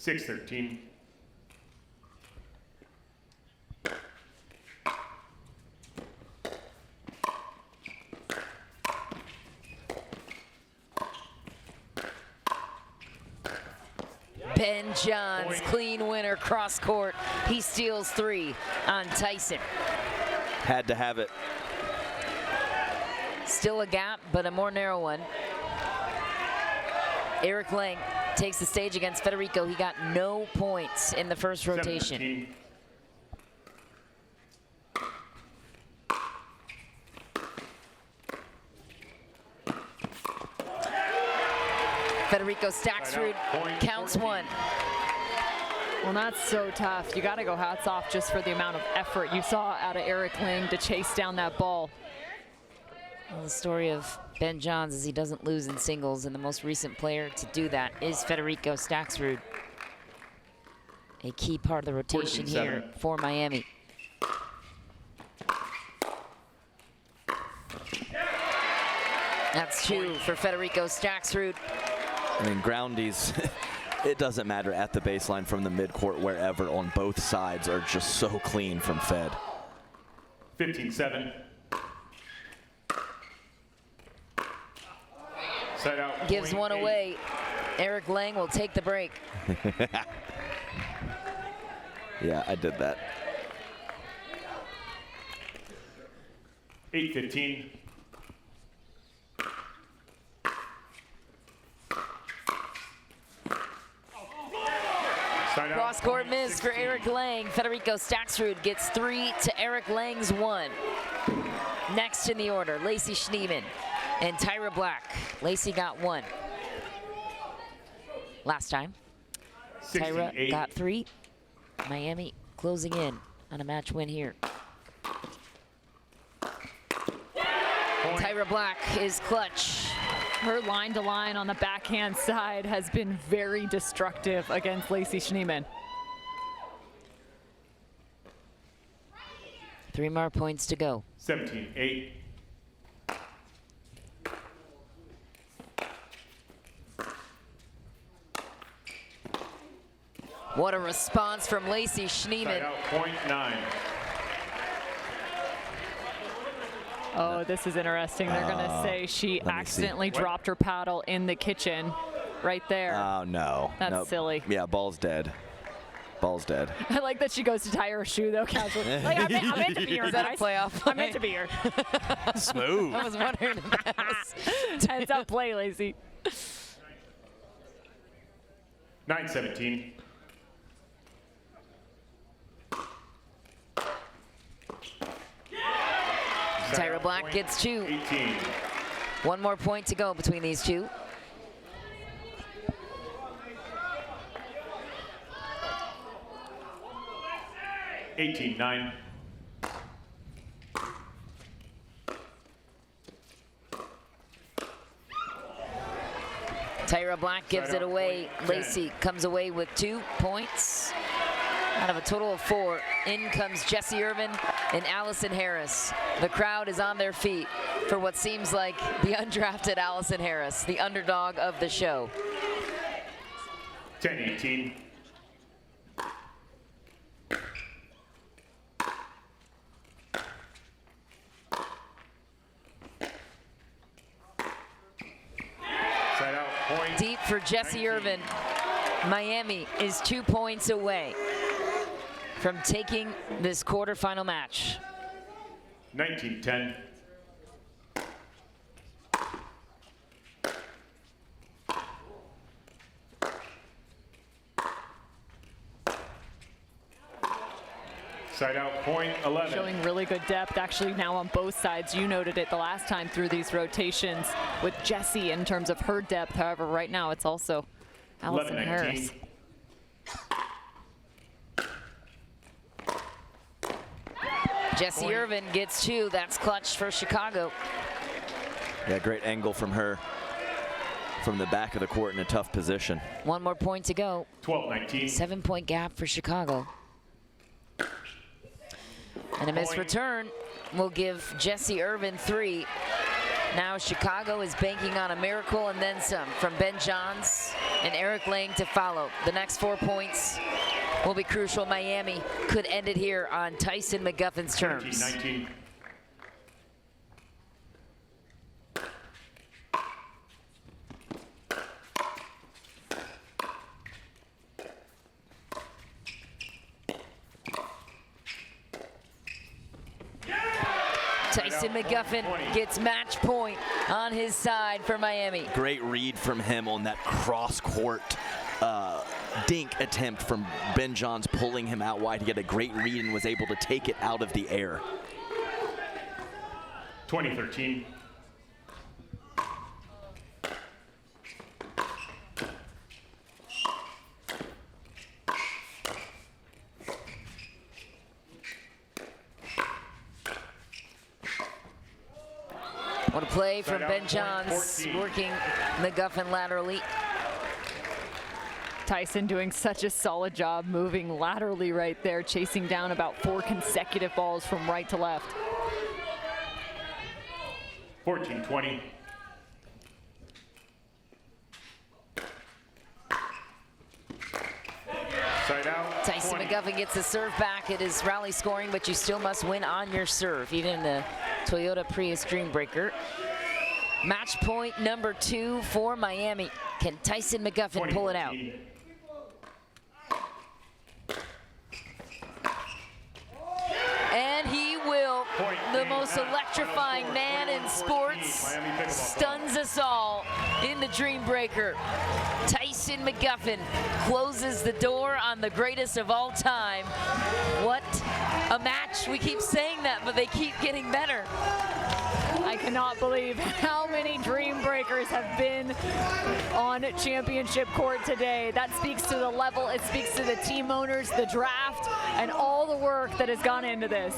6-13. Ben Johns, clean winner, cross court. He steals 3 on Tyson. Had to have it. Still a gap, but a more narrow one. Eric Lang takes the stage against Federico. He got no points in the first rotation. 7-13. Federico stacks through, counts 1. Well, that's so tough. You got to go hats off just for the amount of effort you saw out of Eric Lang to chase down that ball. Well, the story of Ben Johns is he doesn't lose in singles, and the most recent player to do that is Federico Staksrud. A key part of the rotation here for Miami. That's 2 for Federico Staksrud. I mean, groundies, it doesn't matter at the baseline, from the midcourt, wherever, on both sides are just so clean from Fed. 15-7. Side out. Gives one away. Eric Lang will take the break. Yeah, I did that. 8-15. Cross court miss for Eric Lang. Federico Staksrud gets 3 to Eric Lang's 1. Next in the order, Lacey Schneeman and Tyra Black. Lacey got 1 last time. Tyra got 3. Miami closing in on a match win here. Tyra Black is clutch. Her line-to-line on the backhand side has been very destructive against Lacey Schneeman. 3 more points to go. 17-8. What a response from Lacey Schneeman. Side out, point 9. Oh, this is interesting. They're going to say she accidentally dropped her paddle in the kitchen right there. Oh, no. That's Nope. silly. Yeah, ball's dead. Ball's dead. I like that she goes to tie her shoe, though, casually. Like, I meant to be here, Is that a guys. playoff I meant to be here. Smooth. I was wondering if that was Heads up play, Lacey. 9-17. Tyra Black gets 2. 18. 1 more point to go between these two. (18-9). Tyra Black gives it away. Lacey comes away with 2 points out of a total of 4. In comes Jessie Irvin and Allison Harris. The crowd is on their feet for what seems like the undrafted Allison Harris, the underdog of the show. 10-18. Side out, point. Deep for Jessie Irvin. Miami is 2 points away from taking this quarterfinal match. 19-10. Side out, point 11. Showing really good depth actually now on both sides. You noted it the last time through these rotations with Jessie in terms of her depth. However, right now it's also Allison 11-19. Harris. Jessie Irvin gets 2. That's clutch for Chicago. Yeah, great angle from her from the back of the court in a tough position. 1 more point to go. 12-19. 7-point gap for Chicago. And a missed return will give Jessie Irvin 3. Now Chicago is banking on a miracle and then some from Ben Johns and Eric Lang to follow. The next 4 points will be crucial. Miami could end it here on Tyson McGuffin's terms. 19. Tyson McGuffin gets match point on his side for Miami. Great read from him on that cross-court dink attempt from Ben Johns, pulling him out wide. He had a great read and was able to take it out of the air. 20-13. What a play from Ben Johns, working McGuffin laterally. Tyson doing such a solid job moving laterally right there, chasing down about 4 consecutive balls from right to left. 14-20. Side out. Tyson 20. McGuffin gets the serve back. It is rally scoring, but you still must win on your serve, even in the Toyota Prius Dreambreaker. Match point number 2 for Miami. Can Tyson McGuffin pull it out? And he will. The most electrifying man in sports stuns us all in the Dreambreaker. Tyson McGuffin closes the door on the greatest of all time. What a match. We keep saying that, but they keep getting better. I cannot believe how many Dreambreakers have been on championship court today. That speaks to the level, it speaks to the team owners, the draft, and all the work that has gone into this.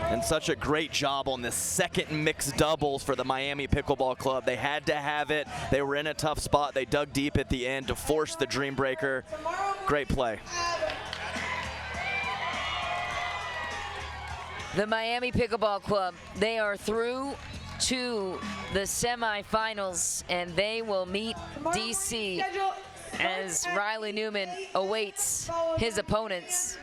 And such a great job on the second mixed doubles for the Miami Pickleball Club. They had to have it. They were in a tough spot. They dug deep at the end to force the Dreambreaker. Great play. The Miami Pickleball Club, they are through to the semifinals, and they will meet DC as Riley Newman awaits his opponents.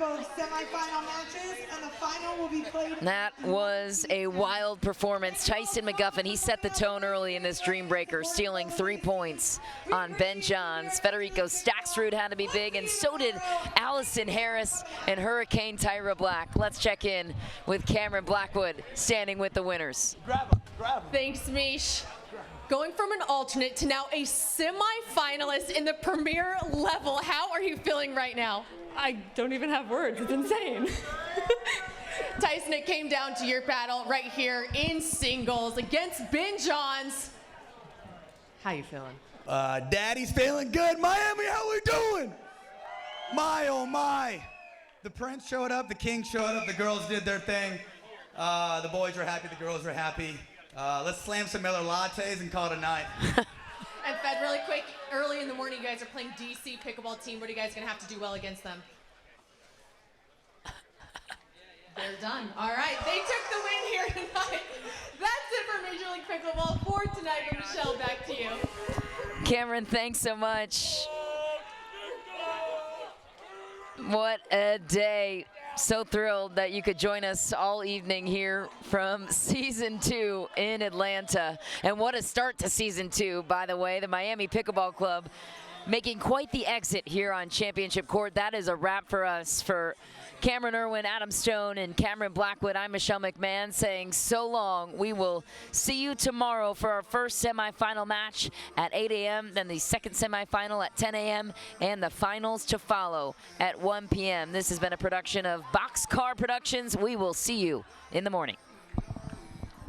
That was a wild performance. Tyson McGuffin, he set the tone early in this Dreambreaker, stealing 3 points on Ben Johns. Federico Staxrud had to be big, and so did Allison Harris and Hurricane Tyra Black. Let's check in with Cameron Blackwood, standing with the winners. Thanks, Mish. Going from an alternate to now a semi-finalist in the premier level. How are you feeling right now? I don't even have words. It's insane. Tyson, it came down to your battle right here in singles against Ben Johns. How you feeling? Daddy's feeling good. Miami, how we doing? My, oh my. The Prince showed up, the King showed up, the girls did their thing. The boys were happy, the girls were happy. Let's slam some Miller lattes and call it a night. And Fed, really quick, early in the morning, you guys are playing DC Pickleball team. What are you guys going to have to do well against them? They're done. All right, they took the win here tonight. That's it for Major League Pickleball for tonight. And Michelle, back to you. Cameron, thanks so much. What a day. So thrilled that you could join us all evening here from Season 2 in Atlanta. And what a start to Season 2, by the way. The Miami Pickleball Club making quite the exit here on Championship Court. That is a wrap for us. For Cameron Irwin, Adam Stone, and Cameron Blackwood, I'm Michelle McMahon saying so long. We will see you tomorrow for our first semifinal match at 8 a.m., then the second semifinal at 10 a.m., and the finals to follow at 1 p.m. This has been a production of Boxcar Productions. We will see you in the morning.